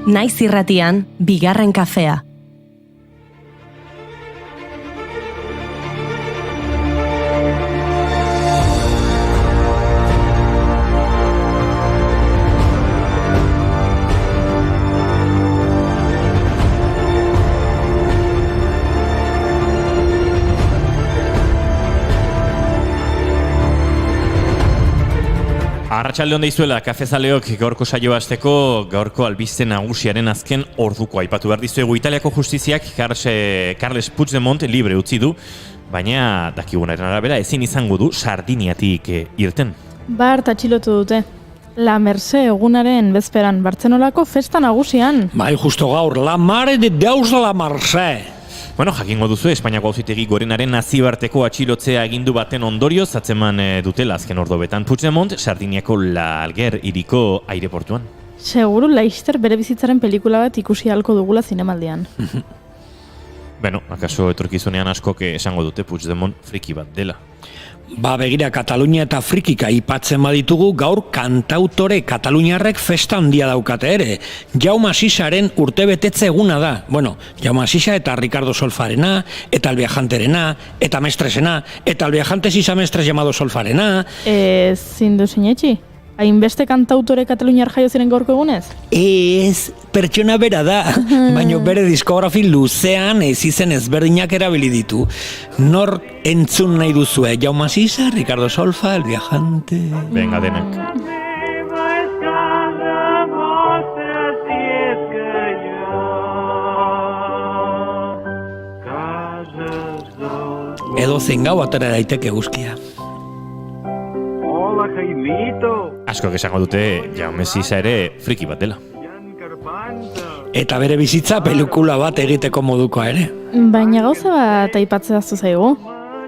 Naiz irratian, bigarren kafea. Arratsalde on deizuela, kafezaleok gaurko saioa hasteko gaurko albiste nagusiaren azken orduko aipatu behar dizuegu. Italiako justiziak Carles Puigdemont libre utzi du, baina dakigunaren arabera ezin izango du Sardiniatik irten. Bart atxilotu dute. La Mercè egunaren bezperan Bartzenolako festa nagusian. Bai, justo gaur, la mare de Deus de la Mercè. Bueno, jakingo duzu, Espainiako Auzitegi Gorenaren nazioarteko atxilotzea agindu baten ondorioz atzeman dutela azken ordobetan Puigdemont Sardiniako La Alger hiriko aireportuan. Seguru Leicester bere bizitzaren pelikula bat ikusi ahalko dugula zinemaldian. Bueno, akaso etorkizunean askok esango dute Puigdemont friki bat dela. Ba, begira, Katalunia eta Frikika aipatzen baditugu, gaur kantautore kataluniarrek festa handia daukate ere. Jaume Sisaren urtebetetze eguna da. Bueno, Jaume Sisa eta Ricardo Solfarena, eta el viajanterena, eta mestresena, eta el viajante Sisa mestres llamado Solfarena. Zindu sinetxi? Hainbeste kantautore kataluniar jaio ziren gaurko egunez? Ez, pertsona bera da, baina bere diskografi luzean ez izen ezberdinak erabili ditu. Nor entzun nahi duzue, Jaume Sisa, Ricardo Solfa, el viajante... Venga, denak. Edo zein gau atera daiteke guzkia. Askok esango dute Jaume Sisa ere friki bat dela. Eta bere bizitza pelikula bat egiteko modukoa ere. Baina gauza bat aipatzea zaigu.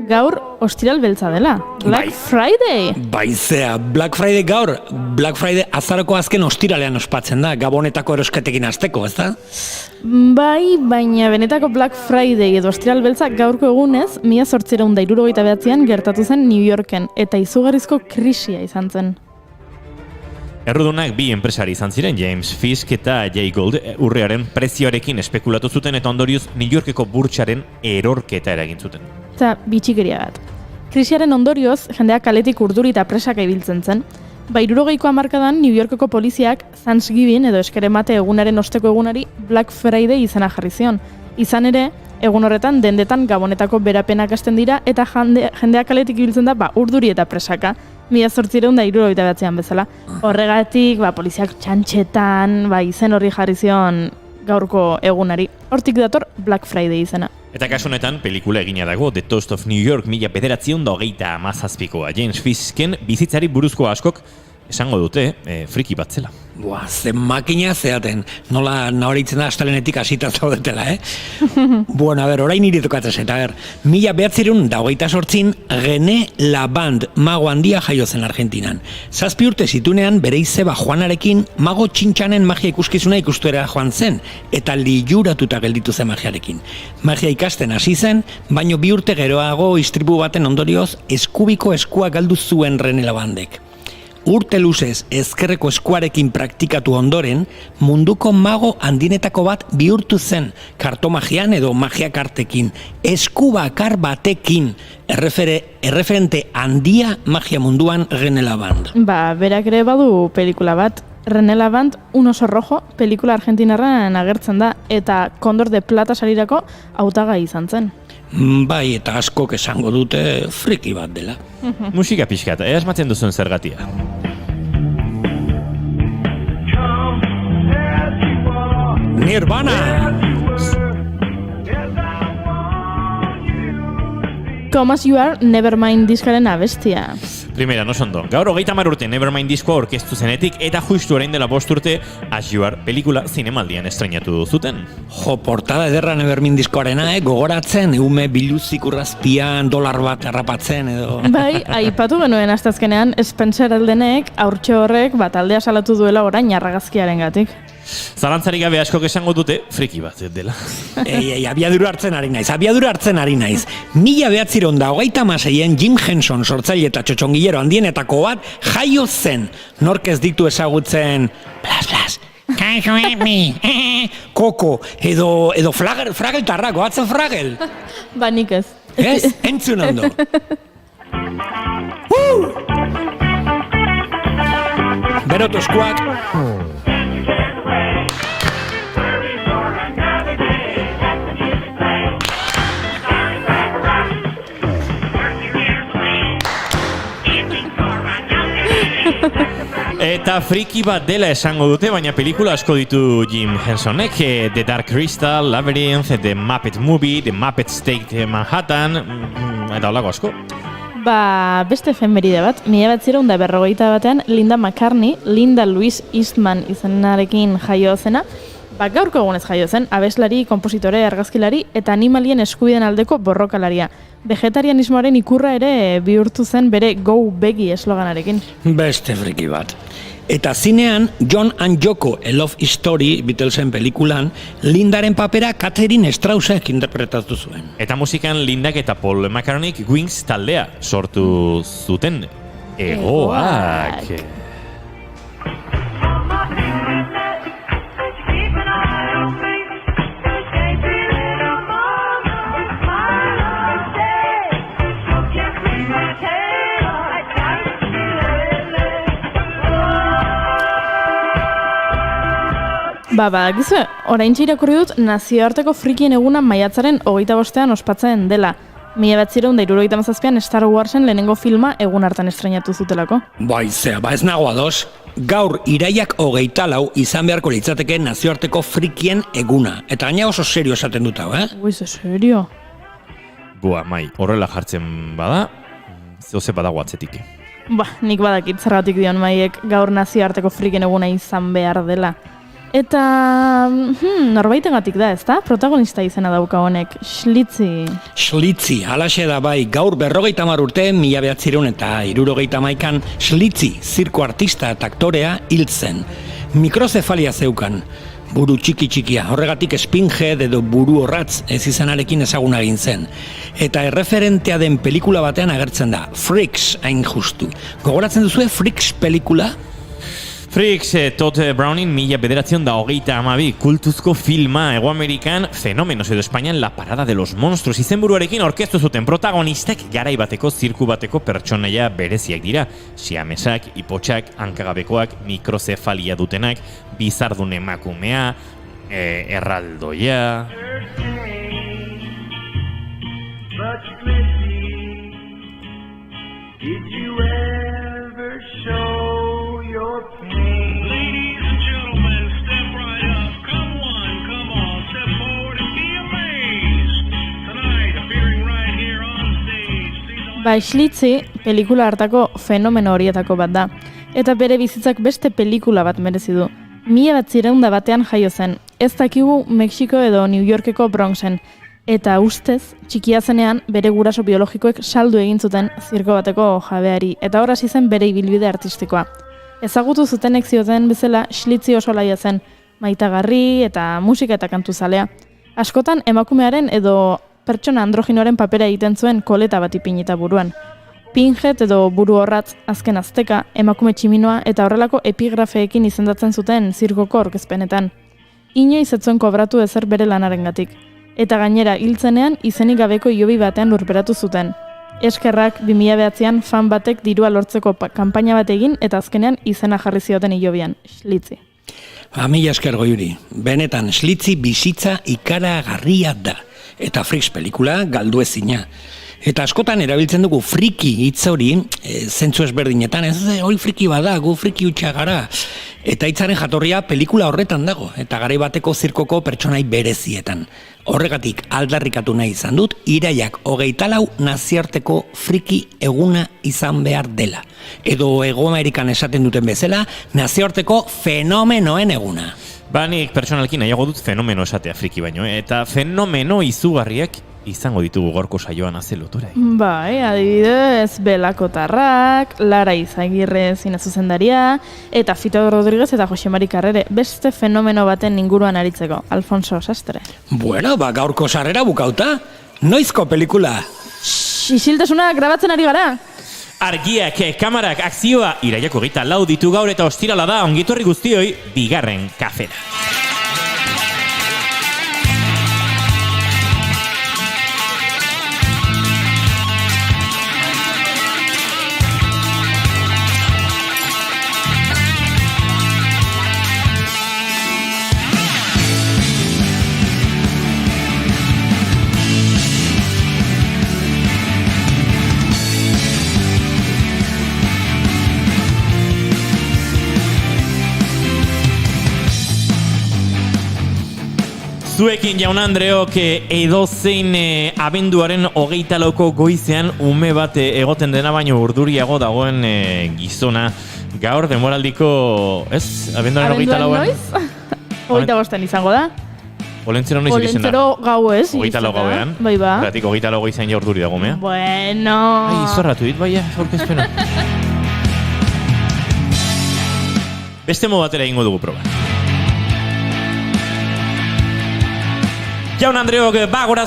Gaur ostiral beltza dela. Black Friday! Baizea, Black Friday gaur. Black Friday azaroko azken ostiralean ospatzen da, Gabonetako erosketekin hasteko, ez da? Bai, baina benetako Black Friday edo ostiral beltza gaurko egunez, 1879an gertatu zen New Yorken, eta izugarrizko krisia izan zen. Errudunak bi enpresari izan ziren, James Fisk eta Jay Gould, urrearen prezioarekin espekulatu zuten eta ondorioz New Yorkeko burtsaren erorketa eragin zuten. Eta bitxikeria bat. Krisiaren ondorioz, jendeak kaletik urduri eta presaka ibiltzen zen. 60ko hamarkadan New Yorkeko poliziak Thanksgiving edo eskeremate egunaren osteko egunari Black Friday izena jarri zion. Izan ere, egun horretan dendetan Gabonetako berapenak hasten dira eta jendeak kaletik ibiltzen da urduri eta presaka. 1879an bezala. Horregatik, poliziak txantxetan, izen horri jarri zion gaurko egunari. Hortik dator Black Friday izena. Eta kasu honetan, pelikula egina dago The Toast of New York 1927koa. James Fisken bizitzari buruzko askok esango dute friki bat zela. Buah, zen makina zeaten. Nola nahoritzen da astelenetik hasita zaudetela, Bueno, a ber, orain niri tokatzen, eta 1928 René Lavand mago handia jaio zen Argentinan. 7 urte zitunean bere izeba Juanarekin mago txintxanen magia ikuskizuna ikustuera joan zen, eta liluratuta gelditu zen magiarekin. Magia ikasten hasi zen, baino 2 urte geroago istripu baten ondorioz eskubiko eskua galdu zuen René Lavandek. Urte luzez ezkerreko eskuarekin praktikatu ondoren, munduko mago handinetako bat bihurtu zen, kartomagian edo magia kartekin, eskubakar batekin, erreferente handia magia munduan René Lavand. Berak ere badu pelikula bat. René Lavand, Un oso rojo, pelikula argentinarran agertzen da, eta Kondor de Plata sarirako hautagai izan zen. Bai, eta askok esango dute friki bat dela. Musika pixkat, asmatzen duzuen zergatia. Nirvana! Come As You Are, Nevermind diskaren abestia. Primera, no sondo. Gaur 30 urte Nevermind diskoa orkestu zenetik eta justu orain dela 5 urte As You Are pelikula zinemaldian estreinatu zuten. Jo, portada ederra Nevermind diskoarena, gogoratzen, ume biluzik urrazpian, dolar bat errapatzen edo... Bai, aipatu genuen astazkenean, Spencer Eldenek aurtxo horrek taldea salatu duela orain argazkiaren gatik. Zalantzarik gabe askok esango dute friki bat dela. Abiadura hartzen ari naiz. 1926an Jim Henson sortzaile eta txotxongilero handienetako bat jaio zen. Nork ez ditu ezagutzen blas, Kaixo emi, koko, edo frageltarrak, goatzen fragel. Ba, nik ez. Ez? Entzun ondo. Berotu eskuak. Eta friki bat dela esango dute, baina pelikula asko ditu Jim Hensonek. The Dark Crystal, Labyrinth, The Muppet Movie, The Muppet Take Manhattan, eta holako asko. Ba, beste efemeride bat, 1941 Linda McCartney, Linda Louise Eastman izenarekin jaio zena, ba, gaurko egunez jaio zen, abeslari, konpositore, argazkilari eta animalien eskubideen aldeko borrokalaria. Vegetarianismoaren ikurra ere bihurtu zen bere Go Veggie esloganarekin. Beste friki bat. Eta zinean, John and Yoko, A Love Story, Beatlesen pelikulan, Lindaren papera Catherine Straussek interpretatu zuen. Eta musikan Lindak eta Paul McCartneyk Wings taldea sortu zuten. Egoak! Ba, gizu, oraintxe irakurri dut nazioarteko frikien eguna maiatzaren 25ean ospatzen dela. 1977an Star Warsen lehenengo filma egun hartan estrenatu zutelako. Baizea, ez nago ados. Gaur iraiak 24 izan beharko litzateke nazioarteko frikien eguna. Eta gaina oso serio esaten dut hau, Ze serio? Bua, mai, horrela jartzen bada, zehose badago atzetik. Ba, nik badakit zergatik dion maiek gaur nazioarteko frikien eguna izan behar dela. Eta norbaitengatik da, ezta? Protagonista izena dauka honek, Schlitzi. Schlitzi, halaxe da bai, gaur 50 urte, 1971an, Schlitzi, zirko artista eta aktorea hil zen. Mikrozefalia zeukan, buru txiki-txikia, horregatik Spinhead edo buru horratz ez izanarekin ezaguna egin zen. Eta erreferentea den pelikula batean agertzen da, Freaks hain justu. Gogoratzen duzue Freaks pelikula? Freaks, Todd Browning 1992 kultuzko filma Hego Amerikan Fenómenos edo Espainian La Parada de los Monstruos izenburuarekin aurkeztu zuten protagonistak garai bateko zirku bateko pertsonaia bereziak dira. Siamesak, ipotxak, hankagabekoak, mikrozefalia dutenak, bizardun emakumea, erraldoia... Did you ever show your pain? Ladies and gentlemen, step right up. Come on, step forward and be amazed. Tonight, appearing right here on stage. Ba, Schlitzi pelikula hartako fenomeno horietako bat da. Eta bere bizitzak beste pelikula bat merezi du. 1901 jaio zen. Ez dakigu Mexiko edo New Yorkeko Bronxen. Eta ustez, txikia zenean bere guraso biologikoek saldu egin zuten zirko bateko jabeari, eta hor hasi zen bere ibilbide artistikoa. Ezagutu zutenek zioten bezala Schlitzi oso laia zen, maitagarri eta musika eta kantuzalea. Askotan emakumearen edo pertsona androginoaren papera egiten zuen koleta bat ipinita buruan. Pinhead edo buru horratz azken azteka, emakume tximinoa eta horrelako epigrafeekin izendatzen zuten zirkoko aurkezpenetan. Inoiz ez zuen kobratu ezer bere lanarengatik. Eta gainera hiltzenean izenik gabeko hilobi batean lurperatu zuten. Eskerrak 2009an fan batek dirua lortzeko kanpaina bat egin eta azkenean izena jarri zioten hilobian, Schlitzi. Mila esker Goiuri, benetan Schlitzi bizitza ikaragarria da. Eta Freaks pelikula galdu ezina. Eta askotan erabiltzen dugu friki hitz hori, zentzu ezberdinetan, hori friki bada, gu friki utxa gara. Eta hitzaren jatorria pelikula horretan dago, eta garai bateko zirkoko pertsonai berezietan. Horregatik aldarrikatu nahi izan dut, iraiak 24 nazioarteko friki eguna izan behar dela. Edo Hego Amerikan esaten duten bezala, nazioarteko fenomenoen eguna. Ba, nik pertsonalki nahiago dut fenomeno esatea friki baino, eta fenomeno izugarriak izango ditugu gorko saioan azeloturai. Bai, adibidez, Belakotarrak, Lara Izagirre zine zuzendaria, eta Fito Rodríguez eta Jose Mari Carrere, beste fenomeno baten inguruan aritzeko, Alfonso Sastre. Bueno, gaurko sarrera bukauta, noizko pelikula? Isiltasuna grabatzen ari gara? argiak, kamarak, akzioa, iraiako 24 ditu gaur eta ostirala da, ongitorri guztioi, bigarren kafera. Zuekin jaun Andreok edozein abenduaren 24ko goizean ume bat egoten dena baino urduriago dagoen gizona. Gaur demoraldiko, ez? Abenduaren 24an. Noiz? 25 izango da. Olentzero noiz irisen da? Olentzero gauez. 24 gauean. Bai ba. Zeratik 24 goizean ja urduri dago mea. Bueno. Ai, zorratu dit, baia, aurkezpena. Beste modu batera egingo dugu proba. Jaun Andreok, bagoa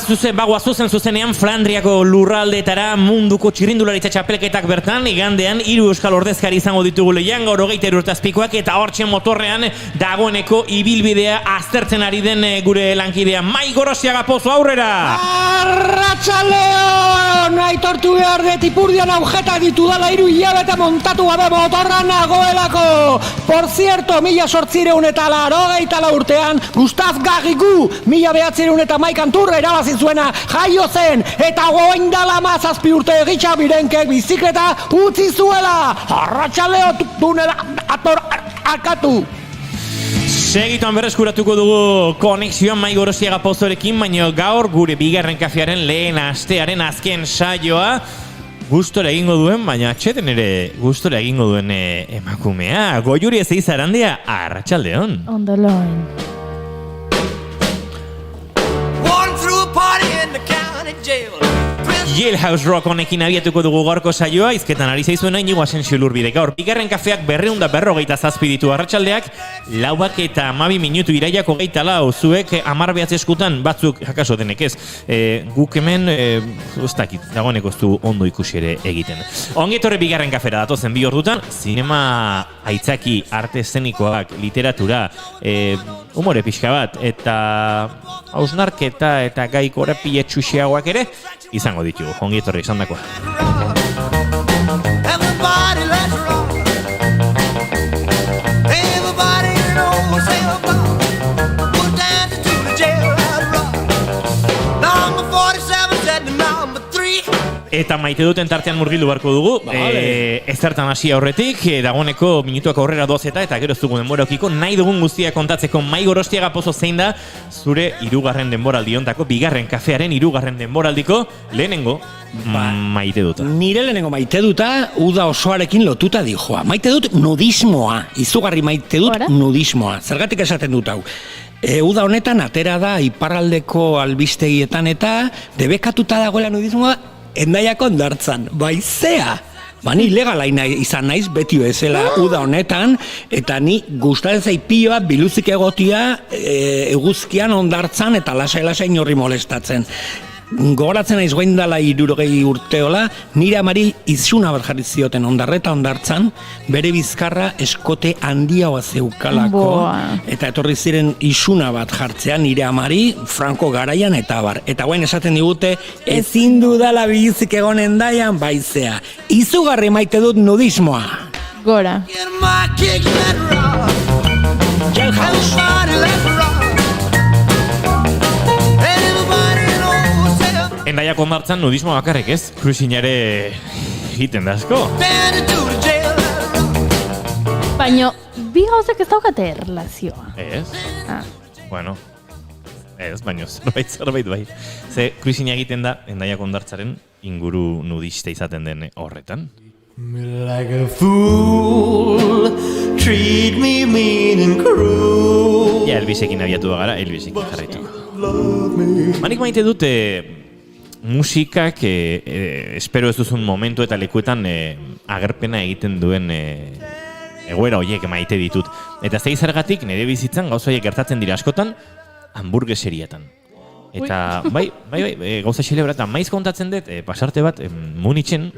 zuzen zuzenean Flandriako lurraldeetara munduko txirrindularitza txapelketak bertan, igandean 3 euskal ordezkari izango ditugu lehian, gaur 23 urtazpikoak eta hortxe motorrean dagoeneko ibilbidea aztertzen ari den gure lankidea. Mai Gorostiaga Pozo, aurrera! Arratsaleo! Nahi tortu behar dut Ipurdian aujeta ditudala 3 hilabete montatu gabe motorra nagoelako! Por cierto, 1884 urtean, Gustave Garrigou, 1911 turra erabazi zuena jaio zen, eta goain dala 17 urte egitxa birenkek bizikleta utzi zuela! Arratsaleo tunela akatu! Segituan berreskuratuko dugu konexioan Mai Gorostiaga Pozorekin, baina gaur gure bigarren kafearen lehen astearen azken saioa gustora egingo duen, baina atxeden ere gustora egingo duen emakumea. Goiuri ez eizarandia, arratsaldeon. On the line. Jailhouse Rock honekin abiatuko dugu gaurko saioa, izketan ari zaizuena Inigo Asensio Lurbide. Gaur, bigarren kafeak 247 ditu arratsaldeak, 4 eta 12 minutu iraiako 24, zuek 10 eskutan, batzuk jakaso denek ez. Guk hemen, ez dakit, dagoeneko ez du ondo ikusi ere egiten. Ongetorre bigarren kafera datozen 2 ordutan, zinema aitzaki, arte eszenikoak, literatura, humore pixka bat, eta hausnarketa eta gai korapile txuxiagoak ere, izango ditugu, ongi etorri izan dakoa. Eta maite duten tartean murgildu barko dugu, ez zertan hasi aurretik, dagoeneko minutuak aurrera dozeta eta gero ez dugu denboraukiko, nahi dugun guztia kontatzeko Mai Gorostiaga Pozo zein da zure 3. denboraldi ontako, bigarren kafearen 3. denboraldiko lehenengo maite duta. Nire lehenengo maite duta, uda osoarekin lotuta dijoa. Maite dut nudismoa, izugarri maite dut nudismoa. Zergatik esaten dut hau. Uda honetan atera da iparraldeko albistegietan eta debekatuta dagoela nudismoa Endaiako hondartzan, baizea! Ni ilegalaina izan naiz beti bezala uda honetan, eta ni gustatzen zait pioa biluzik egotia eguzkian hondartzan eta lasai-lasai inorri molestatzen. Gogoratzen naiz goain dela 60 urteola, nire amari izuna bat jarri zioten hondarreta hondartzan, bere bizkarra eskote handiagoa zeukalako, eta etorri ziren izuna bat jartzea nire amari, Franco garaian eta bar. Eta goain esaten digute, ezin dudala biluzik egon Endaian, baizea. Izugarri maite dut nudismoa. Gora. Endaiako hondartzan nudismoa bakarrik ez, kruzinare egiten da asko. Baina, bi gauzek ez daukate erlazioa. Ez? Bueno, ez, baina zerbait bai. Ze kruzina egiten da Endaiako hondartzaren inguru nudista izaten den horretan. Like a fool, treat me mean and cruel. Ja, Elbisekin abiatu gara, Elbisekin jarraituko. Manik maite dute musikak espero ez duzun momentu eta lekuetan agerpena egiten duen egoera horiek maite ditut. Eta zei zergatik nire bizitzan gauza horiek gertatzen dira askotan hamburgueserietan. Eta bai, gauza xelebra eta maiz kontatzen dut, pasarte bat Munitzen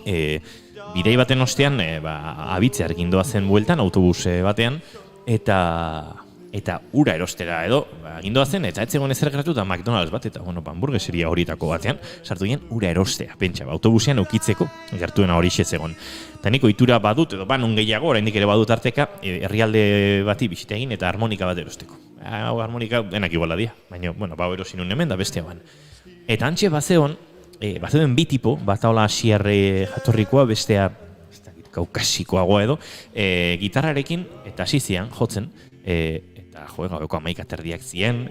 bidei baten ostean, abitzear gindoa zen bueltan, autobus batean, eta ura erostera edo gindoa zen, eta ez zegoen ezer geratu eta McDonald's bat, eta hamburgueseria horietako batean, sartu ginen ura erostea, pentsa, autobusean eukitzeko, gertuena hori zegoen. Eta niko ohitura badut, edo non gehiago, oraindik ere badut arteka, herrialde bati bisita egin eta harmonika bat erosteko. Hau harmonika denak iguala dira, baina, erosin un hemen da bestea ban. Eta antxe bazeon bi tipo, bat hola asierre jatorrikoa, bestea kaukasikoagoa edo, gitarrarekin eta hasi zian jotzen, eta gabeko 11 aterdiak zien,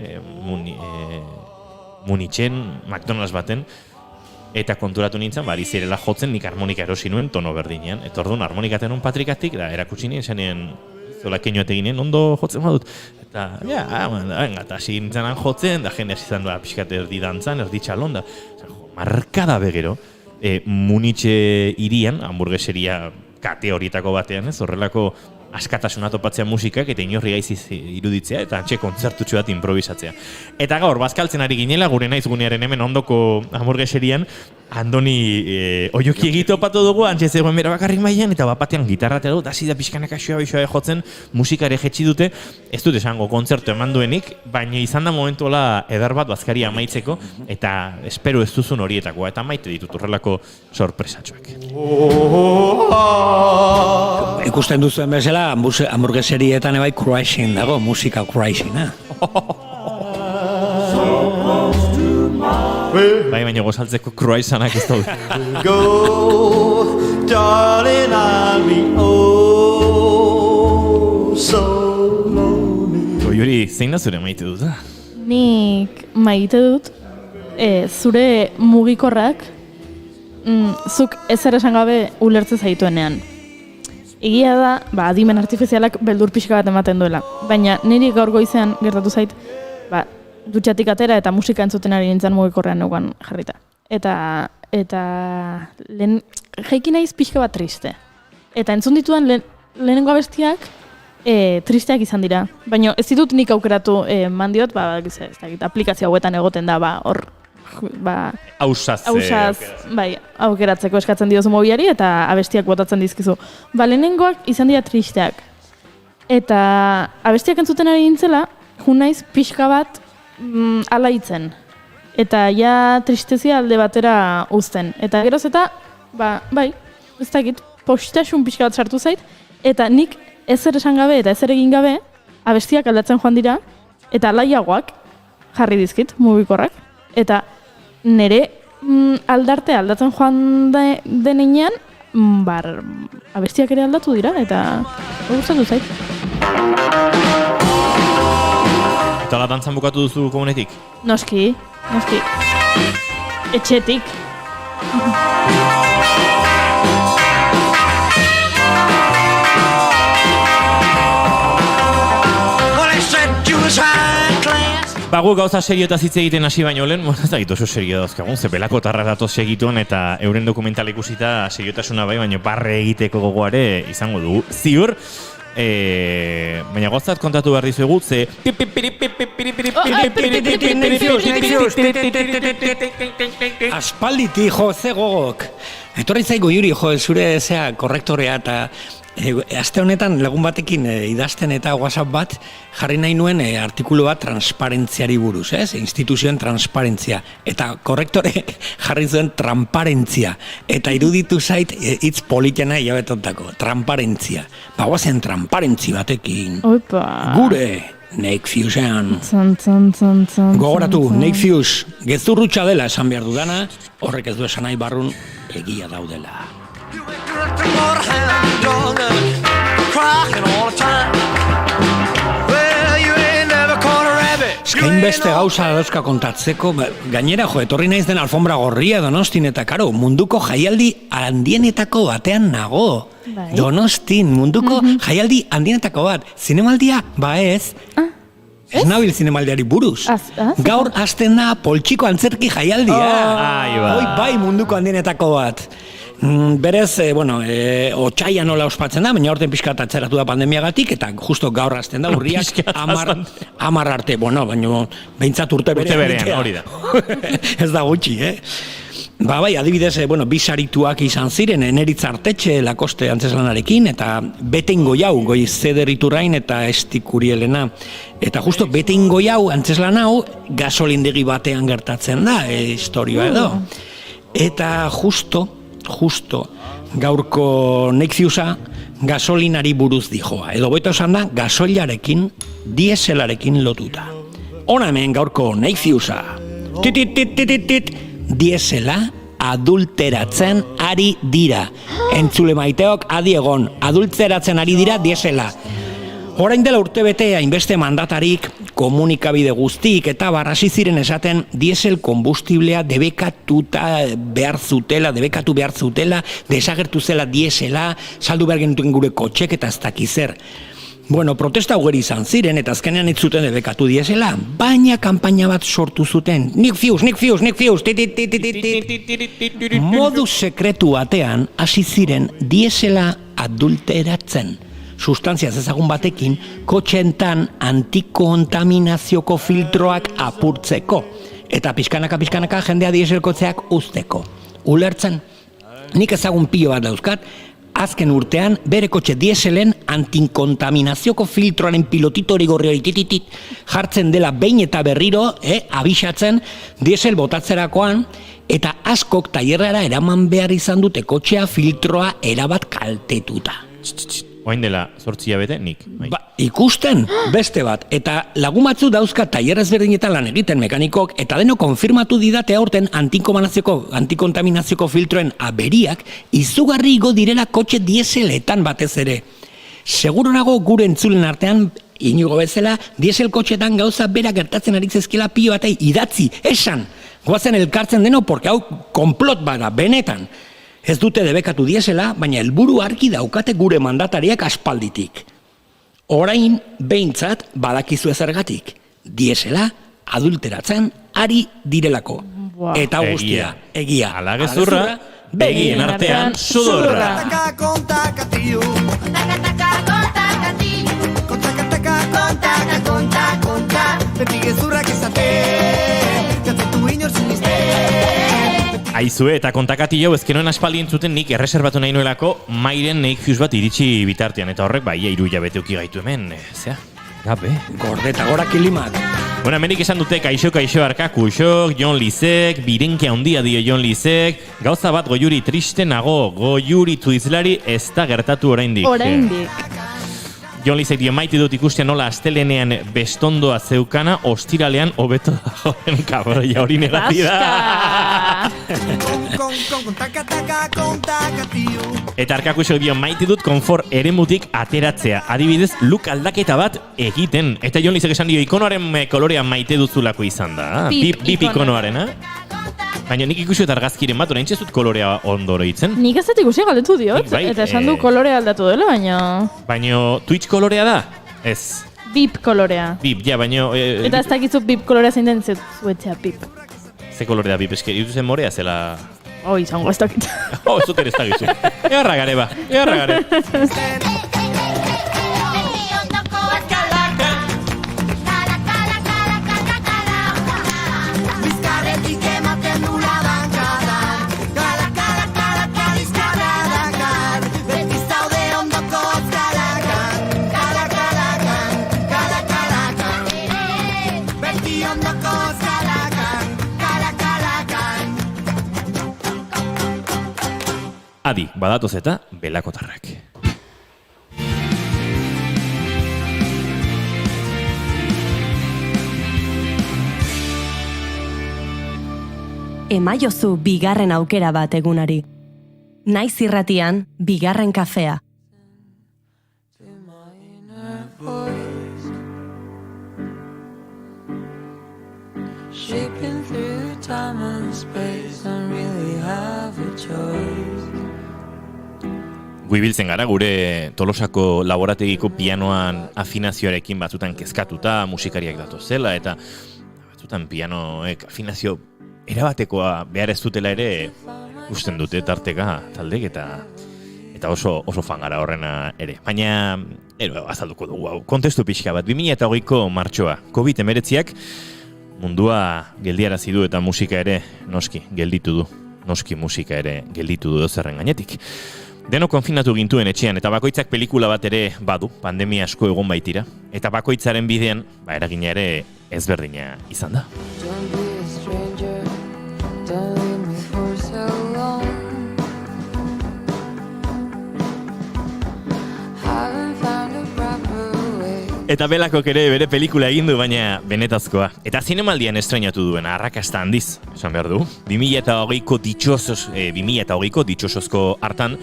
Munitzen, McDonald's baten, eta konturatu nintzen, ari zirela jotzen, nik harmonika erosi nuen tono berdinean. Eta orduan harmonikaten un patrikatik, da erakutsi nien, esanien zola keinoat eginen, ondo jotzen badut. Eta, eta hasi nintzenan jotzen, da jende hasi zan pixkat erdi dantzan, erdi txalon, da markada begero, Munitze irian, hamburgueseria kate horietako batean, ez, horrelako askatasuna topatzea musikak eta inorri gaiziz iruditzea eta antxe kontzertutxo bat improvisatzea. Eta gaur, bazkaltzen ari ginela, gure naiz gunearen hemen ondoko hamburgueserian, andoni oioki egitopatu dugu, antxe zegoen bera bakarrik mailan, eta bapatean gitarratea dut, hasi da pixkanaka xoa jotzen, musikare jetxi dute, ez dut esango kontzertu eman duenik, baina izan da momentuala eder bat bazkaria amaitzeko, eta espero ez duzun horietakoa, eta maite ditut horrelako sorpresatxoak. Ikusten duzuen bezala, hamburgueserietan ebai cruising dago, musika cruising, Baina gozaltzeko croissanak ez daude. Go, darling, I'll be so lonely. Oiuri, zein da zure maite dut? Nik maite dut, zure mugikorrak, zuk ezer esan gabe ulertze zaituenean. Egia da, adimen artifizialak beldur pixka bat ematen duela. Baina niri gaur goizean gertatu zait, dutxatik atera eta musika entzuten ari nintzen mugikorrean neukan jarrita. Eta lehen jaiki naiz pixka bat triste. Eta entzun ditudan lehenengo abestiak tristeak izan dira. Baina ez ditut nik aukeratu mandiot, aplikazio hauetan egoten da, hor Ausaz, aukeratzeko eskatzen diozu mobiari eta abestiak botatzen dizkizu. Lehenengoak izan dira tristeak. Eta abestiak entzuten ari nintzela, jun naiz pixka bat alaitzen. Eta ja tristezia alde batera uzten. Eta geroz eta, ez dakit, postasun pixka bat sartu zait, eta nik ezer esan gabe eta ezer egin gabe, abestiak aldatzen joan dira, eta alaiagoak jarri dizkit, mugikorrak. Eta nire aldarte aldatzen joan denean, abestiak ere aldatu dira, eta gustatu zait. Eta la dantzan bukatu duzu komunetik? Noski. Etxetik. Gu gauza serioetaz hitz egiten hasi baino lehen, ez dakit oso serio dauzkagun, ze belako tarra datoz segituen eta euren dokumental ikusita seriotasuna baina barre egiteko gogoare izango dugu. Ziur, baina gozat kontatu behar dizuegu, ze... Aspalditi jo, ze gogok. Etorri zaigu Juri jo, zure zea korrektorea eta aste honetan lagun batekin idazten eta WhatsApp bat jarri nahi nuen artikulu bat transparentziari buruz, instituzioen transparentzia. Eta korrektore jarri zuen transparentzia. Eta iruditu zait hitz politena hilabetontako, transparentzia. Guazen transparentzi batekin. Gure Naked Fusean. Gogoratu, Naked Fuse gezurrutxa dela esan behar dudana, horrek ez du esan nahi barrun egia daudela. Eskain beste gauza dauzka kontatzeko, gainera etorri naiz den alfombra gorria Donostin eta karo, munduko jaialdi handienetako batean nago. Donostin, munduko jaialdi handienetako bat. Zinemaldia, ez. Ez nabil zinemaldiari buruz. Gaur hasten da poltsiko antzerki jaialdia. Bai, munduko handienetako bat. Berez, otsaian nola ospatzen da, baina orten pixka atzeratu da pandemiagatik, eta justo gaur hasten da, urriak 10 arte, baina behintzat urte berean hori da. Ez da gutxi, Bai, adibidez, bi sarituak izan ziren, Eneritz Artetxe Lakoste antzeslanarekin, eta Betein Goiau, Goi Zeder Iturrain eta Estikurielena. Eta justo Betein Goiau antzeslan hau gasolindegi batean gertatzen da, historioa edo. Eta justo, gaurko Neixiusa gasolinari buruz dijoa. Edo boita esan da, gasoilarekin, dieselarekin lotuta. Hona hemen gaurko Neixiusa. Tit, diesela adulteratzen ari dira. Entzule maiteok, adi egon, adulteratzen ari dira diesela. Orain dela urtebete hainbeste mandatarik, komunikabide guztik eta hasi ziren esaten diesel konbustiblea debekatu behar zutela, desagertu zela diesela, saldu behar genituen gure kotxek eta ez dakizer. Bueno, protesta ugari izan ziren eta azkenean ez zuten debekatu diesela, baina kanpaina bat sortu zuten. Nik fius, modu sekretu batean hasi ziren diesela adulteratzen. Substantziaz ezagun batekin, kotxentan antikontaminazioko filtroak apurtzeko. Eta pixkanaka jendea dieselkotzeak uzteko. Ulertzen, nik ezagun pilo bat dauzkat, azken urtean bere kotxe dieselen antikontaminazioko filtroaren pilotito hori gorri hori jartzen dela behin eta berriro, abisatzen diesel botatzerakoan, eta askok tailerrara eraman behar izan dute kotxea filtroa erabat kaltetuta. Oain dela 8 hilabete, nik. Ikusten, beste bat. Eta lagun batzu dauzka tailer ezberdinetan lan egiten mekanikok, eta deno konfirmatu didate aurten antikontaminazioko filtroen aberiak izugarri igo direla kotxe dieseletan batez ere. Seguro nago gure entzulen artean, Inigo bezala, diesel kotxetan gauza bera gertatzen ari zezkela pilo batei idatzi, esan. Goazen elkartzen deno, porque hau konplot bada, benetan. Ez dute debekatu diesela, baina helburu argi daukate gure mandatariak aspalditik. Orain, behintzat, badakizu ezergatik. Diesela adulteratzen ari direlako. Eta guztia, egia. Ala gezurra, begien artean sudurra. Aizue eta kontakatillo ezkenoen aspaldi entzuten nik erreserbatu nahi nuelako Mairen Neixius bat iritsi bitartean. Eta horrek bai, 3 hilabete uki gaitu hemen. Gabe. Gordeta gora kilimak. Bueno, hemenik esan dute kaixo arkakuxok, Jon Lizek, birenke handia dio Jon Lizek. Gauza bat goiuri triste nago, goiuri tuizlari ez da gertatu oraindik. Jon Lizek dio maite dut ikusten nola astelenean bestondoa zeukana, ostiralean hobeto da joven kabroia hori negatida. Eta arkakuxok dio maite dut konfort eremutik ateratzea. Adibidez, look aldaketa bat egiten. Eta Jon Lizek esan dio ikonoaren kolorea maite duzulako izan da. Bip ikonoarena. Baina nik ikusi eta argazkiren bat, orain txezut kolorea ondoro itzen. Nik ez dut ikusi galdetu diot, eta esan du kolorea aldatu dela, baina... Baina Twitch kolorea da? Ez. Bip kolorea. Bip, ja, baina... Eta ez dakizu bip kolorea zein den zuetzea bip. Ze kolorea bip, eske, ituzen morea zela... Izango ez dakit. Ez dut ere ez dakizu. Egarra gare, ba. Adi, badatoz eta belakotarrak. Emaiozu bigarren aukera bat egunari. Naiz irratian, bigarren kafea. Shaping through time and space, don't really have a choice. Guibiltzen gara gure Tolosako laborategiko pianoan afinazioarekin batzutan kezkatuta, musikariak datozela, eta batzutan pianoek afinazio erabatekoa behar ez dutela ere usten dute tarteka taldek, eta oso fan gara horrena ere. Baina, azalduko dugu hau. Kontestu pixka bat, 2008ko martxoa, COVID-19ak mundua geldiarazi du eta musika ere noski gelditu du. noski musika ere gelditu du zerren gainetik. Deno konfinatu gintuen etxean, eta bakoitzak pelikula bat ere badu, pandemia asko egon baitira, eta bakoitzaren bidean, eragina ere ezberdina izan da. Don't be a stranger, don't leave me for so long. Haven't found a proper way. Eta Belakok ere bere pelikula egin du, baina benetazkoa. Eta zinemaldian estrenatu duen arrakasta handiz, esan behar du. 2020ko ditxosozko hartan,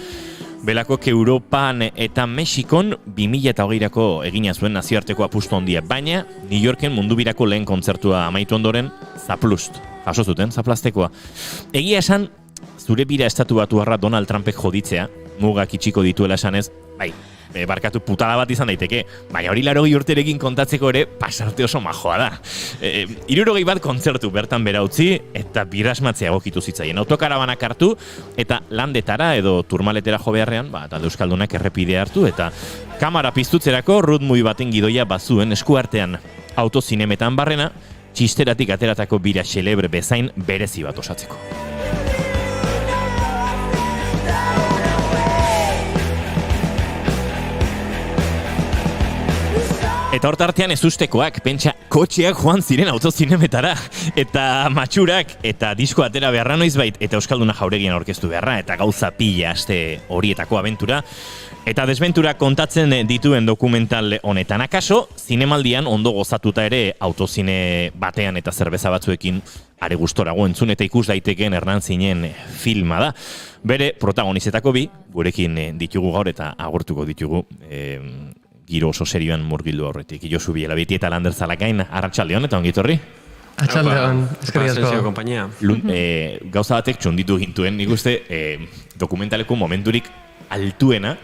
Belakok Europan eta Mexikon 2020ko egina zuen nazioarteko apustu handia, baina New Yorken mundubirako lehen kontzertua amaitu ondoren Zaplust, jaso zuten, Zaplastekoa. Egia esan, zure bira estatu batuarra Donald Trumpek joditzea, mugak itxiko dituela esanez, bai, barkatu putada bat izan daiteke, baina hori 80 urterekin kontatzeko ere pasarte oso majoa da. 60 bat kontzertu bertan bera utzi eta birasmatzea egokitu zitzaien. Autokarabanak hartu eta landetara edo turmaletera jo beharrean, talde euskaldunak errepidea hartu eta kamera piztutzerako rutmui baten gidoia bazuen eskuartean. Autozinemetan barrena, txisteratik ateratako bira xelebre bezain berezi bat osatzeko. Eta hortartean ez ustekoak, pentsa kotxeak joan ziren autozinemetara, eta matxurak, eta disko atera beharra noizbait, eta euskalduna jauregian aurkeztu beharra, eta gauza pila aste horietako abentura, eta desbentura kontatzen dituen dokumental honetan. Akaso, zinemaldian ondo gozatuta ere autozine batean eta zerbeza batzuekin are gustorago entzun eta ikus daitekeen Hernanzinen filma da. Bere protagonizetako bi, gurekin ditugu gaur eta agortuko ditugu, giro oso serioan murgildu horretik. Josu Biela Biti eta Lander Zalakain, arratsaldeon eta ongitorri. Atxaldeon, eskerrik asko. Kompainia. Gauza batek txonditu gintuen, nik uste dokumentaleko momenturik altuena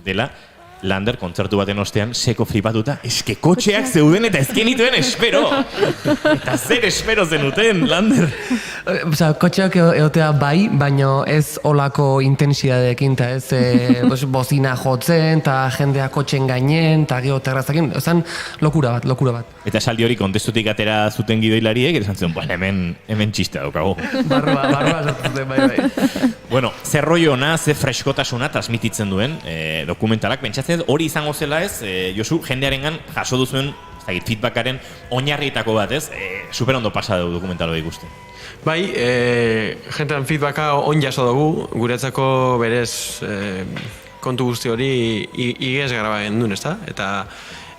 dela Lander kontzertu baten ostean seko flipatuta, eske kotxeak zeuden eta ezkenituen espero. Eta zer espero zenuten, Lander? Osa, kotxeak egotea bai, baina ez olako intensidadeekin, eta ez bozina jotzen, eta jendea kotxen gainen, eta gero terrazakin, ozan lokura bat. Eta esaldi hori kontestutik atera zuten gidoilariek, esan zuen, hemen txistea daukago. Barroa zartzen, bai. Bueno, zer rollo ona, zer freskotasuna transmititzen duen dokumentalak, pentsatzen hori izango zela ez, Josu, jendearengan jaso duzuen feedbackaren oinarrietako bat ez, super ondo pasa dugu dokumentalo ikusten. Bai, jentean feedbacka on jaso dugu, guretzako berez kontu guzti hori igez graba gendun, ezta? Eta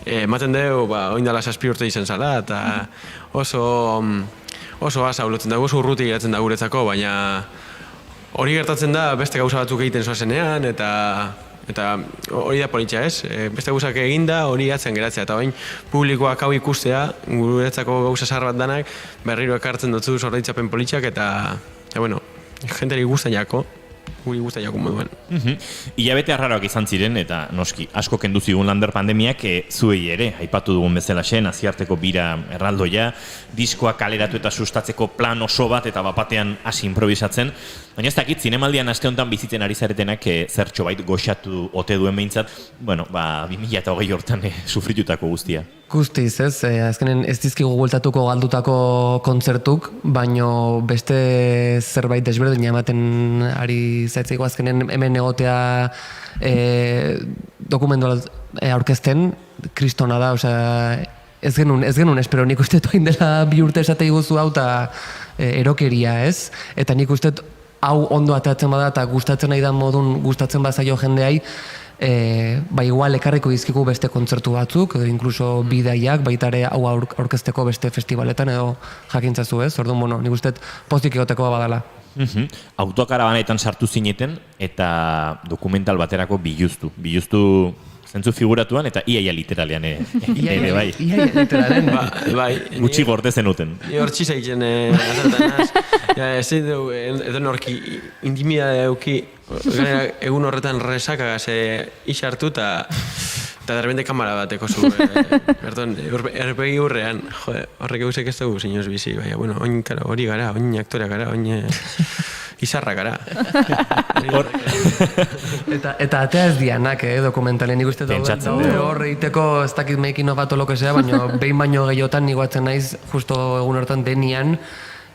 ematen dugu, oindala 7 urte izen zala, eta oso asa ulotzen dugu, oso urruti geratzen da guretzako, baina hori gertatzen da beste gauza batzuk egiten zoazenean, eta hori da politxa ez, beste gauzak eginda hori atzen geratzea, eta bain publikoak hau ikustea, guretzako gauza zahar bat danak, berriro ekartzen dutzu zordeitzapen politxak, eta bueno, jenteri guztan jako, guri guztan jako moduen. Ilabete arraroak izan ziren, eta noski, asko kendu zigun Lander pandemiak, zuei ere, aipatu dugun bezalaxe, naziarteko bira erraldoia, diskoa kaleratu eta sustatzeko plan oso bat, eta bapatean hasi improvisatzen. Baina ez dakit, zinemaldian aste honetan bizitzen ari zaretenak zertxo bait goxatu ote duen behintzat, 2020 hortan sufritutako guztia. Guztiz, ez? Azkenen ez dizkigu bueltatuko galdutako kontzertuk, baino beste zerbait desberdin ematen ari zaitzeko azkenen hemen egotea dokumentu aurkezten, kristona da, osea, ez genuen espero, nik uste toain dela 2 urte esate iguzu hau eta erokeria, ez? Eta nik uste hau ondo ateratzen bada eta gustatzen nahi da modun gustatzen bazaio jendeai, igual ekarriko dizkigu beste kontzertu batzuk, edo inkluso bidaiak, baita ere hau aurkezteko beste festivaletan edo jakintzazu ez, orduan, nik uste pozik egoteko badala. Autokarabanetan sartu zineten eta dokumental baterako biluztu zentzu figuratuan eta iaia literalean ere bai. Iaia literalean. Bai. Gutxi gorte zenuten. Ni hor txisa egiten azartan az. Ez dugu, edo norki intimidade euki, egun horretan resakagaz isartu eta derbente kamara bateko zu. Erpegi hurrean, horrek eusek ez dugu zinuz bizi. Bueno, oin hori gara, oin aktorea gara, oin izarra gara. Eta atea ez dianak, dokumentalen, nik uste daude hor egiteko ez dakit making of bat o lo que sea, baina behin baino gehiotan nigoatzen naiz, justo egun hortan denian,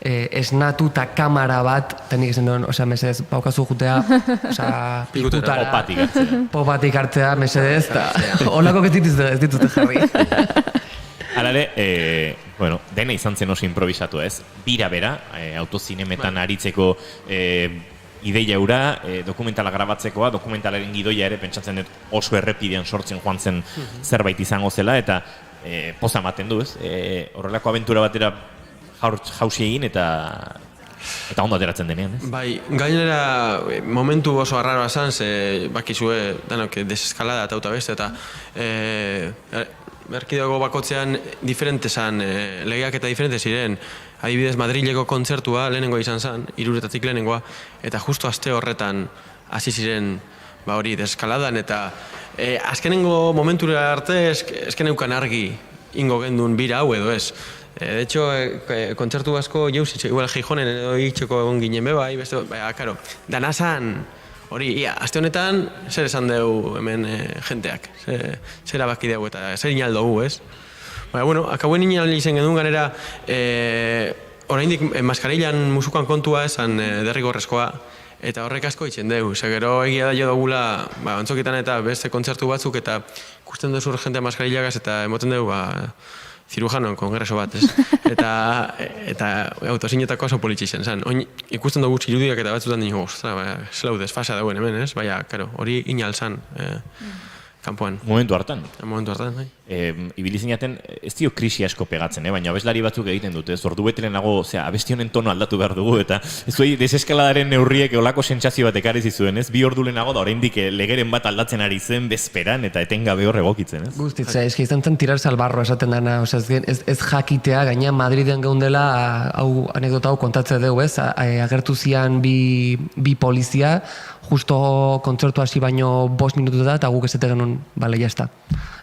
esnatuta kamera bat, eta nik esan duen, mesedez, paukazu jutea, pikutara, popatik hartzea, mesedez, eta holako ez dituzte jarri. Alare, dena izan zen oso improvisatu ez. Bira bera, autozinemetan aritzeko ideia ura, dokumentala grabatzekoa, dokumentalaren gidoia ere pentsatzen dut oso errepidean sortzen joan zen zerbait izango zela, eta poza ematen du ez. Horrelako abentura batera jausi egin eta ondo ateratzen denean, ez? Bai, gainera momentu oso arraroa zan, bakizue danok deseskalada eta auta beste, eta erkidego bakotzean diferente zan, legeak eta diferente ziren. Adibidez, Madrileko kontzertua lehenengoa izan zen, 3 lehenengoa, eta justo aste horretan hasi ziren hori deskaladan, eta azkenengo momentura arte eskeneukan argi ingo gendun bira hau edo ez. De hecho, kontzertu asko jauzitxe, igual Gijonen edo itxeko egon ginen bebai, beste, karo, danazan, hori, aste honetan, zer esan dugu hemen jenteak, zer abaki dugu eta zer inaldo gu, ez? Bueno, akabuen inal izan genuen ganera, oraindik maskarillan musukan kontua esan derrigorrezkoa, eta horrek asko itzen dugu. Gero egia da jo dugula, antzoketan eta beste kontzertu batzuk, eta ikusten duzu jentea maskarillagaz, eta emoten dugu, zirujanon kongreso bat, ez? Eta autozinetako oso politxe izan zen. Oin ikusten dugu txirudiak eta batzutan dino, zelau desfasa dauen hemen, ez? Baina, karo, hori inal zan kanpoan. Momentu hartan. Momentu hartan, bai. Ibili zinaten, ez dio krisi asko pegatzen, baina abeslari batzuk egiten dute, ez ordu betelenago, abesti honen tono aldatu behar dugu, eta ez duei deseskaladaren neurriek olako sentsazio bat ekarri zizuen, ez? 2 ordu lehenago da oraindik legeren bat aldatzen ari zen bezperan eta etengabe hor egokitzen, ez? Guztitza, eski izan zen tirarse al barro esaten dana, ez jakitea, gaina Madriden geundela, hau anekdota hau kontatze dugu, ez? Agertu zian bi polizia, justo kontzertu hasi baino 5 minutu da, eta guk esete genuen, bale, jazta.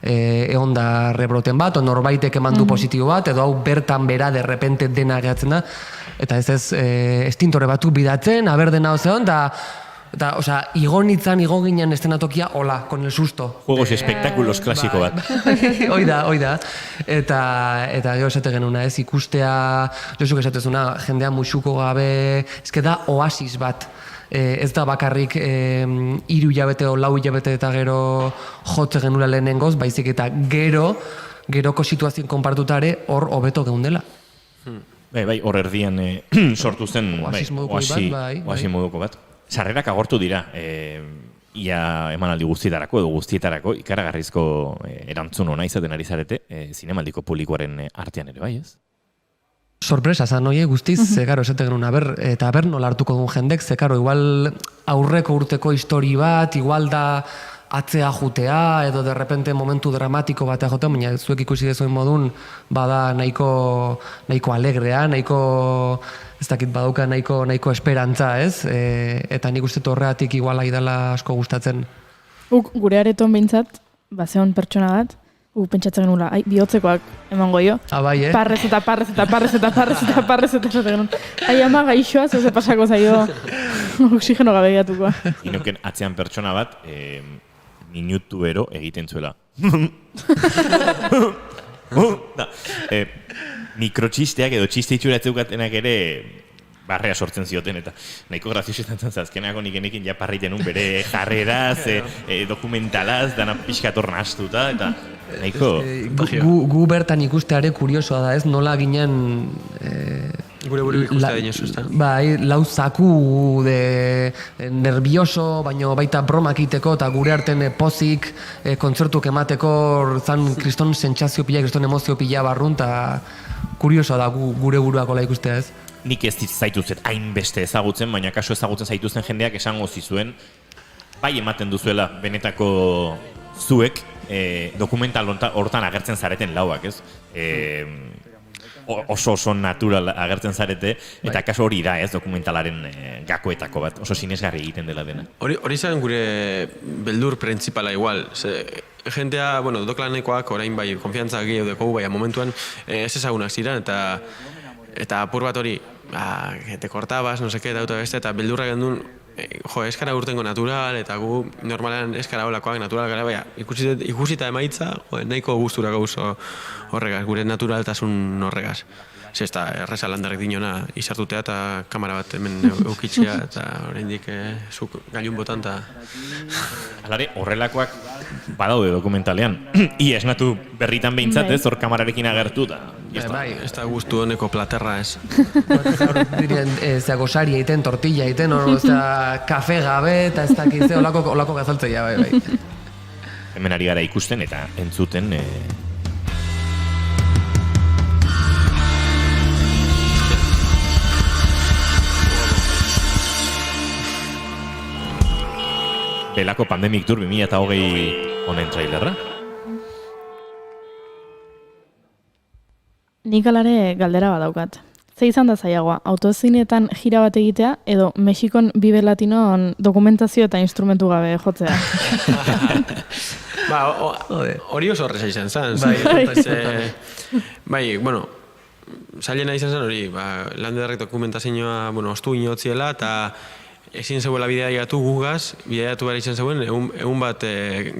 Egon da rebroten bat, o norbaitek eman du positibo bat, edo hau bertan bera derrepente dena gehatzen da, eta ez estintore batzuk bidatzen, aber dena ozean, eta, igo ginen estenatokia, hola, con el susto. Juegos y espectáculos klasiko bat. Hoi da. Eta gero esate genuna, ez, ikustea, jozuk esatezuna, jendea musuko gabe, ezke da oasis bat. Ez da bakarrik 3 hilabete o 4 hilabete eta gero jotze genula lehenengoz, baizik eta geroko situazioen konpartutare hor hobeto geundela. Bai, hor erdian sortu zen oasi moduko bat. Sarrerak agortu dira, ia emanaldi guztietarako edo guztietarako ikaragarrizko erantzun ona izaten ari zarete, zinemaldiko publikoaren artean ere, bai ez? Sorpresa zan, oie, guztiz, zekaro, esate genuen, eta nola hartuko duen jendek, zekaro, igual aurreko urteko histori bat, igual da atzea jutea, edo derrepente momentu dramatiko batea jotea, baina zuek ikusi dezuen modun, bada nahiko alegrea, nahiko, ez dakit badauka nahiko esperantza, ez? Eta nik uste horregatik igual aidala asko gustatzen. Gure areton behintzat, bazeon pertsona bat, pentsatzen genula, bihotzekoak emango jo. Bai, Parrez eta genuen. Ama gaixoa, zoze pasako zaio oksigeno gabe gatuko. Inoken atzean pertsona bat, minutu ero egiten zuela. Mikrotxisteak edo txiste itxura etzeukatenak ere barrea sortzen zioten, eta nahiko grazioso izan zen azkenako nikenekin ja parriten bere jarreraz, dokumentalaz, dana pixkator nahastuta, eta nahiko... Gu bertan ikusteare kuriosoa da, ez? Nola ginen... Gure buru ikustea dinosu, ez da? Bai, lau zaku nervioso, baina baita bromak iteko, eta gure arten pozik, kontzertuk emateko, zan kriston sentsazio pila, kriston emozio pila barrun, eta kuriosoa da gure buruakola ikustea, ez? Nik ez zaituzet hainbeste ezagutzen, baina kaso ezagutzen zaituzten jendeak esango zizuen, bai ematen duzuela benetako zuek dokumental hortan agertzen zareten lauak, ez? Oso natural agertzen zarete, eta kaso hori da, ez, dokumentalaren gakoetako bat, oso sinesgarri egiten dela dena. Hori zen gure beldur printzipala igual, jentea, doklanekoak orain bai konfiantza gehiago dekogu, bai momentuan ez ezagunak ziren, eta apur bat hori, te kortabas, no seke, eta beste, eta beldurra gendun eskara urtengo natural, eta gu normalean eskara holakoak natural gara, baina ikusita emaitza, nahiko gustura gauz horregaz, gure naturaltasun horregaz. Ez da, erreza landarrek dinona izartutea eta kamera bat hemen eukitzea eta oraindik zuk gailun botan eta... Alare, horrelakoak badaude dokumentalean. I esnatu berritan behintzat, ez, hor kamararekin agertu da. Ez da guztu honeko platerra ez. Zea gosari egiten, tortilla egiten, kafe gabe eta ez dakiz, olako gazaltzea, bai. Hemen ari gara ikusten eta entzuten... Belako Pandemic Tour 2020 honen trailerra. Nik alare galdera badaukat. Ze izan da zailagoa, autozinetan jira bat egitea edo Mexikon Vive Latinon dokumentazio eta instrumentu gabe jotzea? Hori oso horreza izan zen. Bai, bueno, zailena izan zen hori, landerrek dokumentazioa, ostu inotziela eta ezin zeuela bidaiatu gugaz, bidaiatu behar izan zeuen, egun bat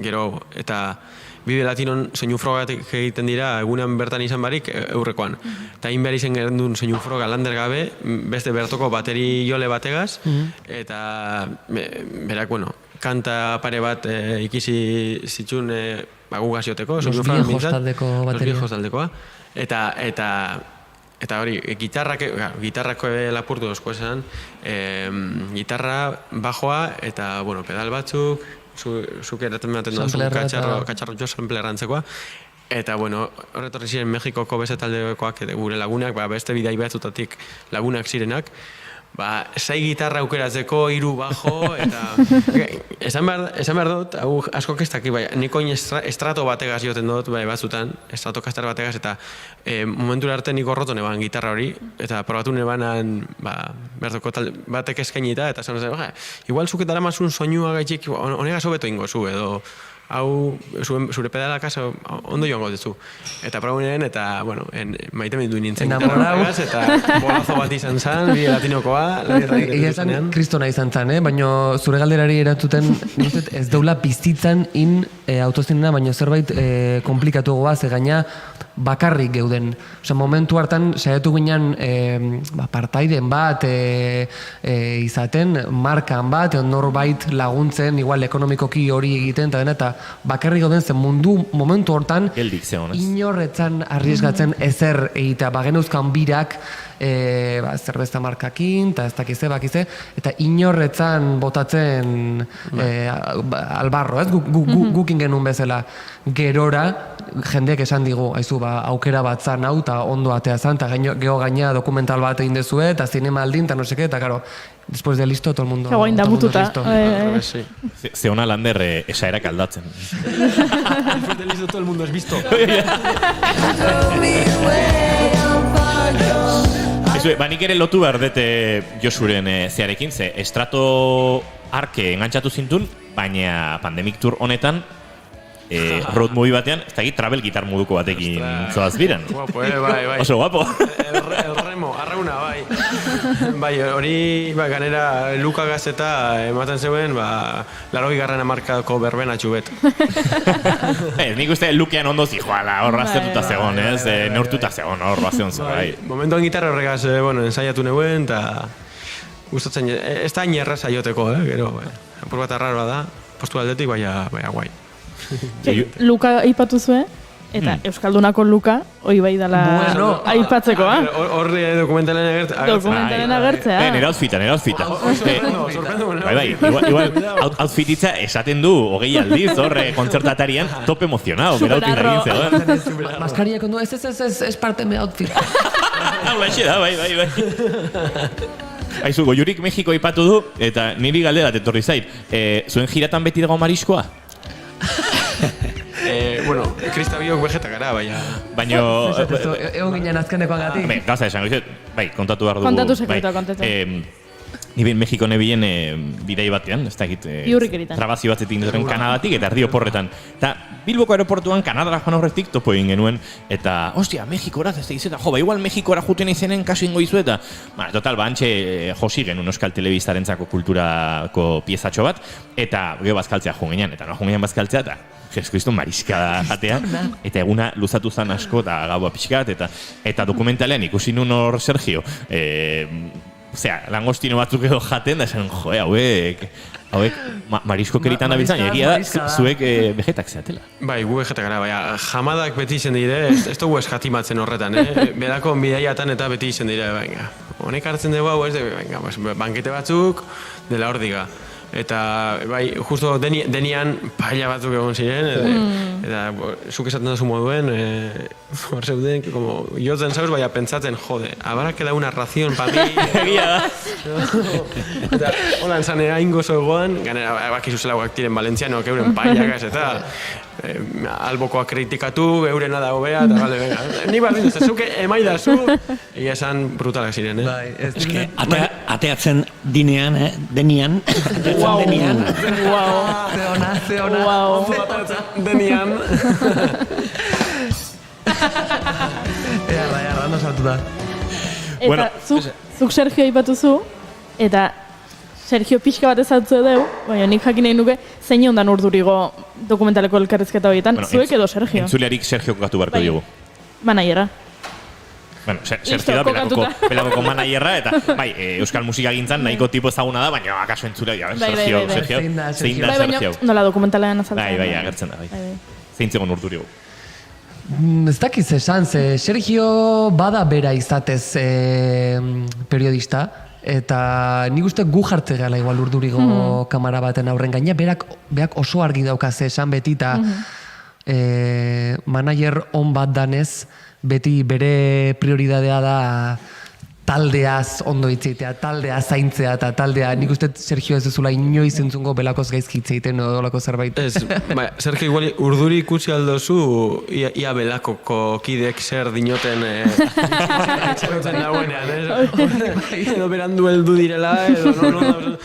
gero, eta Vive Latinon soinu frogatik egiten dira, egunean bertan izan barik eurrekoan. Eta egin behar izan gerendun soinu froga lander gabe, beste bertoko bateri jole bategaz, eta berak, kanta pare bat ikisi zitsun gugaz joteko, soinu froga mintzat. Los viejos taldekoa. Eta hori, gitarrako lapurtu dozko esan, gitarra, bajoa, eta, pedal batzuk, zuk eraten baten duzu, katxarro jo samplerantzekoa, eta, horretorri ziren Mexikoko beste taldekoak gure lagunak, beste bidai batzutatik lagunak zirenak, sei gitarra aukeratzeko, 3 bajo, eta esan behar dut, hau asko kestak, nik oin estrato bategaz joten dut, batzutan, estrato kastar bategaz, eta momentura arte nik horrotu neban gitarra hori, eta probatu nebanan, berdoko batek eskainita, eta zan zen, igual zuketara mazun soinua gaitxik, honegaz hobeto ingozu, edo hau, zure pedalak ondo joango dezu. Eta praguneren, eta, maite mendu nintzen gitarra eta bolazo bat izan zen, Vive Latinokoa. Egia kristona izan zen, baina zure galderari erantzuten, ez daula bizitzan autozinena, baina zerbait komplikatuagoa, ze gaina bakarrik geuden. Momentu hartan, saiatu ginen partaiden bat izaten, markan bat, norbait laguntzen, igual ekonomikoki hori egiten, eta bakarrik gauden zen momentu hortan inorretzan arriesgatzen ezer egitea, bagenuzkan birak zerbesta markakin, eta ez dakize, eta inorretzan botatzen albarro, ez? Gukin genuen bezala gerora, jendeek esan digu, haizu, aukera bat zan hau, eta ondo atea zan, eta geho gaina dokumental bat egin dezue, eta zinema aldin, eta no seke, eta karo, después de listo, todo el mundo listo. Ze hona lander esaerak aldatzen. Después de listo, todo el mundo es visto. Nik ere lotu behar dute Josuren zearekin, ze estrato arke engantzatu zintun, baina Pandemic Tour honetan road movie batean, ez dakit travel gitar moduko batekin zoaz biran. Bai. Oso guapo. El remo, arrauna, bai. Bai, hori ganera Luka Gazeta ematen zeuen, 80. hamarkadako berbenatxu bet. Nik uste Lukean ondo zijoala, hor aztertuta zegoen, ez? Neurtuta zegoen, hor bazeon zu, bai. Momentuan gitarra horregaz, ensaiatu neuen, eta gustatzen, ez da inerraza joteko, gero, apur bat arraroa da, postu aldetik, baina guai. Luka aipatu zuen, eta Euskaldunako Luka, hoi bai dela aipatzekoa. Horri dokumentalen agertzea. Dokumentalen agertzea. Nera outfita. Bai, igual outfititza esaten du, 20 aldiz, horre kontzertatarian, top emozionado, nera outfita egin zegoen. Maskariak ondo, ez parte me outfit. Hau laxe da, bai. Aizu, Goiurik Mexiko aipatu du, eta niri galdera etorri zait. Zuen jiratan beti dago mariskoa? Kristabiok vegeta gara, baina... Egon ginen azkenekoan gatik. Gauza esan, bai, kontatu behar dugu. Kontatu sekretua, kontatu. Ni ben Mexiko nebien bidai batean, ez dakit, Biurrikeritan. trabazio bat zetin duten Kanadatik eta erdi oporretan. Eta Bilboko aeroportuan Kanadara joan horretik topo egin genuen, eta, ostia, Mexikora, ez da izeta, jo, igual Mexikora juten izenen kasu ingo izu eta, total, antxe josi genuen Euskal Telebistarentzako kulturako piezatxo bat, eta gero bazkaltzea joan ginen, eta no joan ginen bazkaltzea, eta Jesucristo mariskada jatea, eta eguna luzatu zan asko, eta gaua pixkat, eta dokumentalean ikusi nun hor Sergio, langostino batzuk edo jaten, da esan, hauek marisko keritan dabiltzan, egia da, zuek vegetak zeatela. Bai, gu vegetak gara, baina jamadak beti izen dire, ez dugu eskatimatzen horretan, Berako bidaiatan eta beti izen dire, venga, honek hartzen dugu hau, ez venga, bankete batzuk, dela hor diga. Eta, bai, justo denian paella batzuk egon ziren, eta zuk esaten dazu moduen, hor zeuden, como, jotzen zauz, baina pentsatzen, jode, habrá que da una ración pa mi. Egia da. Eta, hola, entzan haingo zoegoan, ganera, bakizu zelauak tiren valentzianoak euren paellakaz, eta albokoak kritikatu, eurena da hobea, eta bale, venga, ni bardin duz, zuke emaidazu, egia esan brutalak ziren, Bai, ez Eske, ateatzen dinean, denian. Wow. Denian. Ze ona. Wow. Denian. Ea, ondo sartu da. Eta Bueno, zuk Sergio aipatu zu, eta Sergio pixka bat ezautzea deu, baina nik jakin nahi nuke zein ondan urdurigo dokumentaleko elkarrizketa horietan, zuek edo Sergio. Entzulearik Sergio kokatu barko Bai. diogu. Manaiera. Bueno, Sergio da pelakoko manaierra, eta bai, euskal musika gintzan nahiko tipo ezaguna da, baina akaso entzulea, ja, Sergio, Zein da zein da Bai, baina Sergio. nola dokumentalean azaltzen. Bai, agertzen da, bai. Zein zegoen urdurigu. Ez dakiz esan, ze Sergio bada bera izatez periodista, eta nik uste gu jartze gala igual urdurigo kamara baten aurren gaina, berak oso argi daukaz esan beti, eta manager on bat danez, beti bere prioridadea da taldeaz ondo hitzitea, taldea zaintzea eta taldea, nik uste Sergio ez duzula inoiz entzungo belakoz gaizki hitzeiten edo olako zerbait. Ez, Sergio, igual urduri ikusi aldozu, ia belakoko kidek zer dinoten itxarotzen dagoenean, edo berandu heldu direla, edo no.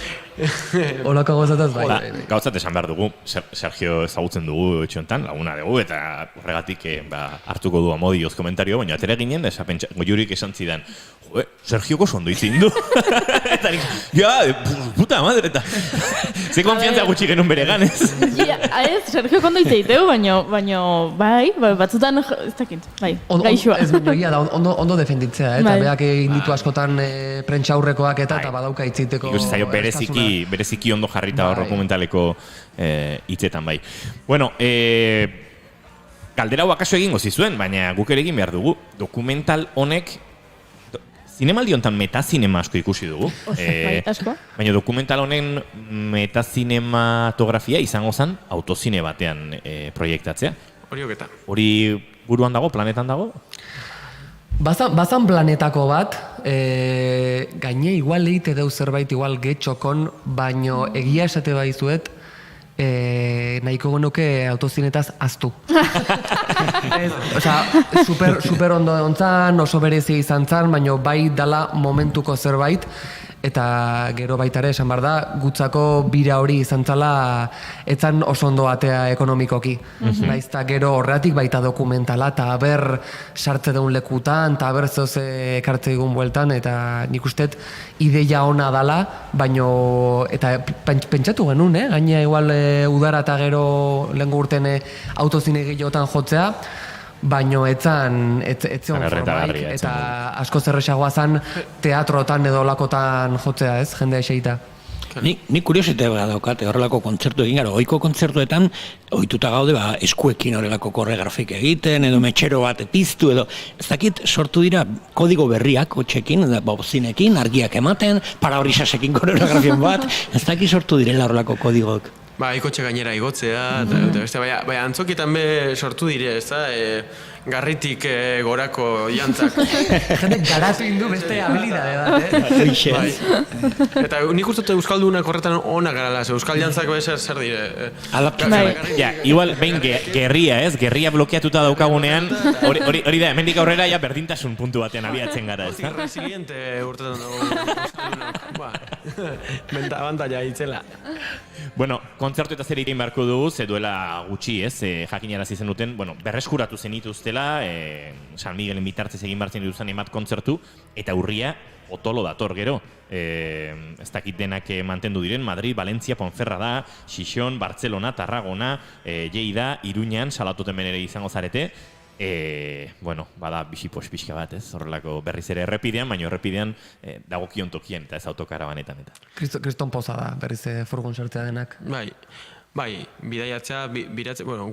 Olako gozataz bai. Gauzat esan behar dugu, Sergio ezagutzen dugu etxontan, laguna dugu, eta horregatik hartuko du amodioz komentario, baina atere ginen, da goiurik esan zidan, Sergioko sondo izin du. Eta nik, puta madre, eta ze konfiantza gutxi genuen bere ganez. Ez, Sergio kondo itzeiteu, baina bai, batzutan, ez dakit, bai, gaixoa. Ez egia da, ondo defenditzea, eta beak egin ditu askotan prentsa aurrekoak eta badauka hitzeiteko. Ikusi zaio bereziki ondo jarrita hor dokumentaleko hitzetan bai. Bueno, galdera hau akaso egingo zizuen, baina guk ere egin behar dugu. Dokumental honek zinemaldi honetan metazinema asko ikusi dugu. Asko. Baina dokumental honen metazinematografia izango zen autozine batean proiektatzea. Hori oketa. Hori buruan dago, planetan dago? Bazan planetako bat, gaine igual leite deu zerbait igual getxokon, baino egia esate baizuet, nahiko genuke autozinetaz aztu. Super ondo ontzan, oso berezia izan zan, baino bai dala momentuko zerbait, eta gero baita ere esan behar da, gutzako bira hori izan zala etzan oso ondo atea ekonomikoki. Naizta gero horretik baita dokumentala, eta aber sartze deun lekutan, eta aber zoze ekartze digun bueltan, eta nik usteet ideia ona dala, baino, eta pentsatu genuen, gaina igual udara eta gero lehengo urten autozine gehiotan jotzea, baino etzan formaik, eta asko zerrexagoa zan teatrotan edo lakotan jotzea, ez, jendea eseita. Nik kuriositatea daukate horrelako kontzertu egin gara, ohiko kontzertuetan ohituta gaude eskuekin horrelako koreografik egiten, edo metxero bat piztu, edo ez dakit sortu dira kodigo berriak, hotxekin, bozinekin, argiak ematen, parabrisasekin koreografian bat, ez dakit sortu direla horrelako kodigok. Ikotxe gainera igotzea, eta beste, baina antzokietan be sortu dire, ez da, garritik gorako jantzak. Jende garatu indu beste habilidade bat, Bai. Eta nik uste dut Euskaldunak horretan onak garala, euskal jantzak zer dire. Ja, igual, behin gerria, ez? Gerria blokeatuta daukagunean, hori da, hemendik aurrera ja berdintasun puntu batean abiatzen gara, ez da? Resiliente urtetan dugu Euskaldunak. Abantaila itzela. Bueno, kontzertu eta zer egin beharko dugu, ze duela gutxi, ez? Jakinarazi zen duten, bueno, berreskuratu zenituztela, San Miguelen bitartez egin bartzen dituzten hainbat kontzertu, eta urria otolo dator gero. Ez dakit denak mantendu diren, Madrid, Valencia, Ponferrada, Xixón, Barcelona, Tarragona, Lleida, Iruñan, salatoten benere izango zarete. Bueno, bada bisipos pixka bat, ez? Horrelako berriz ere errepidean, baina errepidean dagokion tokien, eta ez autokarabanetan eta. Kriston poza da, berriz furgon sartzea denak. Bai, bidaiatzea, biratzea, bueno,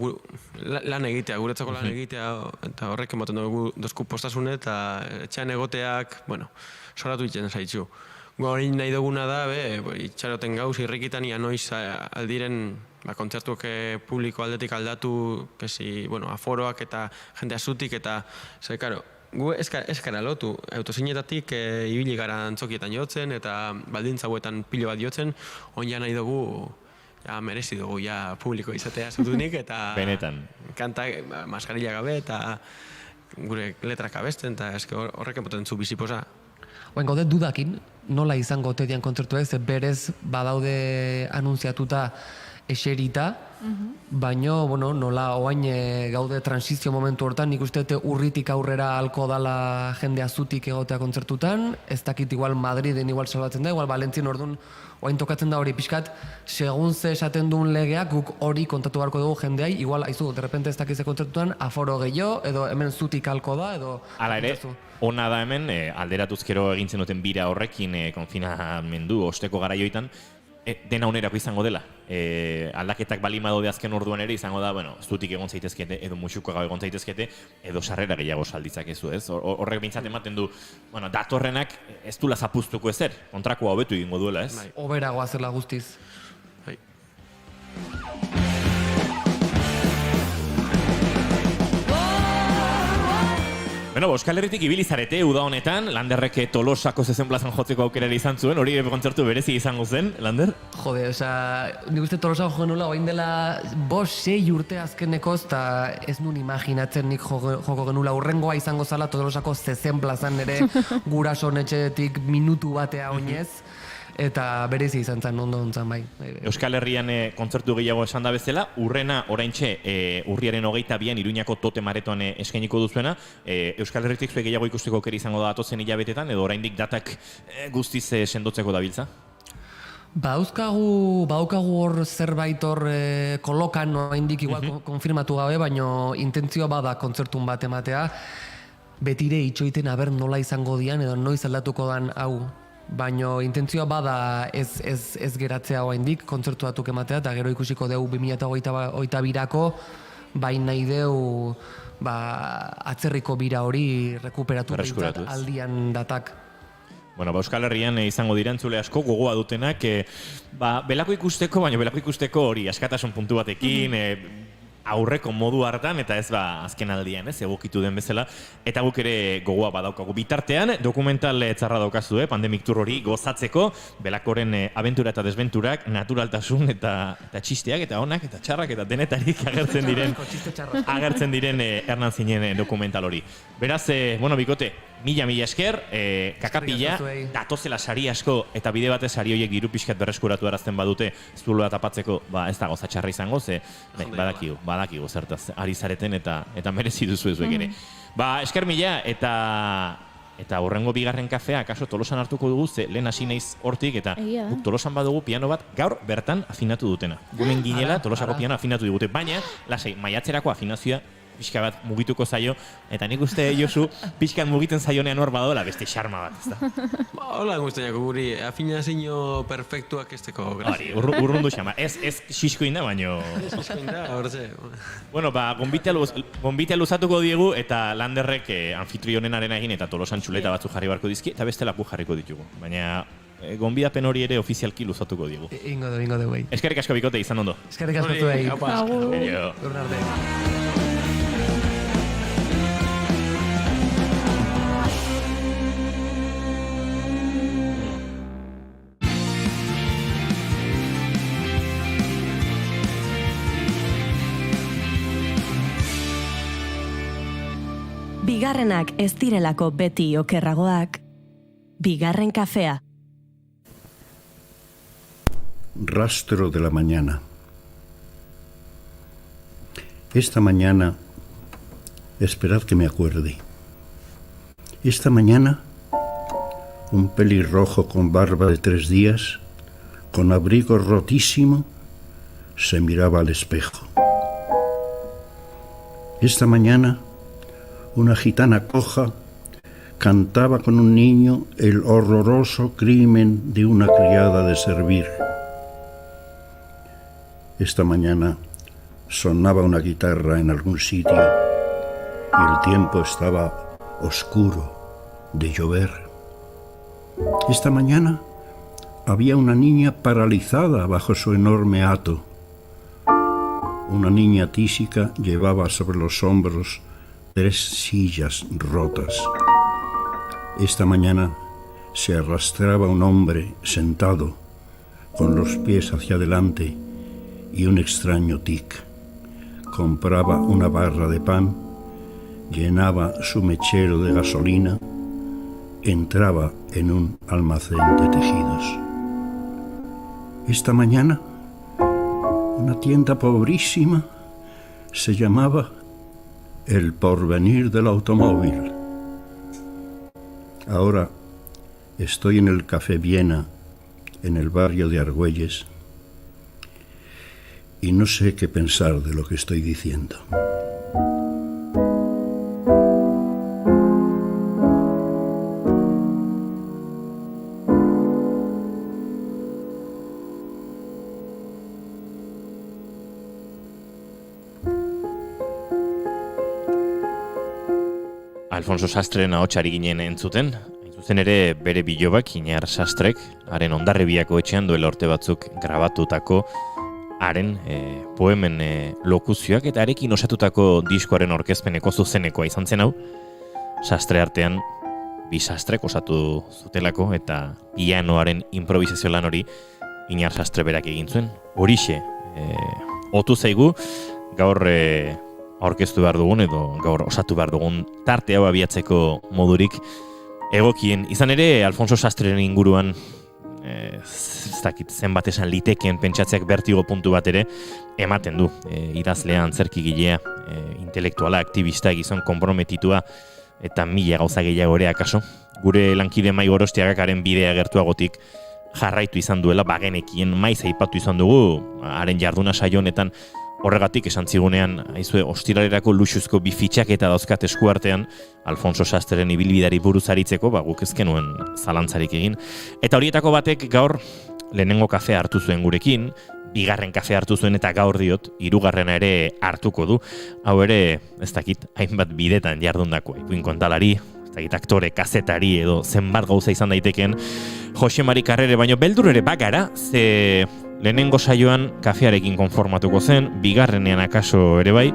lan egitea, guretzako lan egitea, eta horrek ematen dugu dozku postasune, eta etxean egoteak, bueno, soratu itzen zaitzu. Hori nahi duguna da, itxaroten gauz, irrikitan ia noiz aldiren kontzertuak publiko aldetik aldatu, bueno, aforoak eta jende azutik, eta, zer, karo, gu eskara lotu, autozinetatik ibili gara antzokietan jotzen, eta baldintza hauetan pilo bat jotzen, on nahi dugu, merezi dugu publiko izatea zutunik, eta benetan. Kanta maskarilla gabe, eta gure letrak abesten, eta horrek emoten zu biziposa. Oen gaude dudakin, nola izango ote dian kontzertuak, ze berez badaude anunziatuta eserita, baino, bueno, nola oain gaude transizio momentu hortan, nik uste urritik aurrera halko dala jende azutik egotea kontzertutan, ez dakit igual Madriden igual salbatzen da, igual Valentzien orduan oain tokatzen da hori pixkat, segun ze esaten duen legeak, guk hori kontatu beharko dugu jendeai, igual, aizu, derrepente ez dakize kontzertutan, aforo gehiago, edo hemen zutik halko da, edo... Hala ere, ona da hemen, alderatuzkero egintzen duten bira horrekin konfinamendu osteko garaioitan, dena onerako izango dela. Aldaketak balima daude azken orduan ere izango da, bueno, zutik egon zaitezkete, edo musuko gabe egon zaitezkete, edo sarrera gehiago salditzakezu, ez? Horrek behintzat ematen du, bueno, datorrenak ez dula zapuztuko ezer, kontrakoa hobetu egingo duela, ez? Oberagoa zerla guztiz. Bueno, Euskal Herritik ibili zarete uda honetan, Landerrek Tolosako zezen plazan jotzeko aukera izan zuen, hori kontzertu berezi izango zen, Lander? Jode, nik uste Tolosako joan nula, oain dela 5-6 urte azkenekoz, eta ez nun imaginatzen nik joko genula urrengoa izango zala Tolosako zezen plazan ere gurason etxetik minutu batea oinez, eta berezi izan zen ondo ontzan bai. Euskal Herrian kontzertu gehiago esan da bezala, urrena oraintxe urriaren 22an Iruñako Tote Maretoan eskainiko duzuena. Euskal Herritik zuek gehiago ikusteko aukera izango da datozen hilabetetan, edo oraindik datak guztiz sendotzeko dabiltza? Baukagu hor zerbait hor kolokan oraindik igual konfirmatu gabe, baino intentzioa bada kontzertun bat ematea, betire itxoiten aber nola izango dian edo noiz aldatuko dan hau. Baino intentzioa bada ez geratzea oraindik kontzertu batzuk ematea, eta gero ikusiko dugu 2022ko bai nahi dugu atzerriko bira hori rekuperatu aldian datak. Bueno, Euskal Herrian izango dira entzule asko gogoa dutenak, belako ikusteko, baina belako ikusteko hori askatasun puntu batekin, aurreko modu hartan, eta ez azken aldian, ez, egokitu den bezala, eta guk ere gogoa badaukagu. Bitartean, dokumental txarra daukazu, Pandemic Tour hori gozatzeko, belakoren abentura eta desbenturak, naturaltasun eta txisteak, eta onak, eta txarrak, eta denetarik agertzen diren Hernan Zinen dokumental hori. Beraz, bueno, bikote, mila esker, kakapila, datozela sari asko, eta bide batez sari horiek diru pixkat berreskuratu arazten badute, zuloa tapatzeko, ez da goza txarra izango, ze badakigu zertaz, ari zareten eta merezi duzu ezuek ere. Esker mila, eta horrengo bigarren kafea, akaso Tolosan hartuko dugu, ze lehen hasi naiz hortik, eta guk Tolosan badugu piano bat gaur bertan afinatu dutena. Gumen ginela Tolosako piano afinatu digute, baina, lasai, maiatzerako afinazioa pixka bat mugituko zaio, eta nik uste, Josu, pixkan mugiten zaionean hor badola beste xarma bat, ez da? Hola guztiak guri, afinazio perfektuak esteko, grazi. Hori, urrundu xama. Ez xiskoin da, baino... Xiskoin da, hortze. Bueno, gombitea luzatuko diegu, eta Landerrek anfitrionenaren egin, eta Tolosan txuleta batzu jarri barko dizki, eta beste lapu jarriko ditugu. Baina, gonbidapen hori ere ofizialki luzatuko diegu. Ingo du, bai. Eskerrik asko bikote, izan ondo. Eskerrik asko zuei. Agur. Agur. Bigarrenak ez direlako beti okerragoak. Bigarren kafea. Rastro de la mañana. Esta mañana, esperad que me acuerde. Esta mañana, un pelirrojo con barba de 3 días, con abrigo rotísimo, se miraba al espejo. Esta mañana, una gitana coja cantaba con un niño el horroroso crimen de una criada de servir. Esta mañana sonaba una guitarra en algún sitio y el tiempo estaba oscuro de llover. Esta mañana había una niña paralizada bajo su enorme hato. Una niña tísica llevaba sobre los hombros 3 sillas rotas. Esta mañana se arrastraba un hombre sentado, con los pies hacia adelante y un extraño tic. Compraba una barra de pan, llenaba su mechero de gasolina, entraba en un almacén de tejidos. Esta mañana, una tienda pobrísima se llamaba El Porvenir del Automóvil. Ahora estoy en el Café Viena, en el barrio de Argüelles, y no sé qué pensar de lo que estoy diciendo. Alfonso Sastreren ahotsari ginen entzuten, hain zuzen ere bere bilobak Iñar Sastrek, haren Hondarribiako etxean duela urte batzuk grabatutako haren poemen lokuzioak eta arekin osatutako diskoaren orkezpeneko zuzenekoa izan zen hau. Sastre artean, 2 sastrek osatu zutelako eta pianoaren improvisazio lan hori Iñar Sastre berak egin zuen. Horixe, otu zaigu, gaur aurkeztu behar dugun edo gaur osatu behar dugun tarte hau abiatzeko modurik egokien. Izan ere, Alfonso Sastreren inguruan ez dakit zenbat esan litekeen pentsatzeak bertigo puntu bat ere ematen du. Idazlea, antzerkigilea, intelektuala, aktivista, gizon konprometitua eta 1000 gauza gehiago ere akaso. Gure lankide Mai Gorostiagak haren bidea gertuagotik jarraitu izan duela bagenekien maiz aipatu izan dugu haren jarduna saio honetan. Horregatik esan zigunean, aizue, ostiralerako luxuzko 2 fitxaketa dauzkat eskuartean Alfonso Sastreren ibilbideari buruz aritzeko, guk ez genuen zalantzarik egin. Eta horietako batek gaur lehenengo kafea hartu zuen gurekin, bigarren kafea hartu zuen eta gaur diot, 3. ere hartuko du. Hau ere, ez dakit, hainbat bidetan jardundako, ipuin kontalari, ez dakit, aktore, kazetari edo zenbat gauza izan daiteken Jose Mari Carrere, baino beldur ere bagara, ze lehenengo saioan kafearekin konformatuko zen, bigarrenean akaso ere bai,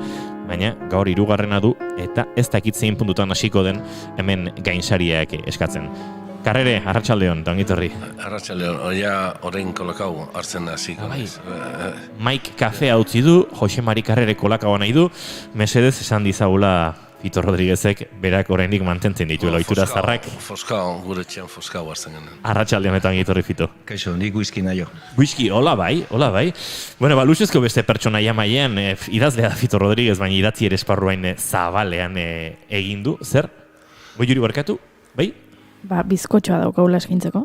baina gaur 3. du eta ez dakit zein puntutan hasiko den hemen gainsariak eskatzen. Carrere, arratsaldeon, ongitorri. Arratsaldeon, orain kolakau hartzen hasiko. Mike kafea utzi du, Jose Mari Carrere kolakaua nahi du, mesedez esan dizagula Fito Rodriguezek berak oraindik mantentzen dituela ohitura zarrak. Foskao, gure txan foskao hartzen genen. Arratsaldeon eta ongitorri Fito. Kaixo, nik whisky naio. Whisky, hola bai. Bueno, luxuzko beste pertsonaia mailean idazlea da Fito Rodriguez, baina idatzi ere esparruain zabalean egin du. Zer? Goiuri barkatu? Bai? Bizkotxoa daukaula eskintzeko.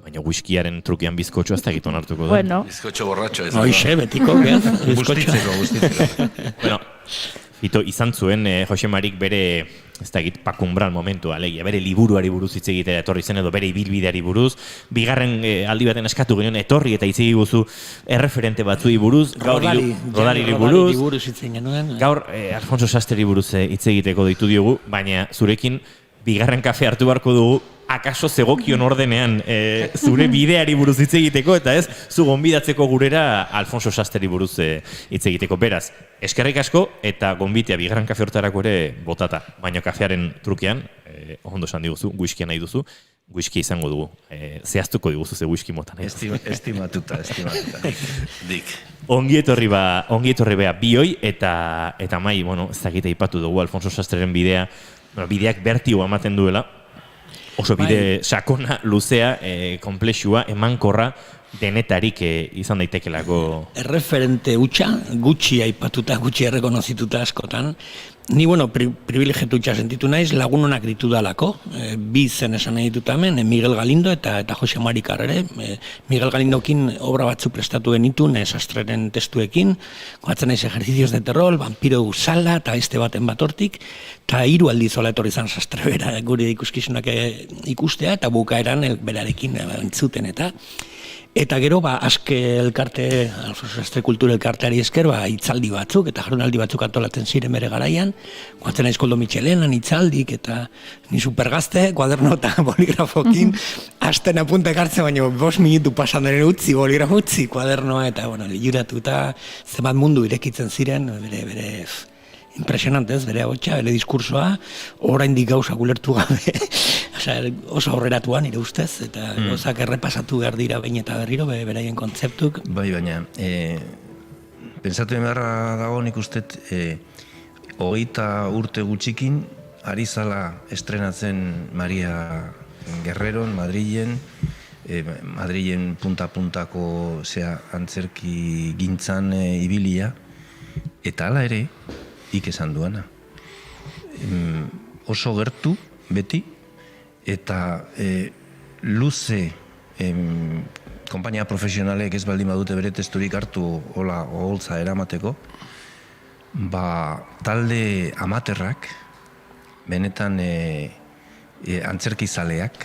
Baina whiskyaren trukean bizkotxoa ez da egiten hartuko da. Bueno. Bizkotxo borratxo ez. Hoixe, betiko, Gustitzeko. Bueno, Fito izan zuen Jose Marik bere, ez da egit, pakumbral momentu, alegia, bere liburuari buruz hitz egitea etorri zen edo bere ibilbideari buruz, bigarren aldi baten eskatu genion etorri eta hitz egiguzu erreferente batzui buruz, Rodari buruz, gaur Alfonso Sastreri buruz hitz egiteko ditu diogu, baina zurekin bigarren kafe hartu beharko dugu, akaso zegokion ordenean zure bideari buruz hitz egiteko, eta ez, zu gonbidatzeko gurera Alfonso Sastreri buruz hitz egiteko. Beraz, eskerrik asko, eta gonbitea bigarren kafe hortarako ere botata, baina kafearen trukean, ondo esan diguzu, whisky nahi duzu, whisky izango dugu. Zehaztuko diguzu ze whisky mota nahi. Estimatuta. Dik. Ongi etorri bea bioi, eta mai, bueno, ez dakite aipatu dugu Alfonso Sastreren bidea, bideak bertigo ematen duela, oso bide sakona, luzea, konplexua, emankorra, denetarik izan daitekelako. Erreferente hutsa, gutxi aipatuta, gutxi errekonozituta askotan. Ni, privilegiatu hutsa sentitu naiz, lagunonak ditu dalako. Bi zen esan nahi ditut hemen, Miguel Galindo eta Jose Mari Carrere. Miguel Galindokin obra batzu prestatu genitun, sastreren testuekin. Goatzen naiz ejercicios de terror, vampiro usala, eta beste baten bat hortik. Eta 3 aldiz hola etorri izan sastre bera gure ikuskizunak ikustea, eta bukaeran berarekin entzuten Eta gero, aske elkarte, Alfonso Sastre Kultura elkarteari esker, hitzaldi batzuk, eta jardunaldi batzuk antolatzen ziren bere garaian, goatzen naiz Koldo Michelenan hitzaldik, eta ni supergazte, kuaderno eta boligrafokin, hasten apuntek hartzen, baina 5 minutu pasan denen utzi, boligrafo utzi, kuadernoa, eta, liuratu eta zenbat mundu irekitzen ziren, bere impresionantez, bere hotxa, bere diskursoa, oraindik gauza gulertu gabe, oso aurreratuan nire ustez, eta gauzak errepasatu behar dira behin eta berriro, beraien kontzeptuk. Bai, baina, pensatu beharra dago nik ustet, 20 urte gutxikin, ari zala estrenatzen Maria Guerreron, Madrilen punta-puntako antzerki gintzan ibilia, eta hala ere, esan duana. Oso gertu, beti, eta luze konpainia profesionalek ez baldin badute bere testurik hartu oholtza eramateko, talde amaterrak, benetan antzerkizaleak,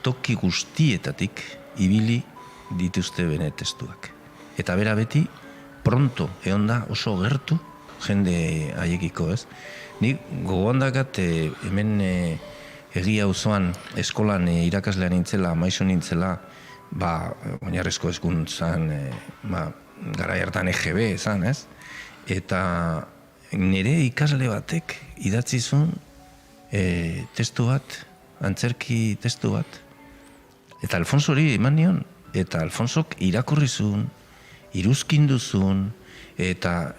toki guztietatik ibili dituzte bene testuak. Eta bera beti, pronto, egon da oso gertu, jende haiekiko, ez? Ni gogoan dakat hemen egia auzoan eskolan irakaslean nintzela, maiso nintzela, oinarrizko hezkuntzan, garai hartan EGB ezan, ez? Eta nire ikasle batek idatzi zuen testu bat, antzerki testu bat. Eta Alfonsori eman nion, eta Alfonsok irakurri zuen, iruzkindu zuen, eta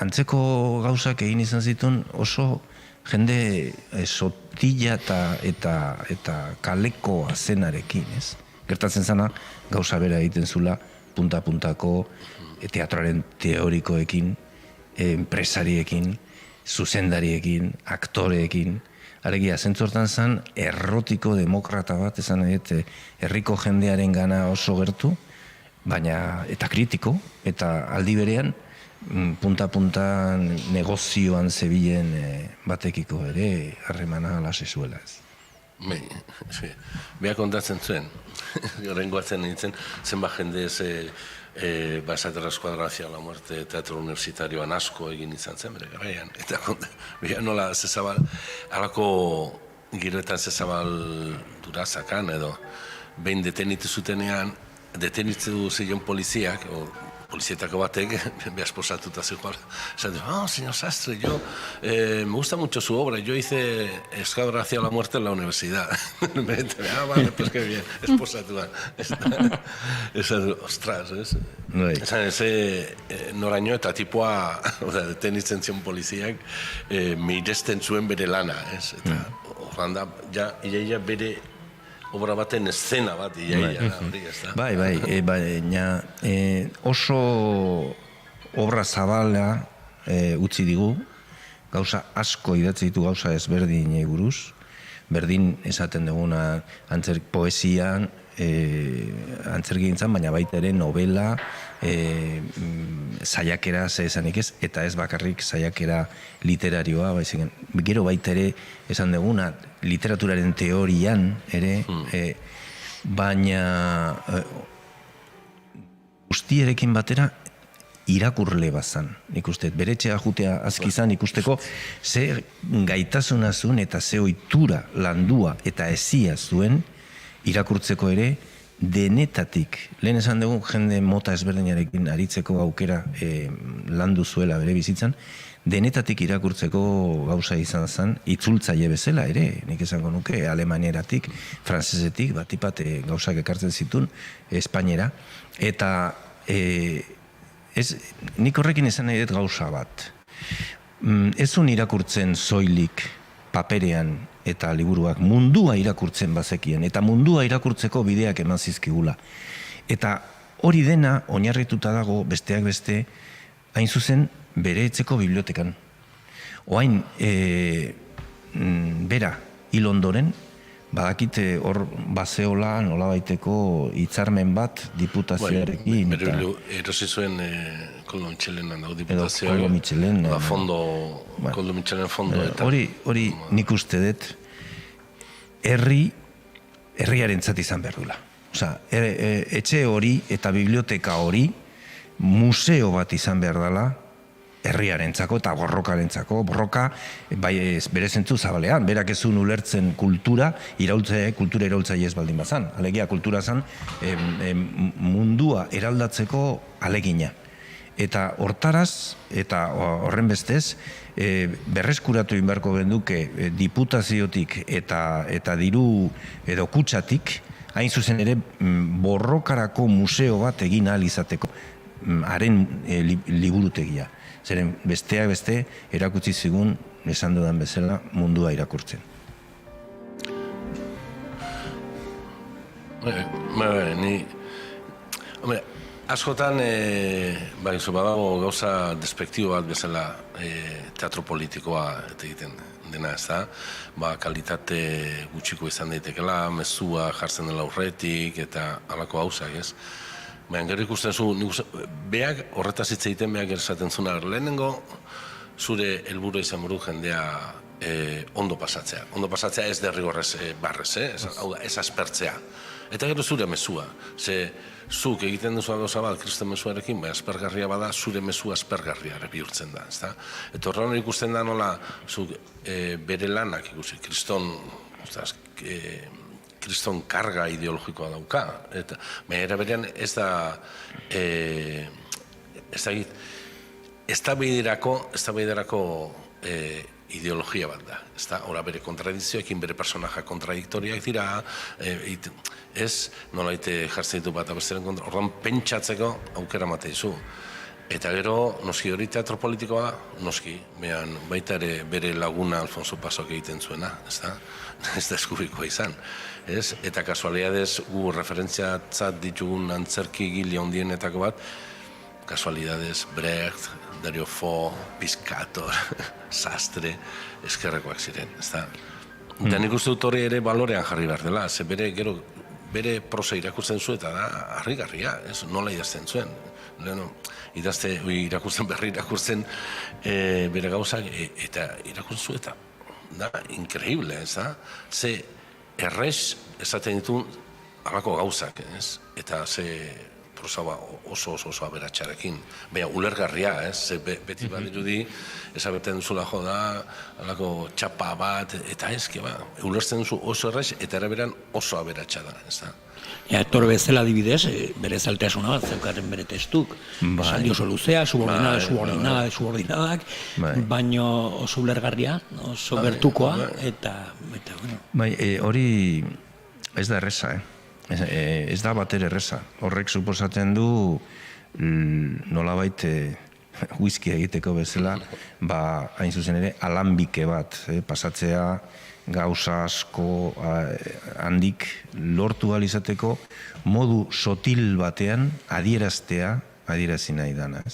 antzeko gauzak egin izan zituen oso jende sotila eta kaleko azenarekin, ez? Gertatzen zana gauza bera egiten zula punta-puntako teatroaren teorikoekin, enpresariekin, zuzendariekin, aktoreekin. Alegia, zentzortan zen errotiko demokrata bat, esan nahi, herriko jendearen gana oso gertu, baina eta kritiko, eta aldi berean, punta-punta negozioan zebilen batekiko ere harremana lase zuela ez. Beha kontatzen zuen, horrengoatzen nintzen, zenbat jende Basaterra Eskuadrazia la Muerte Teatro Universitarioan asko egin izan zen bere garaian. Eta beha nola zezabal, alako giretan zezabal durazakan edo, behin detenitu zutenean, detenitzu zion poliziak, polizietako batek, esposatuta zijoan, esan, señor Sastre, me gusta mucho su obra, yo hice Escuadra hacia la muerte en la universidad. Vale, pues qué bien, esposatuan. Esan, ostras, ez? Esan, noraino eta tipoa, detenitzen zion poliziak, miresten zuen bere lana, ez? Eta horranda, iaia bere obra baten eszena bat, iaia, hori, ez da? Baina oso obra zabala utzi digu, gauza asko idatzi ditu gauza ezberdinei buruz, berdin esaten duguna poesian, antzergintzan, baina baita ere novela, saiakera esanik ez, eta ez bakarrik saiakera literarioa, gero baita ere esan duguna literaturaren teorian ere, baina guztierekin batera irakurle bazan, nik uste, bere etxea jutea azkizan ikusteko ze gaitasuna zuen eta ze ohitura landua eta ezia zuen irakurtzeko ere denetatik. Lehen esan dugu jende mota ezberdinarekin aritzeko aukera landu zuela bere bizitzan, denetatik irakurtzeko gauza izan zen, itzultzaile bezala ere, nik esango nuke, alemanieratik, frantsesetik, batipat gauzak ekartzen zituen, espainera, eta nik horrekin esan nahi dut gauza bat. Ez zuen irakurtzen zoilik paperean eta liburuak mundua irakurtzen bazekien, eta mundua irakurtzeko bideak eman zizkigula. Eta hori dena oinarrituta dago besteak beste, hain zuzen bere etxeko bibliotekan. Oain, bera, hil ondoren, badakite hor bazeola nolabaiteko hitzarmen bat diputazioarekin. Erosi zuen Koldo Mitxelenan dago diputazioa. Koldo Mitxelen. Koldo Mitxelen fondo. Hori nik uste dut herriarentzat izan behar dula. Osa, etxe hori eta biblioteka hori museo bat izan behar dela herriarentzako eta borrokarentzako, borroka bai bere zentzu zabalean, berak ezun ulertzen kultura iraultzaile ez baldin bazan. Alegia kultura zan mundua eraldatzeko alegina. Eta hortaraz, eta horren bestez, berreskuratu inbarko genduke diputaziotik eta diru edo kutsatik, hain zuzen ere borrokarako museo bat egin ahal izateko haren liburutegia. Zeren besteak beste erakutsi zigun esan dudan bezala mundua irakurtzen. Askotan, badago gauza despektibo bat bezala teatro politikoa egiten dena, ez da? Kalitate gutxiko izan daitekela, mezua jartzen dela aurretik eta halako gauzak, ez? Gero ikusten zu, beak horretaz hitz egiten beak esaten zuna, lehenengo zure helburu izan buru jendea ondo pasatzea. Ondo pasatzea ez derrigorrez barrez, hau da, ez aspertzea. Eta gero zure mezua. Ze zuk egiten duzu gauza bat, kristen mezuarekin, aspergarria bada, zure mezua aspergarria bihurtzen da. Eta horren ikusten da nola, zuk bere lanak ikusi, kriston karga ideologikoa dauka. Baina berean ez da eztabaidarako ideologia bat da. Hora bere kontradizioekin, bere personaja kontradiktoriak dira, ez nolaite jartzen ditu bat abesteren kontra, orduan pentsatzeko aukera mateizu. Eta gero, noski hori teatro politikoa da, noski, baita ere bere laguna Alfonso Pasok egiten zuena, ez da eskubikoa izan. Eta kasualidadez gu referentziatzat ditugun antzerki gile hondienetako bat, kasualidadez Brecht, Dario Fo, Piscator, Sastre, eskerrekoak ziren, ez da. Eta nik uste dut hori ere balorean jarri behar dela, ze bere prosa irakurtzen zu eta da harrigarria, nola idazten zuen. Irakurtzen bere gauzak eta irakurtzen zu eta da, inkreible, ez da? Ze errez esaten ditu halako gauzak, ez? Eta ze prosa oso aberatsarekin. Baina ulergarria, ez? Beti bat dirudi, esaberten duzula jo da, halako txapa bat, eta ezke, ulertzen duzu oso errez, eta eraberan oso aberatsa da, ez da? Etor bezala adibidez, bere zalteasuna bat zeukaren bere testuk. Esan dio oso luzea, subordinadak, baino oso ulergarria, oso gertukoa, eta bueno. Bai, hori ez da erreza, ez da bater erreza. Horrek suposatzen du nolabait whisky egiteko bezala, hain zuzen ere, alanbike bat, pasatzea, gauza asko handik lortu ahal izateko modu sotil batean adierazi nahi dana.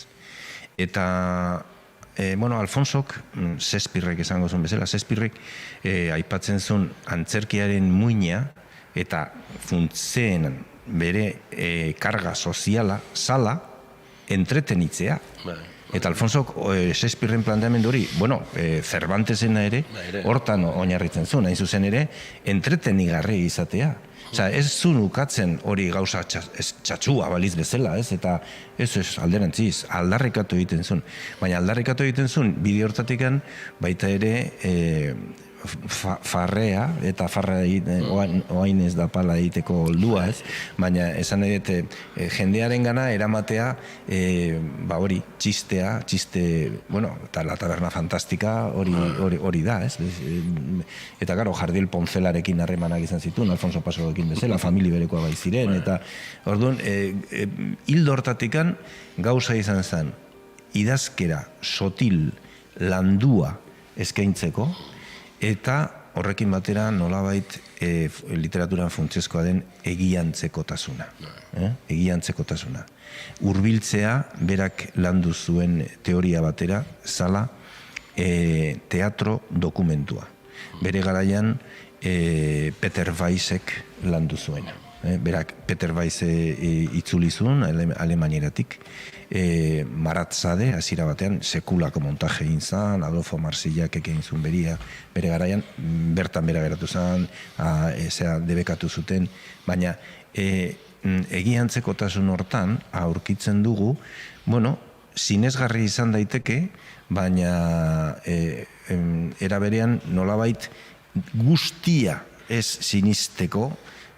Eta, Alfonsok, Shakespearek esango zuen bezala, Shakespearek aipatzen zuen antzerkiaren muina eta funtzeen bere karga soziala, sala, entretenitzea. Eta Alfonsok Shakespearen planteamendu hori, Cervantesena ere, hortan oinarritzen zuen, hain zuzen ere, entretenigarri izatea. Ez zuen ukatzen hori gauza txatxua baliz bezala, eta ez alderantziz, aldarrikatu egiten zuen. Baina aldarrikatu egiten zuen, bide hortatikan baita ere farrea, eta farra oain ez da pala egiteko oldua, baina esan edete jendearen gana eramatea hori, txiste, eta la taberna fantastika hori da, eta gero Jardiel Poncelarekin harremanak izan zituen, Alfonso Pasoekin bezala, famili berekoa bai ziren, eta orduan, hildo hortatikan gauza izan zen, idazkera sotil landua eskaintzeko, eta horrekin batera nolabait literaturan funtsezkoa den egiantzekotasuna. Egiantzekotasuna. Hurbiltzea berak landu zuen teoria batera, zala teatro dokumentua. Bere garaian Peter Weissek landu zuena. Berak Peter Weiss itzuli zuen Alemanieratik, Marat Sade, hasiera batean, sekulako montaje egin zan, Adolfo Marsillak egin zuen bere garaian, bertan bera geratu zan, debekatu zuten, baina egiantzekotasun hortan aurkitzen dugu, sinesgarri izan daiteke, baina era berean nolabait guztia ez sinisteko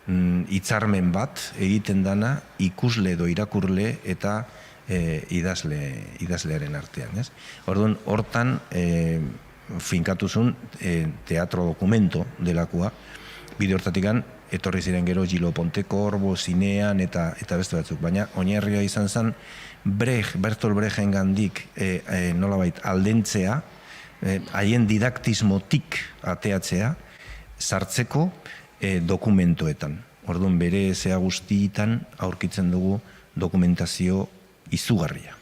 hitzarmen bat egiten dana ikusle edo irakurle eta idazlearen artean. Orduan, hortan finkatu zuen teatro dokumento delakoa, bide hortatikan etorri ziren gero Gilo Pontecorvo, Zinean eta beste batzuk, baina oinarria izan zen Bertolt Brechten gandik nolabait aldentzea, haien didaktismotik ateatzea, sartzeko dokumentoetan. Orduan, bere zea guztietan aurkitzen dugu dokumentazio izugarria.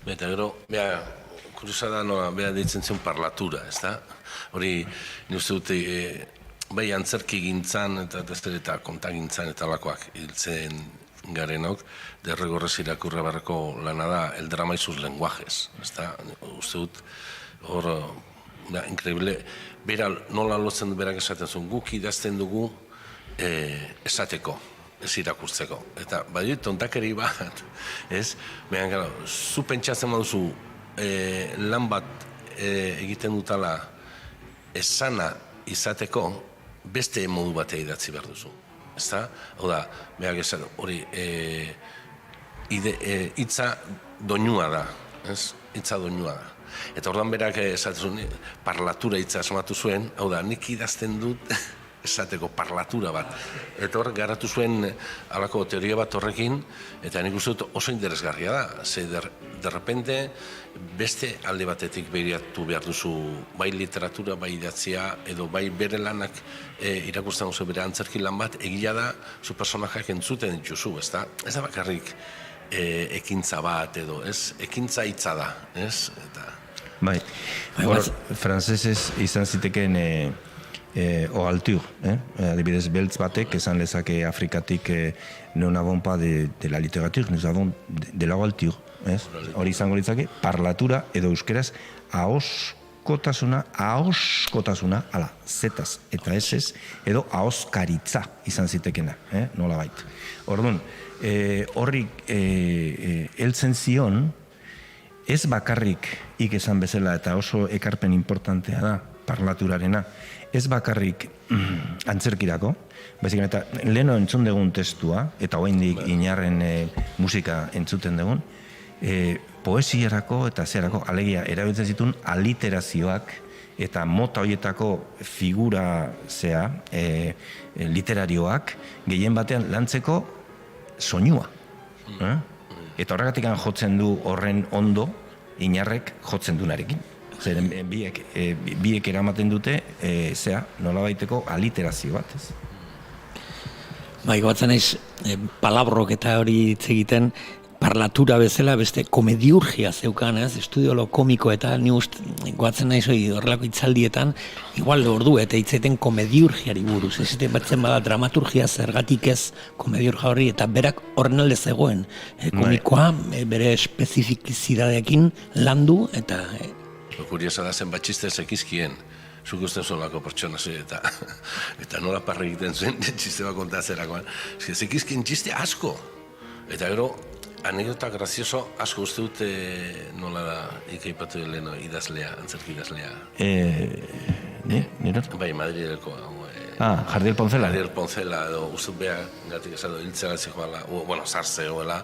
Eta gero, kuriosa da, beha deitzen zen parlatura, ez da? Hori, uste dute, bai antzerki gintzan eta kontagintzan eta alakoak hiltzen garenok, derregorrez irakurra barreko lana da, el drama y sus lenguajes, ez da? Uste dut, hor, increíble, bera nola lotzen du berak esaten zuen, guk idazten dugu esateko, ez irakurtzeko. Eta badiot, tontakeri bat, ez? Behan gara, zu pentsatzen baduzu lan bat egiten dutala esana izateko, beste modu batea idatzi behar duzu. Ez da? Hau da, behar esaten, hori, hitza doinua da, ez? Hitza doinua da. Eta orduan berak esaten zuen, parlatura hitza asmatu zuen, hau da, nik idazten dut esateko parlatura bat. Eta hor, garatu zuen alako teoria bat horrekin, eta nik uste dut oso interesgarria da. Ze, derrepente, beste alde batetik behiratu behar duzu, bai literatura, bai idatzia, edo bai bere lanak irakurtzen duzu bere antzerki lan bat, egia da, zu personajak entzuten dituzu, ez da? Ez da bakarrik ekintza bat edo, ez? Ekintza hitza da, ez? Eta... Bai, frantzesez izan ziteken oaltur, adibidez beltz batek esan lezake Afrikatik non avons pas de la literature, nous avons de la oaltur, hori izango litzake, parlatura edo euskeraz ahoskotasuna, ala, zetaz eta esez, edo ahoskaritza izan zitekena, nola bait. Orduan, horri heltzen zion, ez bakarrik ik esan bezala eta oso ekarpen importantea da parlaturarena, ez bakarrik antzerkirako, baizik eta leheno entzun dugun testua, eta oraindik Inarren musika entzuten dugun, poesierako eta zerako, alegia, erabiltzen zituen aliterazioak eta mota horietako figura literarioak gehien batean lantzeko soinua. Eta horregatik jotzen du horren ondo, Inarrek jotzen dunarekin. Zeren biek eramaten dute, nolabaiteko aliterazio bat, ez? Bai, goatzen naiz, palabrok eta hori hitz egiten, parlatura bezala beste komediurgia zeukan, ez? Estudiolo komiko eta ni goatzen naiz horrelako hitzaldietan, igual ordu eta hitzeten komediurgiari buruz, ez batzen bada dramaturgia zergatik ez komediurgia horri, eta berak horren alde zegoen. Komikoa bere espezifizidadeekin landu eta... Kuriosa da zen batxiste zekizkien, zuk usten zolako pertsona eta nola parra egiten zuen txiste bat kontatzerakoan. Zekizkien txiste asko. Eta gero, anekdota grazioso asko uste dute nola da ikaipatu leheno idazlea, antzerki idazlea. Nire? Bai, Madrileko. Jardiel Poncela. Jardiel Poncela, edo uste beha gatik esado hiltzera zikoala, sartze goela,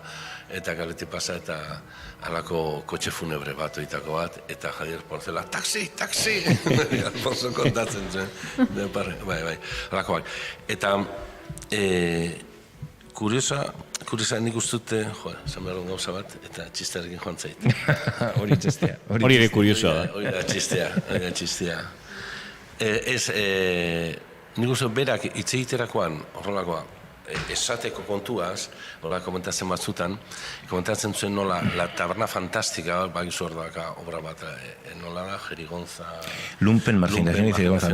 eta galeti pasa eta alako kotxe funebre bat oitako bat, eta Jardiel Poncela, taxi! Alfonso kontatzen zen. Bai, alako bat. Eta kuriosa nik ustute, esan behar gauza bat, eta txistearekin joan zait. Hori txistea. Hori ere kuriosoa da. Hori da txistea. Nik uste berak hitz egiterakoan horrelakoa, esateko kontuaz, hola komentatzen batzutan, komentatzen zuen nola La Taberna Fantástica, bagizu hor daka obra bat, nola da, Jerigonza... Lumpen Marginación y Jerigonza,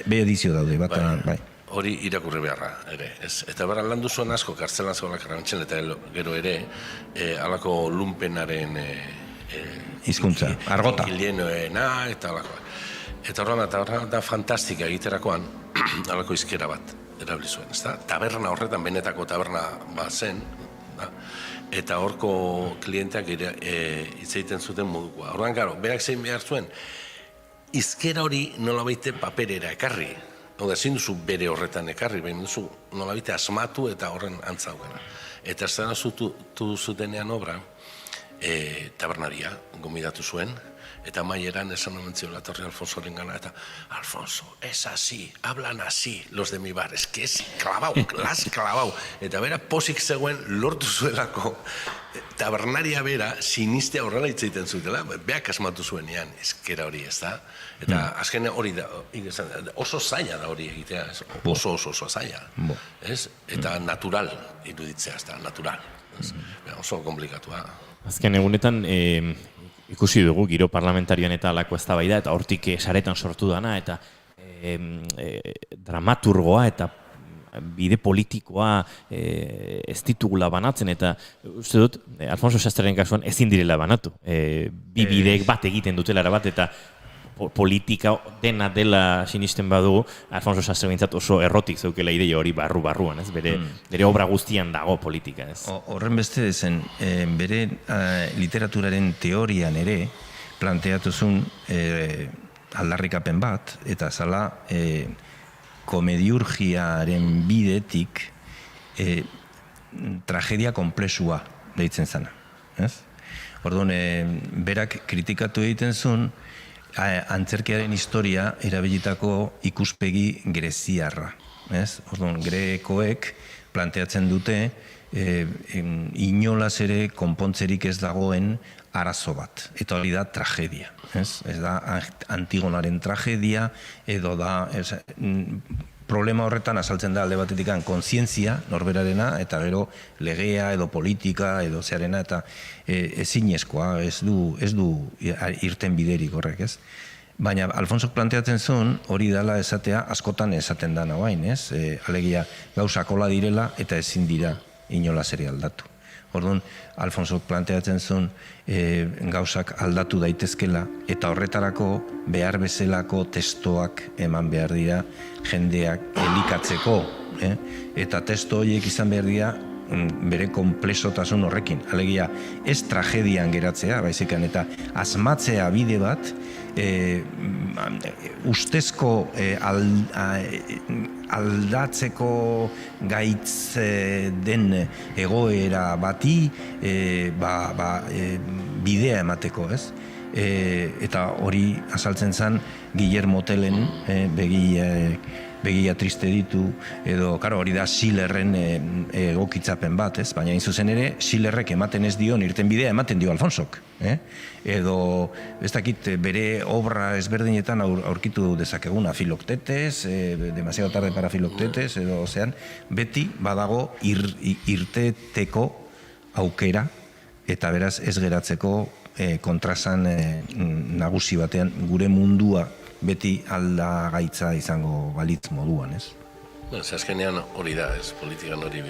bi edizio daude, bat, bai. Hori irakurri beharra, ere. Eta berra landu zuen asko, kartzelan zegoela Karrantxen, eta gero ere, alako lumpenaren... hizkuntza, argota. Hilenoena, eta alako. Eta horrela da fantastika egiterakoan, alako izkera bat erabili zuen, ezta? Taberna horretan, benetako taberna bat zen, da? Eta horko klienteak hitz egiten zuten modukoa. Horrean, gero, berak zein behar zuen, izkera hori nolabaite paperera ekarri. Hau da, ezin duzu bere horretan ekarri, behin duzu nolabaite asmatu eta horren antzaukena. Eta ez zutenean obra, tabernaria gomidatu zuen, eta maieran esan omentzio latorri Alfonsoren gana, eta Alfonso, es así, hablan así los de mi bar, es que es clavau, las clavau. Eta bera posik zegoen lortu zuelako tabernaria bera sinistea horrela hitz egiten zutela, beak asmatu zuenean, eskera hori, ez da? Eta azken hori da, oso zaila da hori egitea, oso zaila, ez? Eta natural iruditzea, ez da, natural. Oso komplikatua. Azken egunetan, ikusi dugu giro parlamentarioan eta alako eztabaida eta hortik saretan sortu dana eta dramaturgoa eta bide politikoa ez ditugula banatzen eta uste dut, Alfonso Sastreren kasuan ezin direla banatu. Bi bideek bat egiten dutela bat eta politika dena dela sinisten badugu, Alfonso Sastre bintzat oso errotik zeukela ideia hori barruan, ez? Bere obra guztian dago politika, ez? Horren beste zen, bere literaturaren teorian ere planteatu zuen aldarrikapen bat, eta zala komediurgiaren bidetik tragedia konplexua deitzen zana, ez? Orduan, berak kritikatu egiten zuen antzerkiaren historia erabilitako ikuspegi greziarra. Orduan, grekoek planteatzen dute inolaz ere konpontzerik ez dagoen arazo bat. Eta hori da tragedia. Ez da Antigonaren tragedia, edo da problema horretan azaltzen da alde batetik kontzientzia norberarena, eta gero legea edo politika edo zearena, eta ezinezkoa, ez du irten biderik horrek, ez? Baina Alfonsok planteatzen zuen hori dela esatea askotan esaten da nabain, ez? Alegia gauzak hola direla eta ezin dira inolaz ere aldatu. Orduan, Alfonsok planteatzen zuen gauzak aldatu daitezkela eta horretarako behar bezalako testoak eman behar dira jendeak elikatzeko. Eta testo horiek izan behar dira bere konplexotasun horrekin. Alegia, ez tragedian geratzea, baizikan, eta asmatzea bide bat, ustezko aldatzeko gaitz den egoera bati bidea emateko, ez? Eta hori azaltzen zen Guillermo Tellen begia triste ditu, edo, karo, hori da Schillerren egokitzapen bat, ez? Baina, hain zuzen ere, Schillerrek ematen ez dio, irten bidea ematen dio Alfonsok. Edo, ez dakit, bere obra ezberdinetan aurkitu dezakeguna, Filoctetes, demasiado tarde para Filoctetes, edo, ozean, beti badago irteteko aukera, eta beraz ez geratzeko kontrasan nagusi batean gure mundua beti aldagaitza izango balitz moduan, ez? Azkenean hori da, ez, politikan hori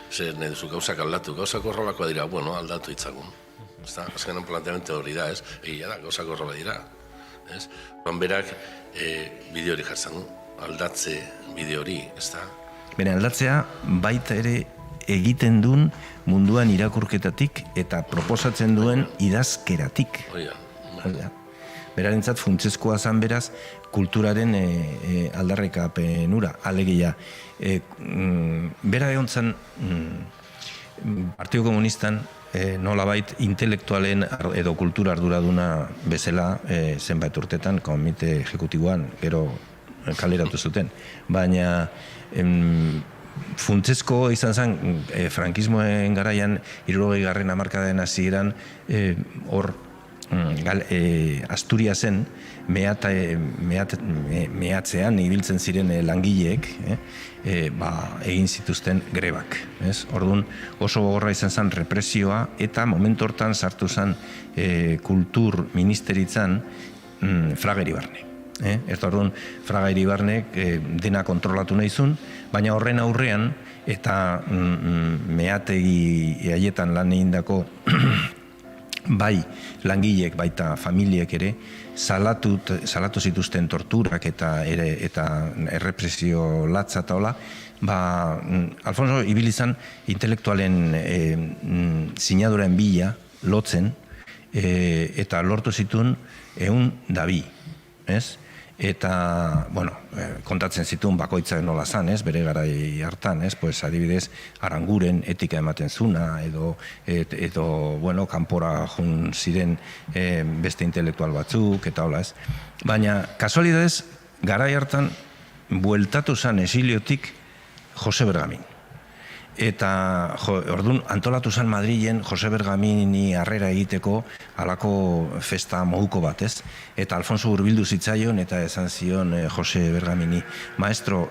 zer nahi duzu gauzak aldatu, gauzak horrelakoa dira, bueno, aldatu itzagun. Azkenean planteamente hori da, ez? Egia da, gauzak horrela dira, ez? Berak bideo hori jartzen du, aldatze bideo hori, ez da? Bene, aldatzea baita ere egiten duen munduan irakurketatik eta proposatzen duen idazkeratik. Berarentzat funtsezkoa zan beraz kulturaren aldarrikapenura. Alegia, bera egon zen Partido Komunistan nolabait intelektualen edo kultura arduraduna bezala zenbait urtetan komite ejekutiboan gero kaleratu zuten. Baina funtsezko izan zen frankismoen garaian 60. hamarkadaren hasieran hor Asturiasen mehatzean ibiltzen ziren langileek egin zituzten grebak. Orduan oso gogorra izan zen represioa eta momentu hortan sartu zen kultur ministeritzan Fraga Iribarne. Eta orduan Fraga Iribarnek dena kontrolatu nahi zuen, baina horren aurrean eta mehategi haietan lan egindako bai langileek baita familiek ere salatu zituzten torturak eta errepresio latza eta hola, Alfonso ibili izan intelektualen sinaduren bila lotzen eta lortu zituen 102, ez? Eta, kontatzen zituen bakoitza nola zan, bere garai hartan, pues adibidez, Aranguren etika ematen zuna, edo kanpora jun ziren beste intelektual batzuk, eta hola, ez. Baina, kasualidadez, garai hartan, bueltatu zan esiliotik Jose Bergamin. Eta, orduan, antolatu zen Madrilen Jose Bergamini harrera egiteko halako festa moduko bat, ez? Eta Alfonso hurbildu zitzaion eta esan zion Jose Bergamini, maestro,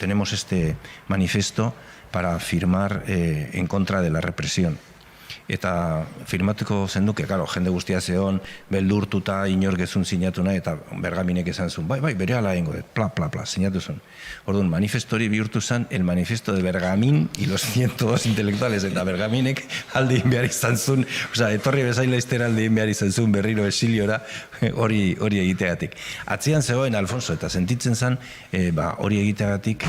tenemos este manifiesto para firmar en contra de la represión. Eta firmatuko zenduke, jende guztia zeon, beldurtuta, inor gezun sinatu nahi, eta Bergaminek esan zuen, bai, bere ala egingo dut, pla, sinatu zuen. Orduan, manifestori bihurtu zen, el manifiesto de Bergamin y los 102 intelectuales, eta Bergaminek alde behar izan zuen, etorri bezaila iztera alde behar izan zuen berriro esiliora, hori egiteagatik. Atzean zegoen Alfonso, eta sentitzen zen, hori egiteagatik,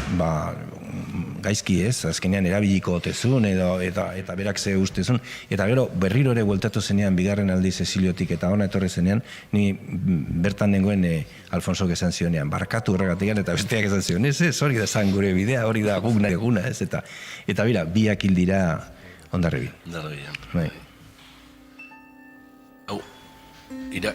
gaizki ez, azkenean erabiliko otezun, eta berak ze ustezun, eta gero berriro ere bueltatu zenean bigarren aldiz esiliotik eta ona etorri zenean, ni bertan nengoen Alfonsok esan zionean, barkatu horregatikan eta besteak esan zion, hori da zan gure bidea, hori da guk nahi eguna, ez, eta bira, biak hil dira Hondarribian. Hondarribian. Hau, ira...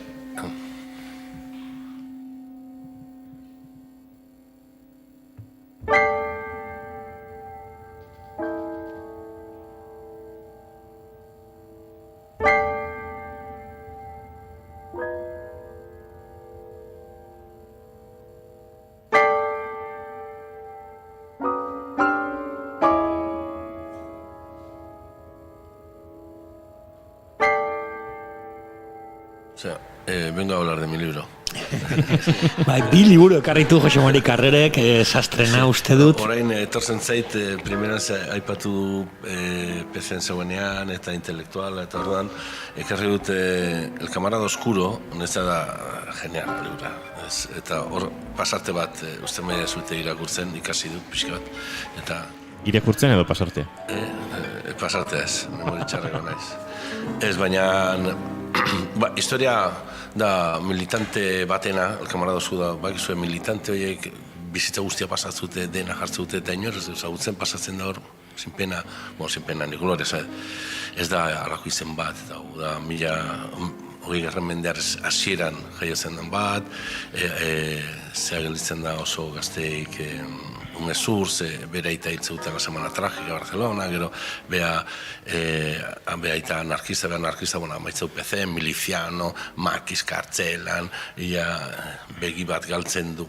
Vengo a hablar de mi libro. Bi liburu ekarritu Jose Mari Carrerek, sastrena uste dut. Orain, etorzen zait, primeraz aipatu pezen zeuenean eta intelektuala, eta orduan, ekarri dut El Camarada Oscuro, honetza da genial libra. Eta hor, pasarte bat, uste maia zute irakurtzen, ikasi dut, pixka bat. Eta... Irakurtzen edo pasarte? Pasarte ez, memori txarreko naiz. Ez, baina... historia da militante batena, El Camarada Oscuro, bakizue militante horiek bizitza guztia pasatzute, dena jartzute, eta inor ez ezagutzen pasatzen da hor, sin pena, Nikolor, ez da alako izen bat, eta da 20. mendear hasieran jaiotzen den bat, zea gelditzen da oso gazteik umezur, bera aita hiltzeuten la Semana Trágica Barcelona, gero bera aita anarkista, amaitzeu PC, miliziano, makiz kartzelan, begi bat galtzen du,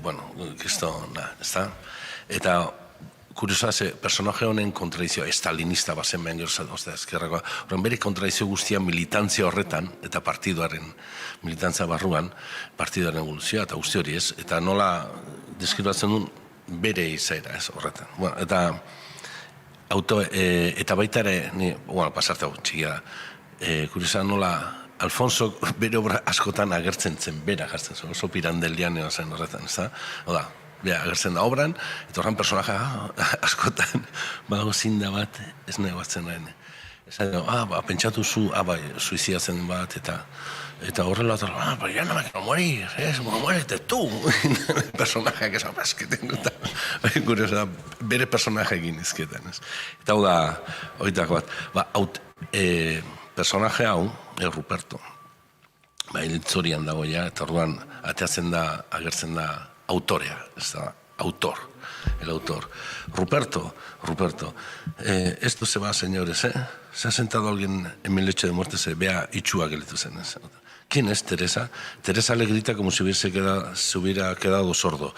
kristona, ez da? Eta kuriosa, personaje honen kontradizioa, estalinista bazen behan gero, ezkerrakoa, horren bere kontradizio guztia militantzia horretan, eta partiduaren militantzia barruan, partiduaren evoluzioa, eta guzti hori ez, eta nola deskribatzen duen, bere izaera, ez horretan. Eta baita ere, pasarte hau txikia da, kuriosa nola Alfonso bere obra askotan agertzen zen, bera jartzen zen, oso pirandelian zen horretan, ez da? Oda, bera agertzen da obran, eta horren personaja askotan, badago zinda bat, ez nahi batzen nahi. Pentsatu zu, suizidatzen bat, eta horrela, ya no me quiero morir, muérete tú. Personajeak esan bazketen, eta kuriosa, bere personajeekin izketan. Eta hau da, horietako bat, personaje hau, Ruperto, hiltzorian dago ja, eta orduan ateatzen da, agertzen da autorea, ez da, autor, el autor. Ruperto, esto se va, señores, ¿eh? Se ha sentado alguien en mi lecho de muerte, se vea itxua gelditu zen. ¿Quién es Teresa? Teresa le grita como si se hubiera quedado sordo.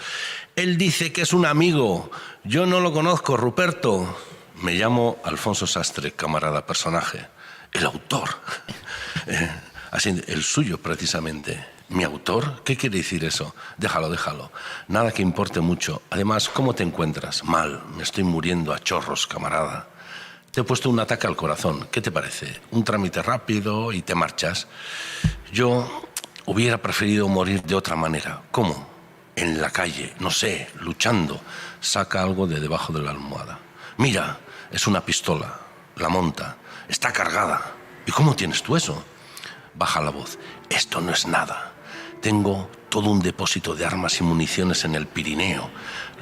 Él dice que es un amigo. Yo no lo conozco, Ruperto. Me llamo Alfonso Sastre, camarada, personaje. El autor. Así, el suyo, precisamente. ¿Mi autor? ¿Qué quiere decir eso? Déjalo. Nada que importe mucho. Además, ¿cómo te encuentras? Mal. Me estoy muriendo a chorros, camarada. Te he puesto un ataque al corazón. ¿Qué te parece? Un trámite rápido y te marchas. Yo hubiera preferido morir de otra manera. ¿Cómo? En la calle, no sé, luchando. Saca algo de debajo de la almohada. Mira, es una pistola. La monta. Está cargada. ¿Y cómo tienes tú eso? Baja la voz. Esto no es nada. Tengo todo un depósito de armas y municiones en el Pirineo.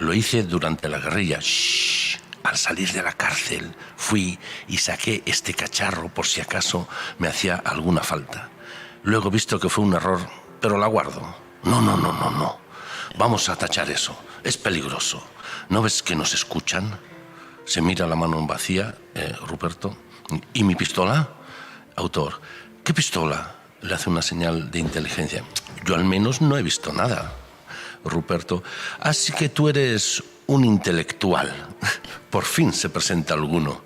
Lo hice durante la guerrilla. Shh. Al salir de la cárcel fui y saqué este cacharro por si acaso me hacía alguna falta. Luego he visto que fue un error, pero la guardo. No. Vamos a tachar eso. Es peligroso. ¿No ves que nos escuchan? Se mira la mano en vacía, Ruperto. ¿Y mi pistola? Autor. ¿Qué pistola? Le hace una señal de inteligencia. Yo al menos no he visto nada. Ruperto. Así que tú eres un intelectual. Por fin se presenta alguno.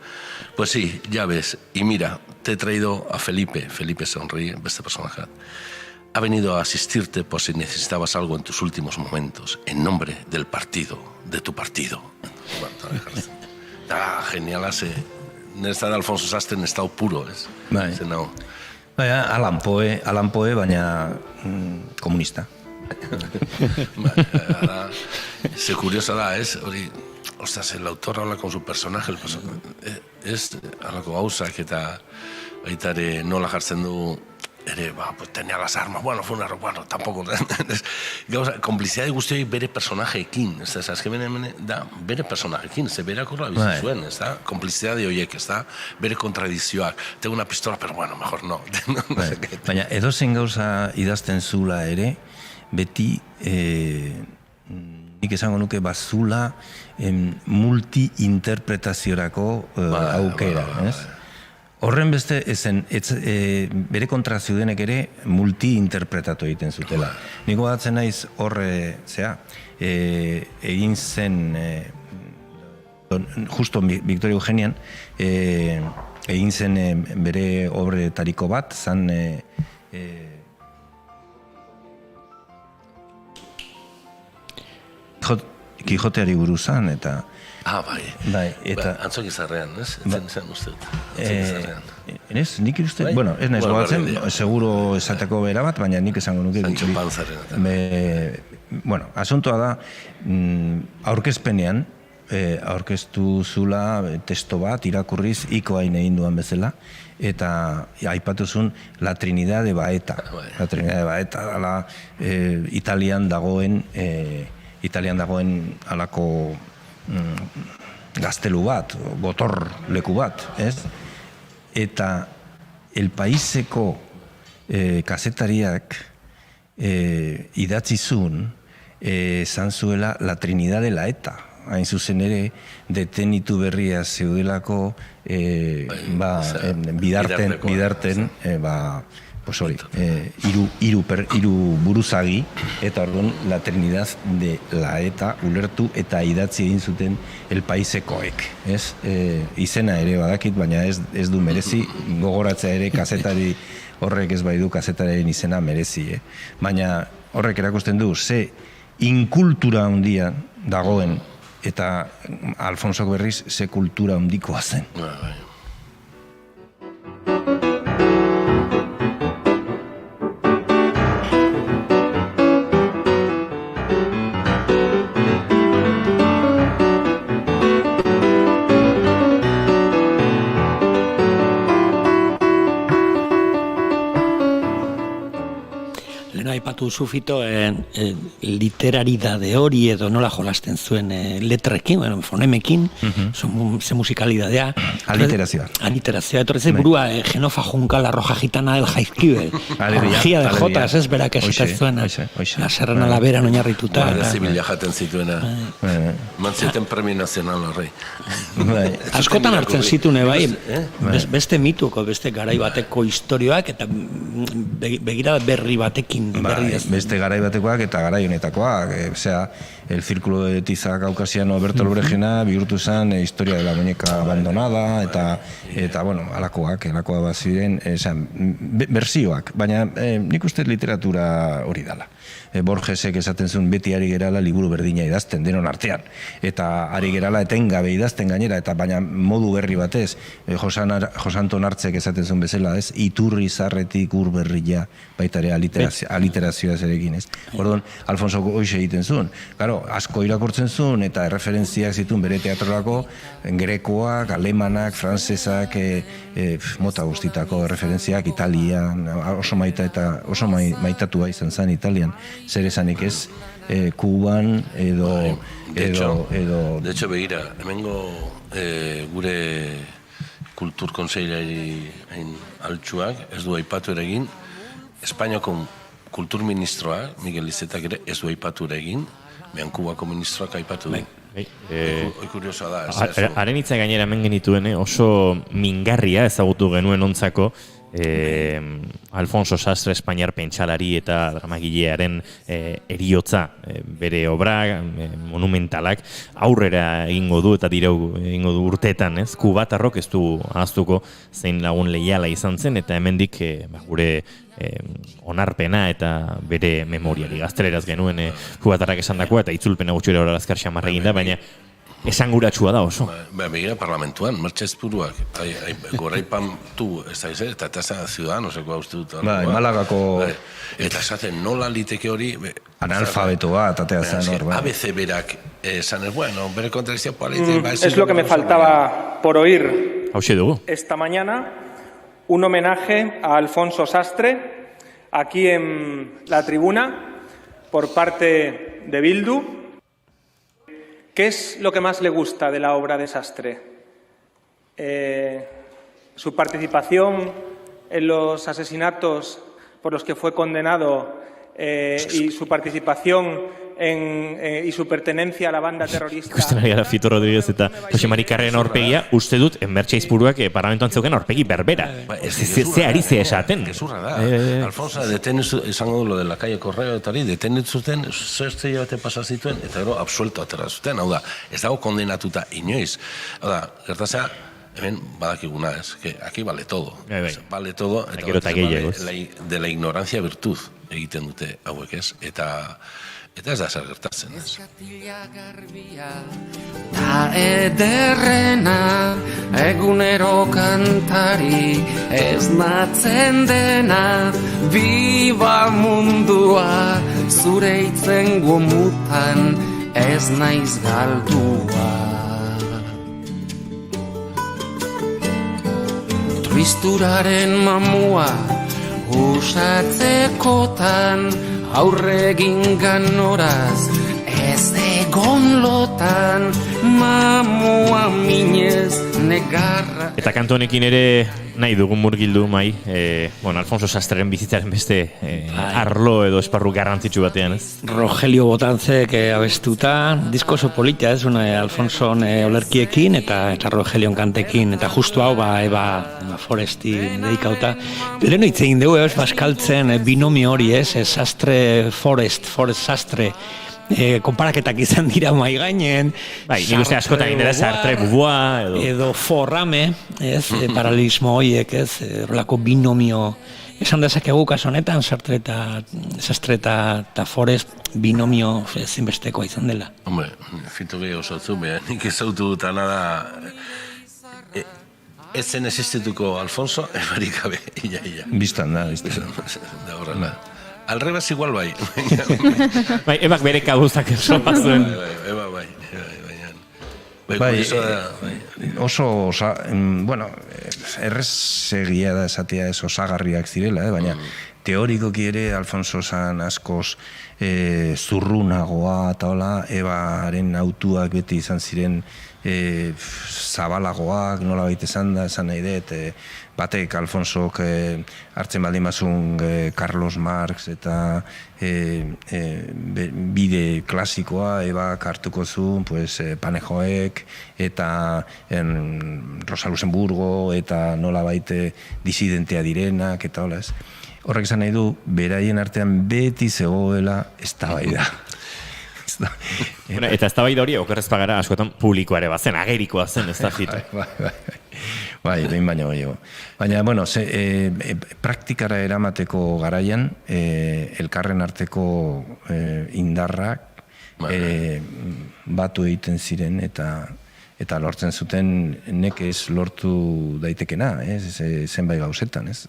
Pues sí, ya ves. Y mira, te he traído a Felipe. Felipe sonríe, este personaje. Ha venido a asistirte por si necesitabas algo en tus últimos momentos, en nombre del partido, de tu partido. Genial, nesta de Alfonso Sastre en estado puro, ez? Bai. Baina, Alan Poe, baina komunista. Se curiosa da, ez? Ostras, el autor habla con su personaje, ez alako gauzak eta baita ere nola jartzen du ere, pues tenía las armas, bueno, fue un error, bueno, tampoco, gauza, komplizidade guztioi bere personajeekin, ez da, da, bere personajeekin, ze bere akorra bizi zuen, ez da, komplizidade horiek, ez da, bere kontradizioak, tengo una pistola, pero bueno, mejor no. Baina, edozein gauza idazten zula ere, beti, nik esango nuke bazula multi-interpretaziorako aukera, ez? Horren beste, bere kontra ziudenek ere multi-interpretatu egiten zutela. Niko badatzen naiz horre, egin zen, justo Victoria Eugenian, egin zen bere obretariko bat, zan Kijoteari buruzan, eta bai, eta Antzok Izarrean, ez? Etzen uste dut. Ez, nik uste, bueno, ez naiz gogatzen, seguro esateko bera bat, baina nik esango nuke. Sancho Panzaren. Bueno, asuntoa da, aurkezpenean, aurkeztu zula testo bat, irakurriz, ikoain egin duan bezala, eta aipatuzun La Trinidad de Baeta. La Trinidad de Baeta dala Italian dagoen alako gaztelu bat, gotor leku bat, ez? Eta El Paiseko kazetariak idatzizun zan zuela La Trinidad de la ETA. Hain zuzen ere, detenitu berria zeudelako bidarten, pues hori, hiru buruzagi, eta orduan La Trinidad de la ETA ulertu eta idatzi egin zuten El Paisekoek. Izena ere badakit, baina ez du merezi, gogoratzea ere kazetari horrek ez bai du kazetaren izena merezi. Baina horrek erakusten du, ze inkultura handia dagoen, eta Alfonsok berriz ze kultura handikoa zen. Leno aipatu zufito literaridade hori edo nola jolasten zuen letrekin, bueno, fonemekin, ze musikalidadea. Aliterazioa. Etorrezei burua Genofa Junkala, Roja Gitana, El Jaizkibel. Orgia de Jotas, ez berak esaten zuena. La Serrana la Vera oinarrituta. Zibila jaten zituena. Mantzeten Premio Nazional horrei. Askotan hartzen zitune bai, beste mituko, beste garai bateko istorioak eta begirada berri batekin. Beste garai batekoak eta garai honetakoak. El Círculo de Tiza Caucasiano Bertolt Bregena bihurtu zen Historia de la Muñeca Abandonada eta bueno, alakoak baziren, bersioak, baina nik uste literatura hori dala. Borgesek esaten zuen beti ari gerala liburu berdina idazten denon artean, eta ari gerala etengabe idazten gainera, eta baina modu berri batez, Josanton Hartzek esaten zuen bezala, ez, iturri zarretik ur berria, baita ere aliterazioa zerekin, ez. Orduan, Alfonso hoxe egiten zuen. Claro, asko irakurtzen zuen, eta erreferentziak zituen bere teatrorako, grekoak, alemanak, frantsesak, mota guztitako referentziak, Italian, oso maitatua izan zen Italian, zer esanik ez, Kuban edo... De hecho, begira, hemengo gure kultur kontseilari altxuak ez du aipatu ere egin, Espainiako kultur ministroa, Miguel Izetak ere, ez du aipatu ere egin, behan Kubako ministroak aipatu du. Kuriosoa da. Haren hitza gainera hemen genituen, oso mingarria ezagutu genuen ontzako, Alfonso Sastre Espainiar pentsalari eta dramagilearen eriotza, bere obra monumentalak aurrera egingo du eta dirau egingo du urteetan, ez? Kubatarrok ez du ahaztuko zein lagun leiala izan zen eta hemendik gure onarpena eta bere memoriari gazteleraz genuen kubatarrak esandakoa eta itzulpena gutxura hori azkar xamarra eginda, baina esanguratsua da oso. Begira parlamentuan, Mertxez Puruak, goraipan tu, ez da izan, eta eta Ciudadanoseko haustu dut. Malagako... Eta esaten nola liteke hori... Analfabetoa, atatea zen hor. ABC berak esan ez, bueno, bere kontrakzio política... Es lo que me faltaba por oír esta mañana, un homenaje a Alfonso Sastre, aquí en la tribuna, por parte de Bildu. ¿Qué es lo que más le gusta de la obra de Sastre? Su participación en los asesinatos por los que fue condenado y su participación y su pertenencia a la banda terrorista... Ikusten ari gara Fito Rodríguez eta Jose Mari Karren aurpegia, uste dut, Mertxeiz Puruak parlamentuan zeuken aurpegi berbera. Ze ari ze esaten. Gezurra da. Alfonso, izango du lo de la calle Correo eta hori, detenitzuten, zertze bate pasa zituen, eta gero absuelto atera zuten. Hau da, ez dago kondenatuta inoiz. Hau da, gertatzea, hemen badakiguna, ez, que aquí vale todo. Vale todo, eta de la ignorancia virtud egiten dute hauek, ez, eta ez da zer gertatzen, ez. Ta ederrena egunero kantari ez natzen dena, biba mundua zure itzen gomutan ez naiz galdua. Tristuraren mamua usatzekotan aurregin ganoraz ez egon lotan mamua minez negarra. Eta kantu honekin ere nahi dugun murgildu mai, Alfonso Sastreren bizitzaren beste arlo edo esparru garrantzitsu batean, ez? Rogelio Botantzek abestuta, disko oso polita, ez? Alfonson olerkiekin eta Rogelion kantekin, eta justu hau Eva Foresti dedikauta. Lehen hitz egin dugu, baskaltzen binomio hori, ez? Sastre Forest Sastre. Konparaketak izan dira mai gainen. Bai, nik uste askotan egin dira Sartre Buboa edo Forrame, ez, paralelismo horiek, ez, horrelako binomio. Esan dezakegu kasu honetan Sastre eta Forest binomio ezinbestekoa izan dela. Hombre, Fito gehiago zautu, nik ezautu dutan da ez zen existituko Alfonso, ebarik gabe, ia. Bistan da. Da horrela. Alrebaz igual bai. Bai, ebak bere kabuzak esan bazuen. Eba bai. Bai, oso, bueno, errezegia da esatea ez osagarriak zirela, baina teorikoki ere Alfonso San askoz zurrunagoa eta hola, Ebaren autuak beti izan ziren zabalagoak, nola baita esan nahi dut, batek Alfonsok hartzen baldin bazun Carlos Marx eta bide klasikoa Ebak hartuko zuen Panejoek eta Rosa Luxemburgo eta nola baite disidentea direnak eta hola ez. Horrek esan nahi du, beraien artean beti zegoela eztabaida. Eta eztabaida hori okerrez pagara askotan publikoa ere bazen, agerikoa zen, ez da fito. Bai, behin baino gehiago. Baina, bueno, praktikara eramateko garaian, elkarren arteko indarrak batu egiten ziren eta lortzen zuten nekez lortu daitekena, zenbait gauzetan, ez?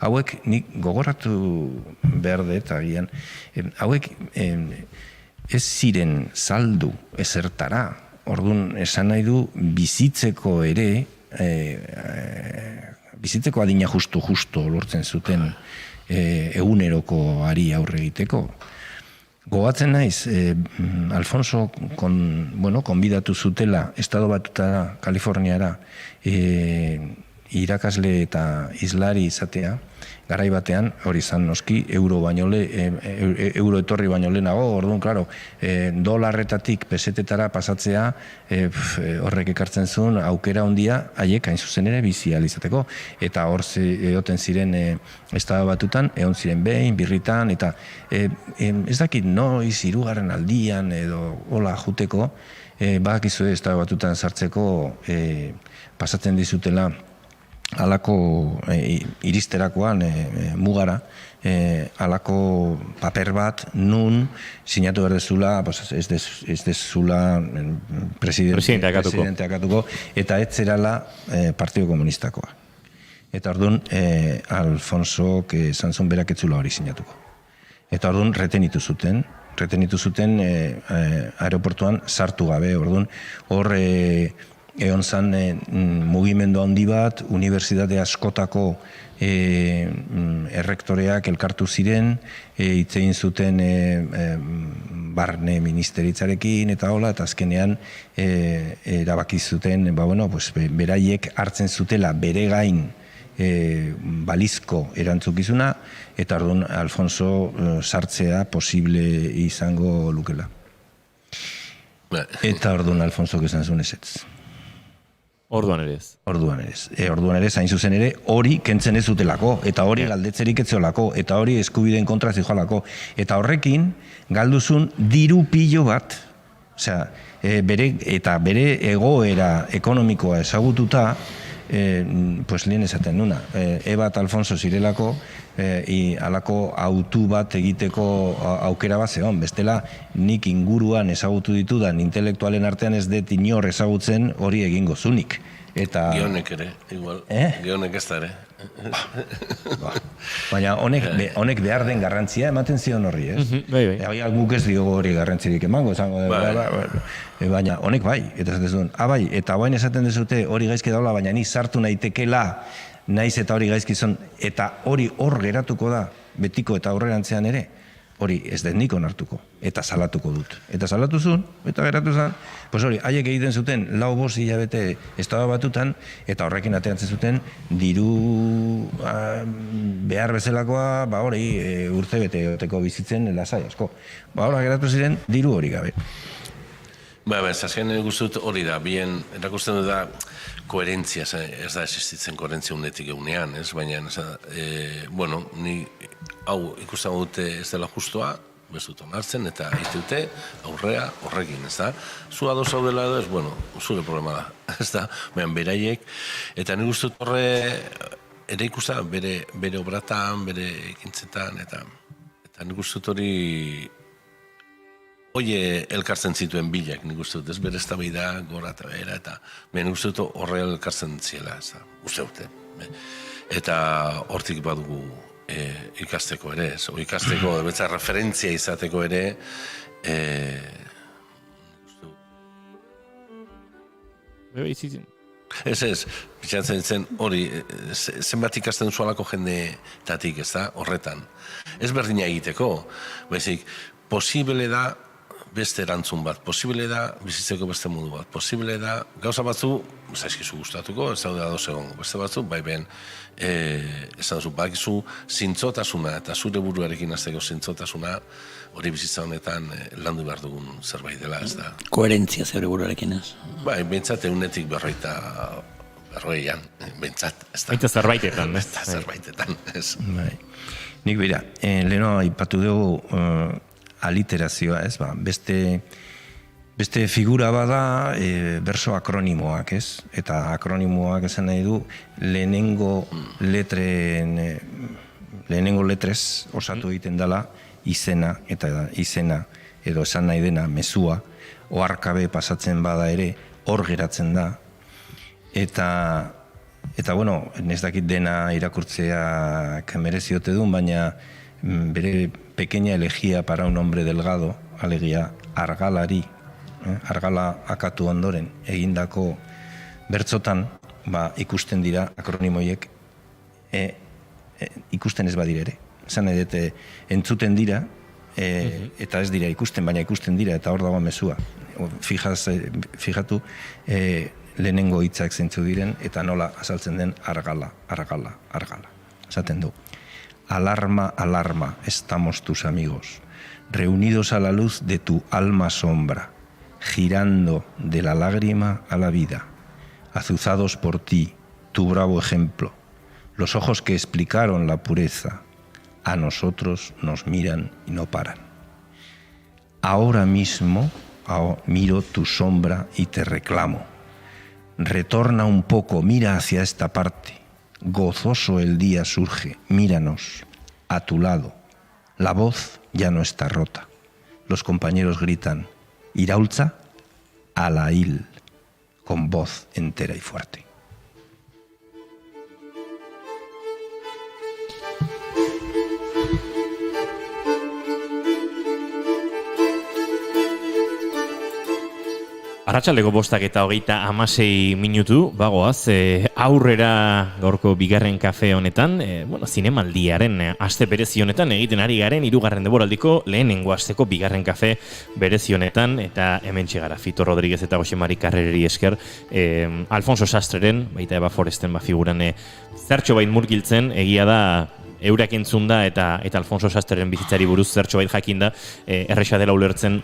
Hauek nik gogoratu behar dut agian, hauek ez ziren saldu ezertara, orduan esan nahi du bizitzeko ere, bizitzeko adina justu lortzen zuten egunerokoari aurre egiteko. Gogatzen naiz, Alfonso konbidatu zutela Estado Batutara, Kaliforniara, irakasle eta islari izatea, garai batean, hori izan noski, euro etorri baino lehenago, orduan, klaro, dolarretatik pesetetara pasatzea, horrek ekartzen zuen aukera handia haiek hain zuzen ere bizi ahal izateko. Eta hor egoten ziren Estado Batutan, egon ziren behin, birritan, eta ez dakit noiz, 3. aldian edo hola juteko, badakizu Estado Batutan sartzeko pasatzen dizutela alako iristerakoan mugara, alako paper bat nun sinatu behar dezula, ez dezula presidenteakatuko, eta ez zerala Partido Komunistakoa. Eta orduan, Alfonsok esan berak ez zula hori sinatuko. Eta orduan, retenitu zuten aeroportuan sartu gabe, orduan, hor egon zan mugimendu handi bat, unibertsitate askotako errektoreak elkartu ziren, hitz egin zuten barne ministeritzarekin eta hola, eta azkenean erabaki zuten, beraiek hartzen zutela bere gain balizko erantzukizuna, eta orduan Alfonso sartzea posible izango lukela. Eta orduan Alfonso esan zuen ezetz. Orduan ere ez. Orduan ere, hain zuzen ere, hori kentzen ez zutelako, eta hori galdetzerik ez zeolako, eta hori eskubideen kontra ez joalako. Eta horrekin, galduzun diru pilo bat, bere egoera ekonomikoa ezagututa, lehen esaten nuna, Ebat Alfonso zirelako, alako autu bat egiteko aukera bat zegoen, bestela nik inguruan ezagutu ditudan intelektualen artean ez dut inor ezagutzen hori egingo zunik. Gionek ere, igual, Gionek ez da ere. Baina honek behar den garrantzia ematen zion horri, ez? Guk ez diogo hori garrantzirik emango, baina honek bai, eta esaten zuen, bai, eta bain esaten dezute hori gaizki daula, baina ni sartu naitekela, naiz eta hori gaizkizon, eta hori hor geratuko da, betiko eta aurrerantzean ere, hori ez den nik onartuko, eta salatuko dut. Eta salatu zuen, eta geratu zen, hori, haiek egiten zuten, 4-5 hilabete Estado Batutan, eta horrekin ateratzen zuten, diru behar bezalakoa, hori, urtebete egoteko bizitzen lasai asko. Hora geratu ziren, diru hori gabe. Zazken guztut hori da, bien, erakusten du da, koherentzia, ez da existitzen koherentzia unetik egunean, ez? Baina, ni hau ikusten dute ez dela justua, ez dut onartzen, eta iteute aurrea horrekin, ez da? Zu ados zaudela edo ez, zure problema da, ez da? Baina, beraiek, eta nik guztut horre, ere ikusten, bere obratan, bere ekintzetan, eta nik guztut hori, Oie elkartzen zituen bilak, nik uste dut, ez bere eztabaida gora eta behera, eta nik uste dut horre elkartzen ziela, ez da, uste dute. Eta hortik badugu ikasteko ere, ez, ikasteko, betza referentzia izateko ere, Ez, bitxatzen zen hori, zenbat ikasten zualako jendetatik, ez da, horretan. Ez berdina egiteko, baizik, posible da beste erantzun bat, posible da bizitzeko beste modu bat, posible da gauza batzu, zaizkizu gustatuko, ez daude ados egongo, beste batzu, bai ben, esan duzu, bakizu zintzotasuna, eta zure buruarekin hasteko zintzotasuna, hori bizitza honetan landu behar dugun zerbait dela, ez da. Koherentzia zeure buruarekin, ez? Bai, bentsat eunetik berroian, bentsat, ez da. Bentsat zerbaitetan, ez? Zerbaitetan, ez. Bai. Nik bera, leheno aipatu dugu aliterazioa, ez, ba, beste figura bada berso akronimoak, ez? Eta akronimoak esan nahi du lehenengo letrez osatu egiten dela izena, eta izena, edo esan nahi dena, mezua, oharkabe pasatzen bada ere, hor geratzen da. Eta bueno, ez dakit dena irakurtzeak mereziote duen, baina bere pequeña elegía para un hombre delgado, alegia argalari, argala akatu ondoren egindako bertzotan, ikusten dira akronimoiek, ikusten ez badire ere. Esan nahi dute, entzuten dira, eta ez dira ikusten, baina ikusten dira, eta hor dago mezua. Fijatu, lehenengo hitzak zeintzu diren, eta nola azaltzen den argala. Esaten du. Alarma, alarma, estamos tus amigos, reunidos a la luz de tu alma sombra, girando de la lágrima a la vida, azuzados por ti, tu bravo ejemplo, los ojos que explicaron la pureza, a nosotros nos miran y no paran. Ahora mismo miro tu sombra y te reclamo. Retorna un poco, mira hacia esta parte. Gozoso el día surge, míranos, a tu lado. La voz ya no está rota. Los compañeros gritan, Iraultza, Alail, con voz entera y fuerte. Arratsaldeko 5:26 minutu, bagoaz, aurrera gaurko bigarren kafe honetan, zinemaldiaren aste berezi honetan egiten ari garen 3. denboraldiko lehenengo asteko bigarren kafe berezi honetan, eta hementxe gara Fito Rodríguez eta Jose Mari Carrereri esker, Alfonso Sastreren, baita Eba Foresten figuran zertxo bait murgiltzen, egia da eurak entzunda eta Alfonso Sastreren bizitzari buruz zertxo bait jakinda, erresa dela ulertzen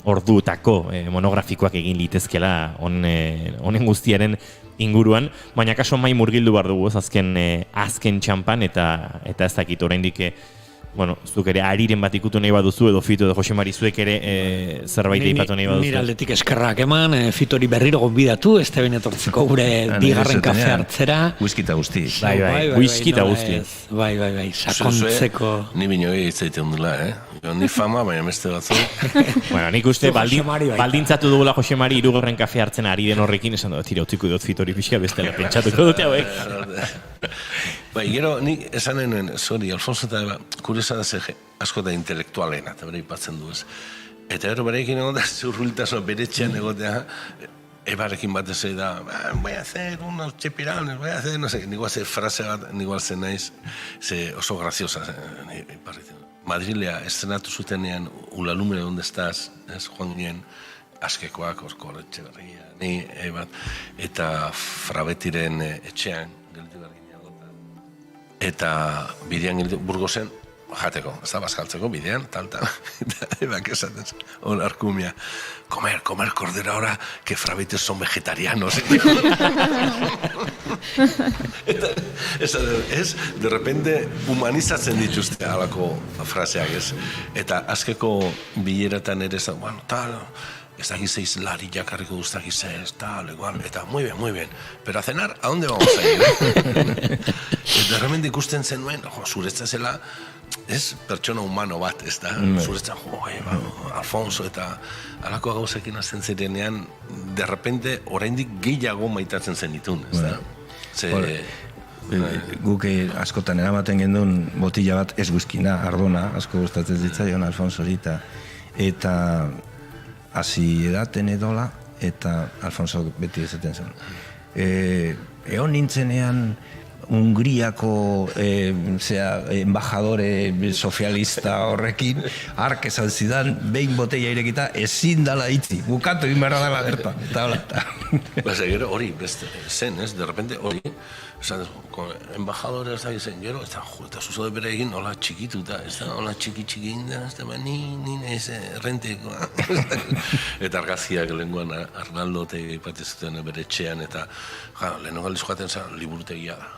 orduetako monografikoak egin litezkela honen guztiaren inguruan, baina kaso mai murgildu behar dugu, azken txampan, eta ez dakit oraindik, zuk ere ariren bat ikutu nahi baduzu, edo Fito edo Jose Mari zuek ere zerbait eipatu nahi baduzu. Nire aldetik eskerrak eman, Fitori berriro gonbidatu, ez da etortzeko gure bigarren kafe hartzera. Whisky eta guzti. Whisky eta guzti. Bai, sakontzeko. Ni binoi itzaiten dula, ni fama, baina beste batzu. Nik uste baldintzatu dugula Jose Mari 3. kafe hartzen ari den horrekin, esan dut, tira utziko dut Fitori pixka bestela pentsatuko dute hauek. Bai, gero, nik esanen, Alfonso eta kuriosa da asko da intelektualena, eta bere ipatzen du ez. Eta gero berekin egon da, zurrultasuna beretxean egotea, Ebarekin batez da, voy a hacer unos chipiranes, voy a hacer, no sé, nigual ze frase bat, nigual zen naiz, oso graziosa, Madrilea estrenatu zutenean, Ulalume, donde estás, joan ginen, askekoak, Orko Etxeberria, ni, bat, eta Frabetiren etxean, gelditu behar ginen, eta bidean gelditu, Burgosen, jateko, ez da, bazkaltzeko bidean, eta ebak esaten, arkumia, comer cordero ahora, que Frabetes son vegetarianos. Ez, de repente, humanizatzen dituzte alako fraseak ez. Eta azkeko bileratan ere ez da, bueno, tal, ez da gizeiz lari jakarriko duzta gizeiz, tal, igual, eta muy bien, pero a cenar, ¿a dónde vamos a ir? Eta realmente ikusten zenuen, zuretzat zela, ez pertsona humano bat, ez da, zuretzat, Alfonso, eta alako gauzekin azten zirenean, de repente, oraindik gehiago maitatzen zenitun, ez da? Guk askotan eramaten gendun botila bat ez guzkina, ardona, asko gustatzen zitzaion Alfonso horita, eta hasi edaten edola, eta Alfonso beti esaten zen. Egon nintzenean Hungriako embajadore sozialista horrekin, ark esan zidan, behin botella irekita, ezin dala itzi, bukatu egin behar dela berta. Eta hola, gero hori, zen, ez, de repente hori, embajadore ez da gizen, gero, eta zuzode bere egin, hola txikituta, ez da, hola txiki inda, ez da, ni ez, renteko. Eta argazkiak lehenguan Arnaldo tegi patezuten bere etxean, eta lehenko aldiz joaten zen, liburutegia da.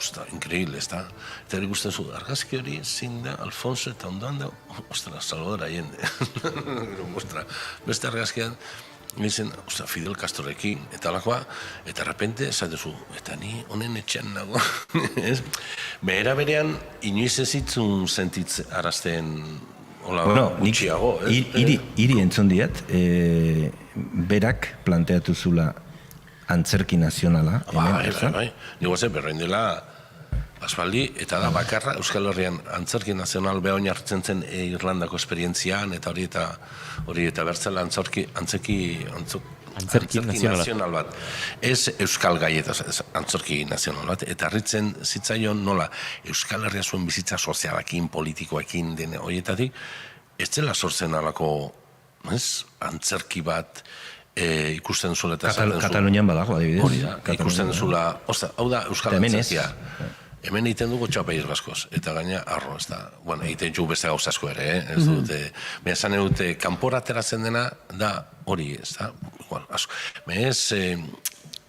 Osta, increíble, ez da? Eta ikusten zu, argazki hori zin da, Alfonso eta ondoan da, ostras, Salvador Allende. Beste argazkian, Nizen, Fidel Castrorekin, eta alakoa, eta repente, esatezu, eta ni honen etxean nago. Behera berean, inoiz ezitzun sentitz arazten gutxiago. Iri entzun diat, berak planteatu zula antzerki nazionala. Bai. Nigo zen, berrein dela aspaldi, eta da bakarra Euskal Herrian antzerki nazional behain hartzen zen Irlandako esperientzian, eta hori eta bertzela antzerki nazional bat. Ez Euskal Gaieta, antzerki nazional bat, eta harritzen zitzaion nola Euskal Herria zuen bizitza sozialakin, politikoekin, dene horietatik, ez zela sortzen alako antzerki bat, ikusten zula eta Katalunian badago, adibidez. Hori da, ikusten zula, hau da Euskal Antzerkia. Hemen egiten dugu txapeiz gaskoz, eta gaina arro, ez da. Bueno, egiten dugu beste gauza asko ere, ez dute. Baina esan dute, kanpora ateratzen dena, da hori, ez da.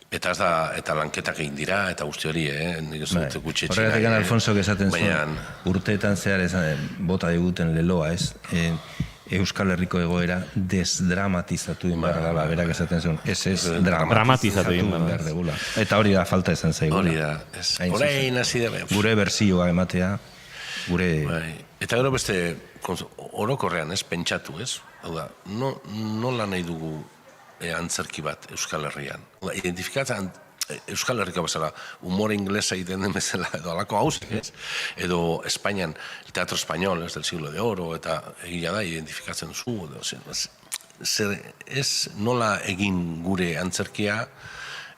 Eta ez da, eta lanketak egin dira, eta guzti hori, nik ez dute gutxi etxina. Horregatik Alfonso esaten zuen, urteetan zehar bota diguten leloa, ez? Euskal Herriko egoera desdramatizatu inbarra dela, berak esaten zuen, ez dramatizatu inbarra degula. Eta hori da falta esan zaigu. Hori da, orain hasi da. Gure bersioa ematea, gure... Eta gero beste, orokorrean ez, pentsatu ez, hau da, nola nahi dugu antzerki bat Euskal Herrian. Identifikatzen Euskal Herriko bezala, humor inglesa egiten den bezala, edo alako hausik, ez? Edo Espainian, el teatro español, ez del siglo de oro, eta egia da, identifikatzen duzu, ez nola egin gure antzerkia,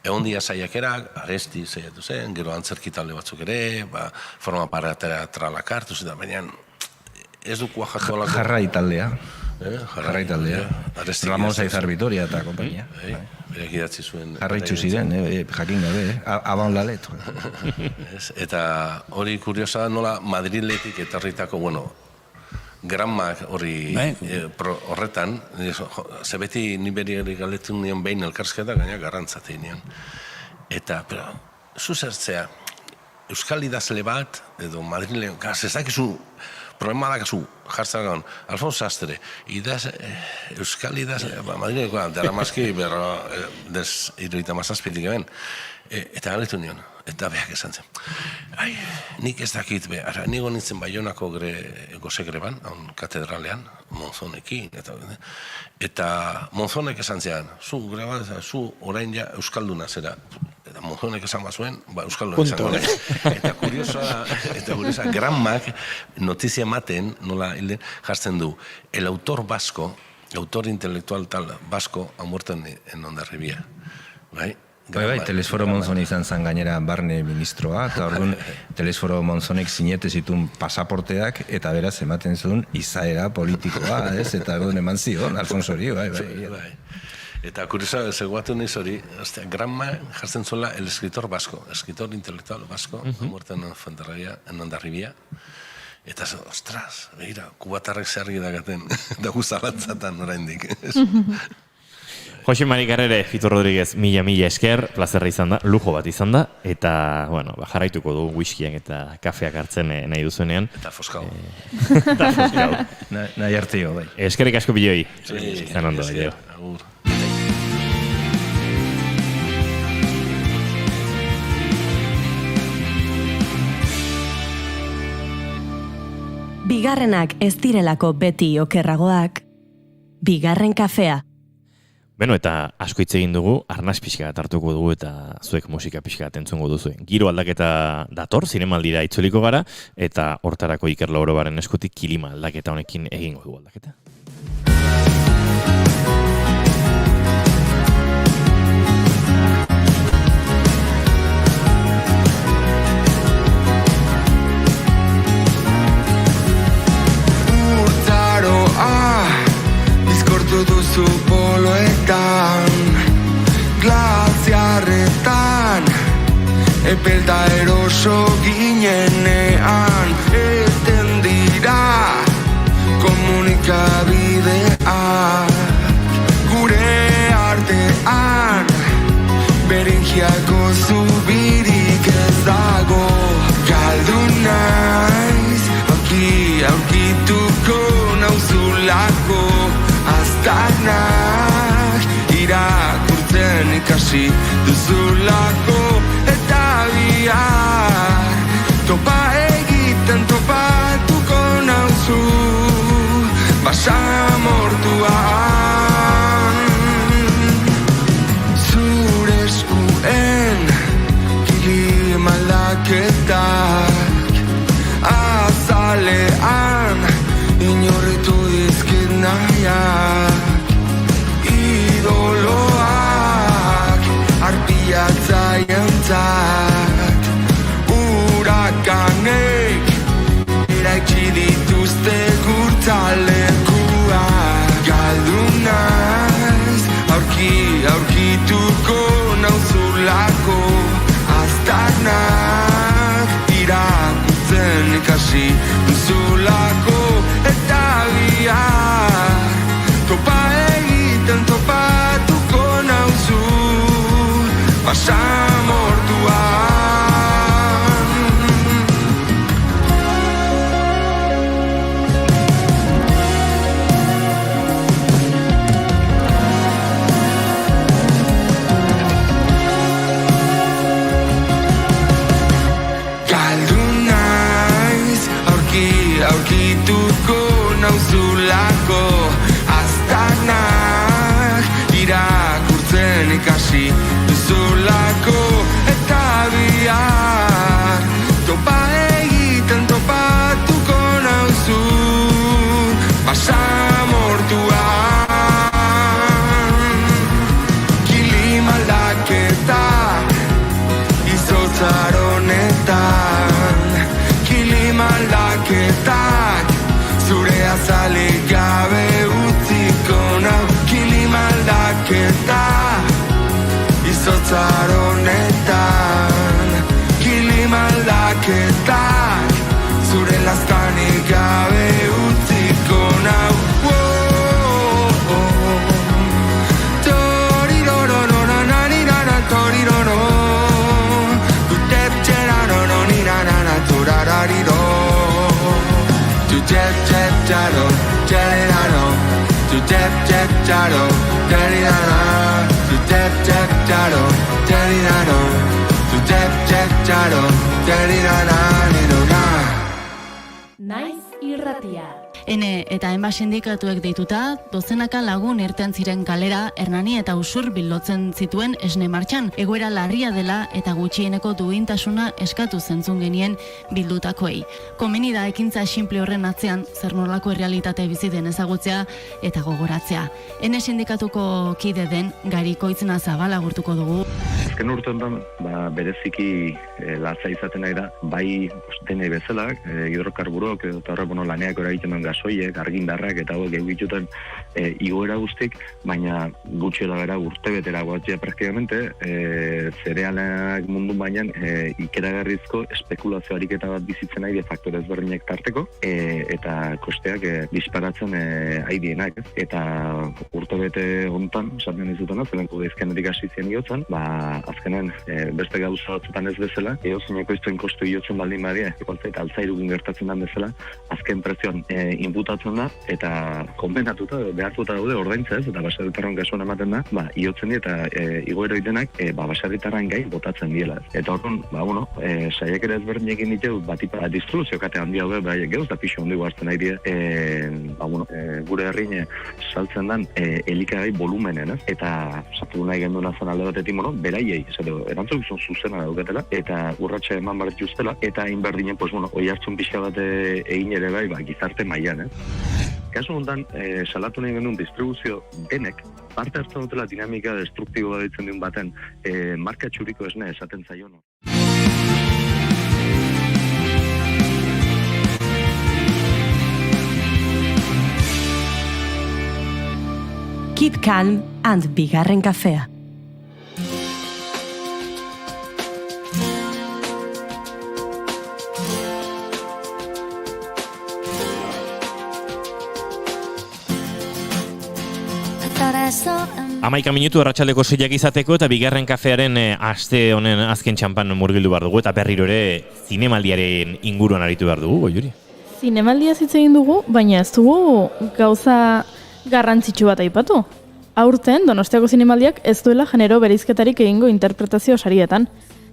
egon dia saiakerak, Aresti saiatu zen, gero antzerki talde batzuk ere, forma parateatralak hartu zen, baina ez du kuajatu alako... Jarrai taldea. Jarrai taldea. Ramon Saizar Vitoria eta kompainia. Berak idatzi zuen... Jarraitzu ziren, jakin gabe, aban lalet. Eta hori kuriosa da nola Madriletik etorritako, Granmak horretan, ze beti niberi galetu nion behin elkarsketa, gaina garrantzatei nion. Eta, pero, zuzertzea, Euskal idazle bat, edo Madrilean, zezakizu, problema da kasu, jartzen gaun, Alfonso Sastre, Euskal idazle, Madrilekoa, dara mazki, iruita mazazpitik eben, eta galetu nion, eta behak esan zen. Nik ez dakit, nigo nintzen Baionako goze greban, katedralean, Monzonekin, eta Monzonek esan zean, zu greban, zu orain ja Euskalduna zera, eta Monzonek esan bazuen, Euskalduna esan gure. Eta kuriosa, Granmak notizia ematen, nola hilden, jartzen du, el autor vasco, autor intelektual tal vasco, ha muerto en Hondarribia. Bai? Telesforo Monzon izan zan gainera barne ministroa, eta orduan Telesforo Monzonek sinete zituen pasaporteak, eta beraz ematen zuen izaera politikoa, eta orduan eman zion, Alfonso hori, bai. Eta kuriosa, zegoatu niz hori, Granma jartzen zuela el escritor vasco, escritor intelektual vasco, muerto en Hondarribia, eta ostras, begira, kubatarrek zergi dagaten, dago zalantzatan oraindik. Jose Mari Carrere, Fito Rodríguez, mila esker, plazerra izan da, lujo bat izan da, eta, jarraituko du whiskyan eta kafeak hartzen nahi duzuenean. Eta foskau. Nahi hartio, bai. Eskerrik asko bilioi. Zan ondo, agur. Bigarrenak ez direlako beti okerragoak, bigarren kafea. Eta asko hitz egin dugu, arnaz pixka bat hartuko dugu eta zuek musika pixka bat entzungo duzu. Giro aldaketa dator, zinemaldira itzuliko gara, eta hortarako Iker Laurobaren eskutik kilima aldaketa honekin egingo dugu aldaketa. nauzu poloetan, glaziarretan, epelta eroso ginenean, eten dira komunikabideak, gure artean, berenjiako zubirik ez dago. Galdu naiz, aurkituko nauzulako, aztarnak irakurtzen ikasi duzulako, eta bihar topa egiten topatuko nauzu, basamortuan. Zure eskuen kilimaldaketak, azalean inorritu dizkit nahiak, idoloak arpiatzaientzat, urakanek eraiki dituzte gurtzalekuak. Galdu naiz, aurkituko nauzulako, aztarnak irakurtzen ikasi duzulako, eta bihar topa egiten topatuko nauzu, basamortuan. Aurkituko nauzulako, aztarnak irakurtzen ikasi duzulako, eta bihar topa egiten topatuko nauzu, basamortuan. Kilimaldaketa izotzaronetan, kilimaldaketak zure azalik gabe utziko nau. Kilimaldaketa izotzaronetan, kilimaldaketak zure laztanik gabe utziko nau. Naiz irratia. Ene eta enba sindikatuek deituta, dozenaka lagun irten ziren kalera Hernani eta Usurbil lotzen zituen esne martxan. Egoera larria dela eta gutxieneko duintasuna eskatu zentzun genien bildutakoei. Komeni da ekintza sinple horren atzean zer nolako errealitate bizi den ezagutzea eta gogoratzea. Ene sindikatuko kide den Gari Koitzena Zabala agurtuko dugu. Azken urtean bereziki latza izaten nahi da, bai denei bezala, hidrokarburok eta horrek laneak eragiten duen gasoiek, argindarrak eta hauek egituten igoera guztik, baina gutxela bera urtebetera guatzea praktikamente, zerealak mundu bainan ikeragarrizko espekulazio ariketa bat bizitzen nahi de faktore ezberdinek tarteko, eta kosteak disparatzen haidienak. Eta urtebete hontan, esaten dizutena, zelenko geizkenetik hasi zien iotzen, azkenen beste gauza batzutan ez bezala, eozineko iztuen kostu iotzen baldin badia, ekoltzait altzairugun gertatzen den bezala, azken prezioan inputatzen da, eta konbenatuta, behartuta daude ordaintza ez, eta baserritarron kasuan ematen da, iotzen di eta igoero itenak, baserritarran gai botatzen diela. Eta horren, saiak ere ezberdinekin ditu, batipa distribuzio kate handi hau geuz da pixo handi guazten nahi die, gure herrine saltzen den elikagai volumenen, ez? Eta sartu nahi genduna zen alde batetik, beraiei, erantzukizun zuzena daukatela, eta urratxa eman bat justela, eta inberdinen, oi hartzun pixka bat egin ere bai, gizarte mailan, Kasu honetan, salatu nahi genuen distribuzio denek, parte hartzen dutela dinamika destruktiboa ditzen duen baten, marka txuriko esne esaten zaion. Keep calm and bigarren kafea. Amaika minutu arratsaldeko 6 izateko eta bigarren kafearen aste honen azken txampan murgildu behar dugu eta berriro ere zinemaldiaren inguruan aritu behar dugu, Juri. Zinemaldia hitz egin dugu, baina ez dugu gauza garrantzitsu bat aipatu. Aurten Donostiako Zinemaldiak ez duela genero bereizketarik egingo interpretazio sarietan.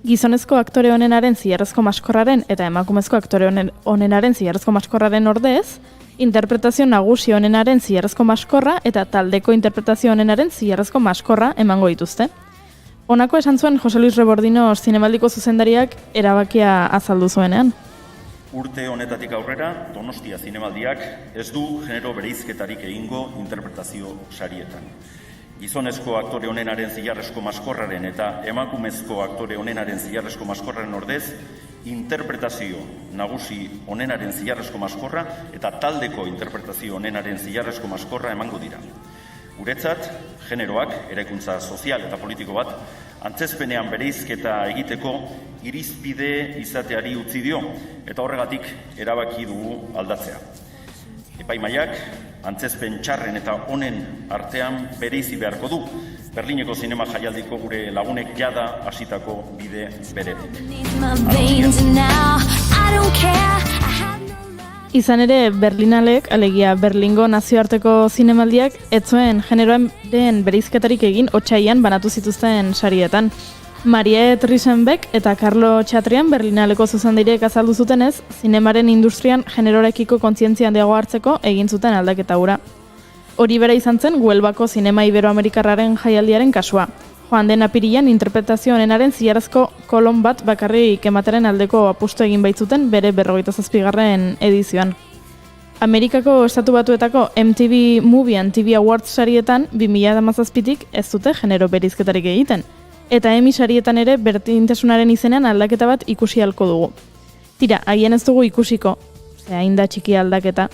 Gizonezko aktore onenaren zilarrezko maskorraren eta emakumezko aktore onenaren zilarrezko maskorraren ordez, interpretazio nagusi onenaren zilarrezko maskorra eta taldeko interpretazio onenaren zilarrezko maskorra emango dituzte. Honako esan zuen Jose Luis Rebordino Zinemaldiko zuzendariak erabakia azaldu zuenean. Urte honetatik aurrera, Donostia Zinemaldiak ez du genero bereizketarik egingo interpretazio sarietan. Gizonezko aktore onenaren zilarrezko maskorraren eta emakumezko aktore onenaren zilarrezko maskorraren ordez, interpretazio nagusi onenaren zilarrezko maskorra eta taldeko interpretazio onenaren zilarrezko maskorra emango dira. Guretzat, generoak, eraikuntza sozial eta politiko bat, antzezpenean bereizketa egiteko irizpide izateari utzi dio, eta horregatik erabaki dugu aldatzea. Epaimaiak, antzezpen txarren eta honen artean bereizi beharko du, Berlineko zinema jaialdiko gure lagunek jada hasitako bide beretik. Izan ere, Berlinalek, alegia Berlingo nazioarteko zinemaldiak, ez zuen generoaren bereizketarik egin otsailean banatu zituzten sarietan. Mariette Riesenbeck eta Carlo Chatrian Berlinaleko zuzendariek azaldu zutenez, zinemaren industrian generorekiko kontzientzia handiago hartzeko egin zuten aldaketa hura. Hori bera izan zen Huelbako zinema iberoamerikarraren jaialdiaren kasua. Joan den apirilean interpretazio honenaren zilarrezko kolon bat bakarrik emateren aldeko apustu egin baitzuten bere 47. edizioan. Amerikako estatu batuetako MTV Movie and TV Awards sarietan 2017tik ez dute genero bereizketarik egiten. Eta Emmy sarietan ere berdintasunaren izenean aldaketa bat ikusi ahalko dugu. Tira, haien ez dugu ikusiko, hain da txiki aldaketa.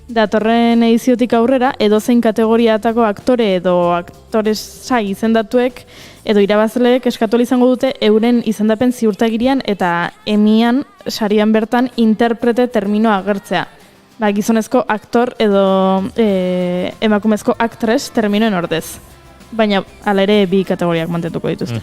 Datorren ediziotik aurrera, edozein kategoriatako aktore edo aktoresa izendatuek edo irabazleek eskatu izango dute euren izendapen ziurtagirian eta Emmyan sarian bertan interprete terminoa agertzea. Gizonezko aktor edo emakumezko aktres terminoen ordez. Baina hala ere bi kategoriak mantentuko dituzte.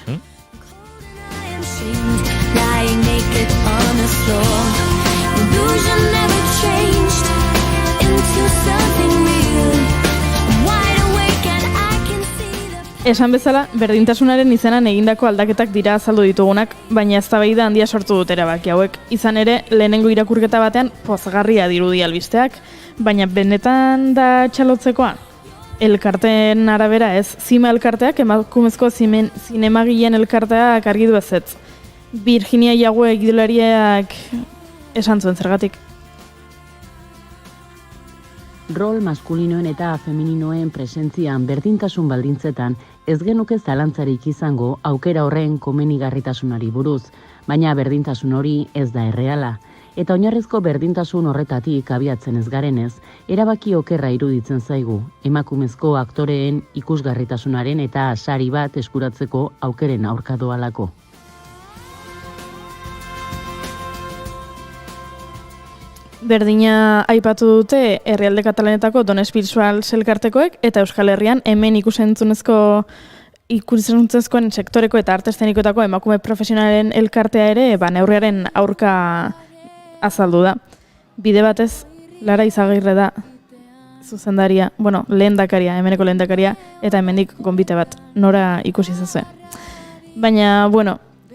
Esan bezala, berdintasunaren izenan egindako aldaketak dira azaldu ditugunak, baina eztabaida handia sortu dut erabaki hauek. Izan ere, lehenengo irakurketa batean pozgarria dirudi albisteak, baina benetan da txalotzekoa. Elkarteen arabera ez, Zima elkarteak emakumezko zinemagileen elkarteak argi du ezetz. Virginia Yague egidulariak esan zuen zergatik. Rol maskulinoen eta femininoen presentzian berdintasun baldintzetan ez genuke zalantzarik izango aukera horren komenigarritasunari buruz, baina berdintasun hori ez da erreala. Eta oinarrizko berdintasun horretatik abiatzen ez garenez, erabaki okerra iruditzen zaigu, emakumezko aktoreen ikusgarritasunaren eta sari bat eskuratzeko aukeren aurka doalako. Berdina aipatu dute herrialde katalanetako Don Espirituals elkartekoek eta Euskal Herrian hemen ikusentzunezkoen sektoreko eta arte eszenikoetako emakume profesionalen elkartea ere neurriaren aurka azaldu da. Bide batez, Lara Izagirre da zuzendaria, lehendakaria, hemeneko lehendakaria, eta hemendik gonbite bat, nora ikusi zazue. Baina,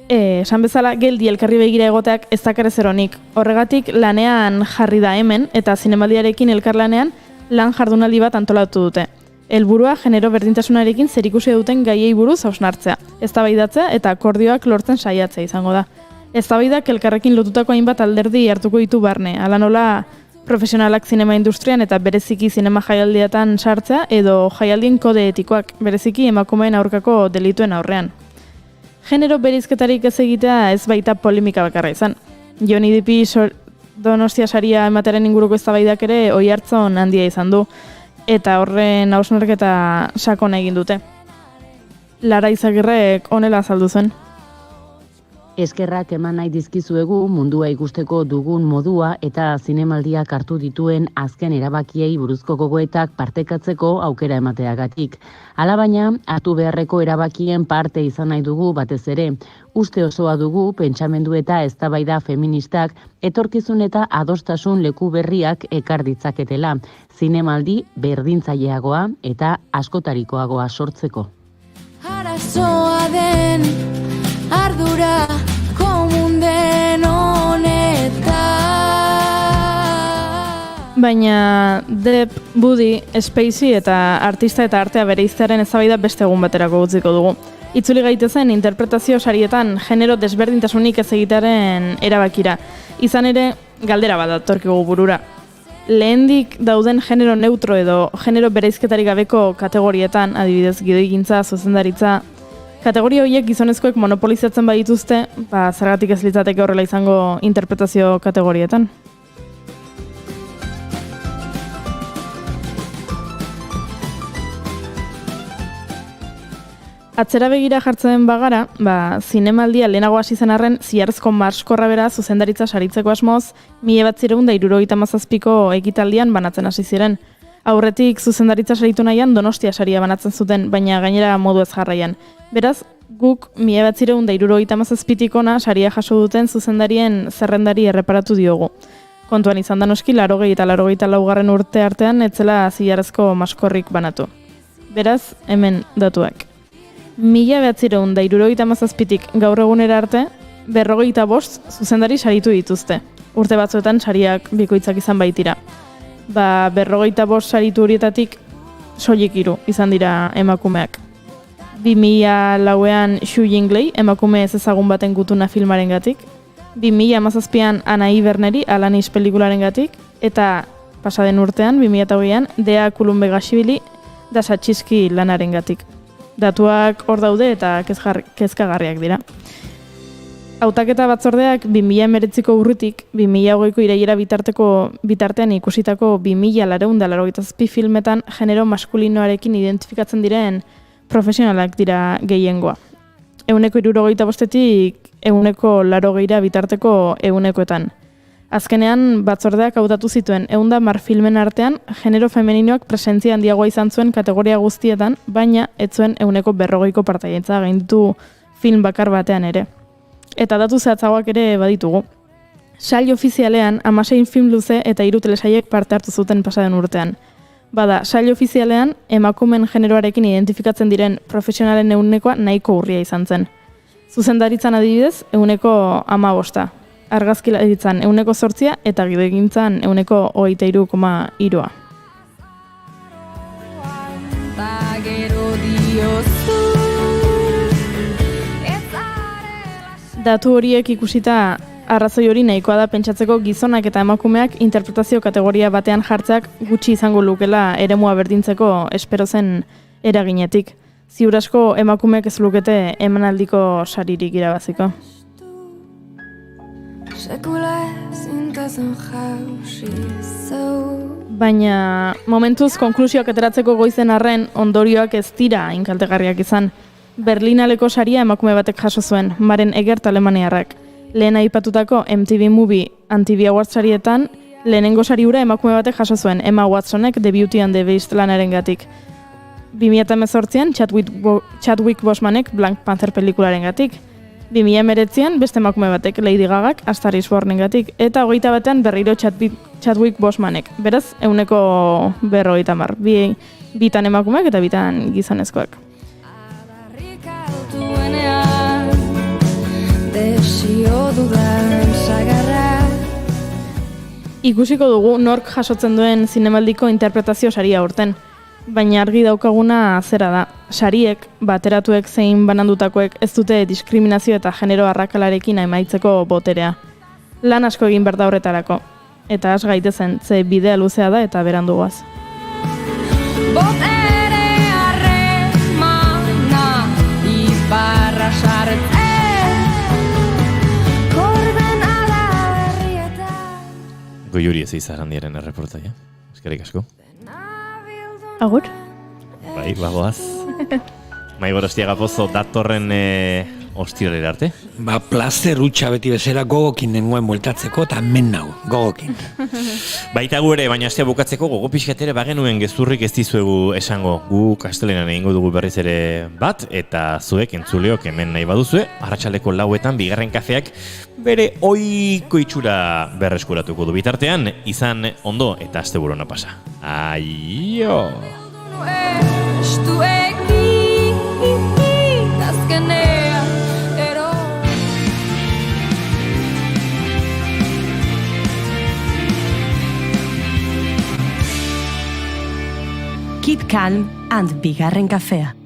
esan bezala, geldi elkarri begira egoteak ez dakar ezeronik. Horregatik lanean jarri da hemen, eta zinemaldiarekin elkarlanean lan jardunaldi bat antolatu dute. Helburua genero berdintasunarekin zerikusi duten gaiei buruz hausnartzea, eztabaidatzea eta akordioak lortzen saiatzea izango da. Eztabaidak elkarrekin lotutako hainbat alderdi hartuko ditu barne, hala nola profesionalak zinema industrian eta bereziki zinema jaialdietan sartzea edo jaialdien kode etikoak, bereziki emakumeen aurkako delituen aurrean. Genero bereizketarik ez egitea ez baita polemika bakarra izan. Johnny Deppi Donostia saria ematearen inguruko eztabaidak ere oihartzun handia izan du. eta horren hausnarketa sakona egin dute. Lara Izagirrek honela azaldu zen. Eskerrak eman nahi dizkizuegu mundua ikusteko dugun modua eta zinemaldiak hartu dituen azken erabakiei buruzko gogoetak partekatzeko aukera emateagatik. Alabaina, hartu beharreko erabakien parte izan nahi dugu batez ere. Uste osoa dugu pentsamendu eta eztabaida feministak etorkizun eta adostasun leku berriak ekar ditzaketela. Zinemaldi berdintzaileagoa eta askotarikoagoa sortzeko. Arazoa den ardura komun den honetan. Baina Depp, Woody, Spacey eta artista eta artea bereiztearen eztabaida beste egun baterako utziko dugu. Itzuli gaitezen interpretazio sarietan genero desberdintasunik ez egitearen erabakira. Izan ere, galdera bat datorkigu burura. Lehendik dauden genero neutro edo genero bereizketarik gabeko kategorietan, adibidez gidoigintza, zuzendaritza, kategoria horiek gizonezkoek monopolizatzen badituzte, zergatik ez litzateke horrela izango interpretazio kategorietan. Atzera begira jartzen bagara, zinemaldia lehenago hasi zen arren ziarrezko marskorra bera zuzendaritza saritzeko asmoz 1977ko ekitaldian banatzen hasi ziren. Aurretik zuzendaritza saritu nahian Donostia saria banatzen zuten, baina gainera modu ez jarraian. Beraz, guk 1977tik ona saria jaso duten zuzendarien zerrendari erreparatu diogu. Kontuan izan da noski 80 eta 84 urte artean etzela ziarrezko maskorrik banatu. Beraz, hemen datuak. 1977tik gaur egunera arte, 55 zuzendari saritu dituzte. Urte batzuetan sariak bikoitzak izan baitira. 55 saritu horietatik soilik 3 izan dira emakumeak. 2004an Xu Yinglei, emakume ez ezagun baten gutuna filmarengatik. 2017an Ana Iberneri, Alanis pelikularengatik, eta pasaden urtean 2008an Dea Kulunbegashvili da Satxiski lanarengatik. Datuak hor daude eta kezkagarriak dira. Hautaketa batzordeak 2019ko urritik 2020ko irailera bitartean ikusitako 2487 filmetan genero maskulinoarekin identifikatzen diren profesionalak dira gehiengoa. 65%tik 180 bitarteko 100etan. Azkenean, batzordeak hautatu zituen 110 filmen artean, genero femeninoak presentzia handiagoa izan zuen kategoria guztietan, baina ez zuen 140ko partaietza gainditu film bakar batean ere. Eta datu zehatzagoak ere baditugu. Sail ofizialean 16 film luze eta 3 telesaiek parte hartu zuten pasaden urtean. Bada, sail ofizialean emakumen generoarekin identifikatzen diren profesionalen 100koa nahiko urria izan zen. Zuzendaritzan adibidez, 115. Argazkilaritzan 108 eta gidoigintzan 123,3. Datu horiek ikusita arrazoi hori nahikoa da pentsatzeko gizonak eta emakumeak interpretazio kategoria batean jartzeak gutxi izango lukela eremua berdintzeko espero zen eraginetik. Ziur asko emakumeek ez lukete emanaldiko saririk irabaziko. Baina momentuz konklusioak ateratzeko goizen arren ondorioak ez dira inkaltegarriak izan. Berlinaleko saria emakume batek jaso zuen, Maren Egert alemaniarrak. Lehen aipatutako MTV Movie Anti-B Awards sarietan, lehenengo sari hura emakume batek jaso zuen, Emma Watsonek The Beauty and the Beast lanarengatik. 2018an Chadwick Bosemanek Black Panther pelikularengatik. 2019an beste emakume batek Lady Gagak A Star is Bornengatik eta 21an berriro Chadwick Bosemanek. Beraz, 150. Bitan emakumeak eta bitan gizonezkoak. Ikusiko dugu nork jasotzen duen zinemaldiko interpretazio saria aurten. Baina argi daukaguna zera da. Sariek, bateratuek zein banandutakoek ez dute diskriminazio eta genero arrakalarekin amaitzeko boterea. Lan asko egin behar da horretarako. Eta has gaitezen, ze bidea luzea da eta berandu goaz. Botere harremana iparra sartzen koordenada berrietan Goiuri ez izan handiaren erreportaia. Eskerrik asko. Agur. Bai, bagoaz. Maigorostiaga Pozo datorren ostiralera arte. Ba, plazer hutsa beti bezala gogokin nengoen bueltatzeko, eta hemen nau, gogokin. Baita gu ere, baina astea bukatzeko gogo pixkat ere bagenuen gezurrik ez dizuegu esango. Gu kastelenan egingo dugu berriz ere bat, eta zuek entzuleok hemen nahi baduzue, arratsaldeko 4etan bigarren kafeak bere ohiko itxura berreskuratuko du bitartean, izan ondo eta asteburu ona pasa. Aio! Keep calm and bigarren kafea.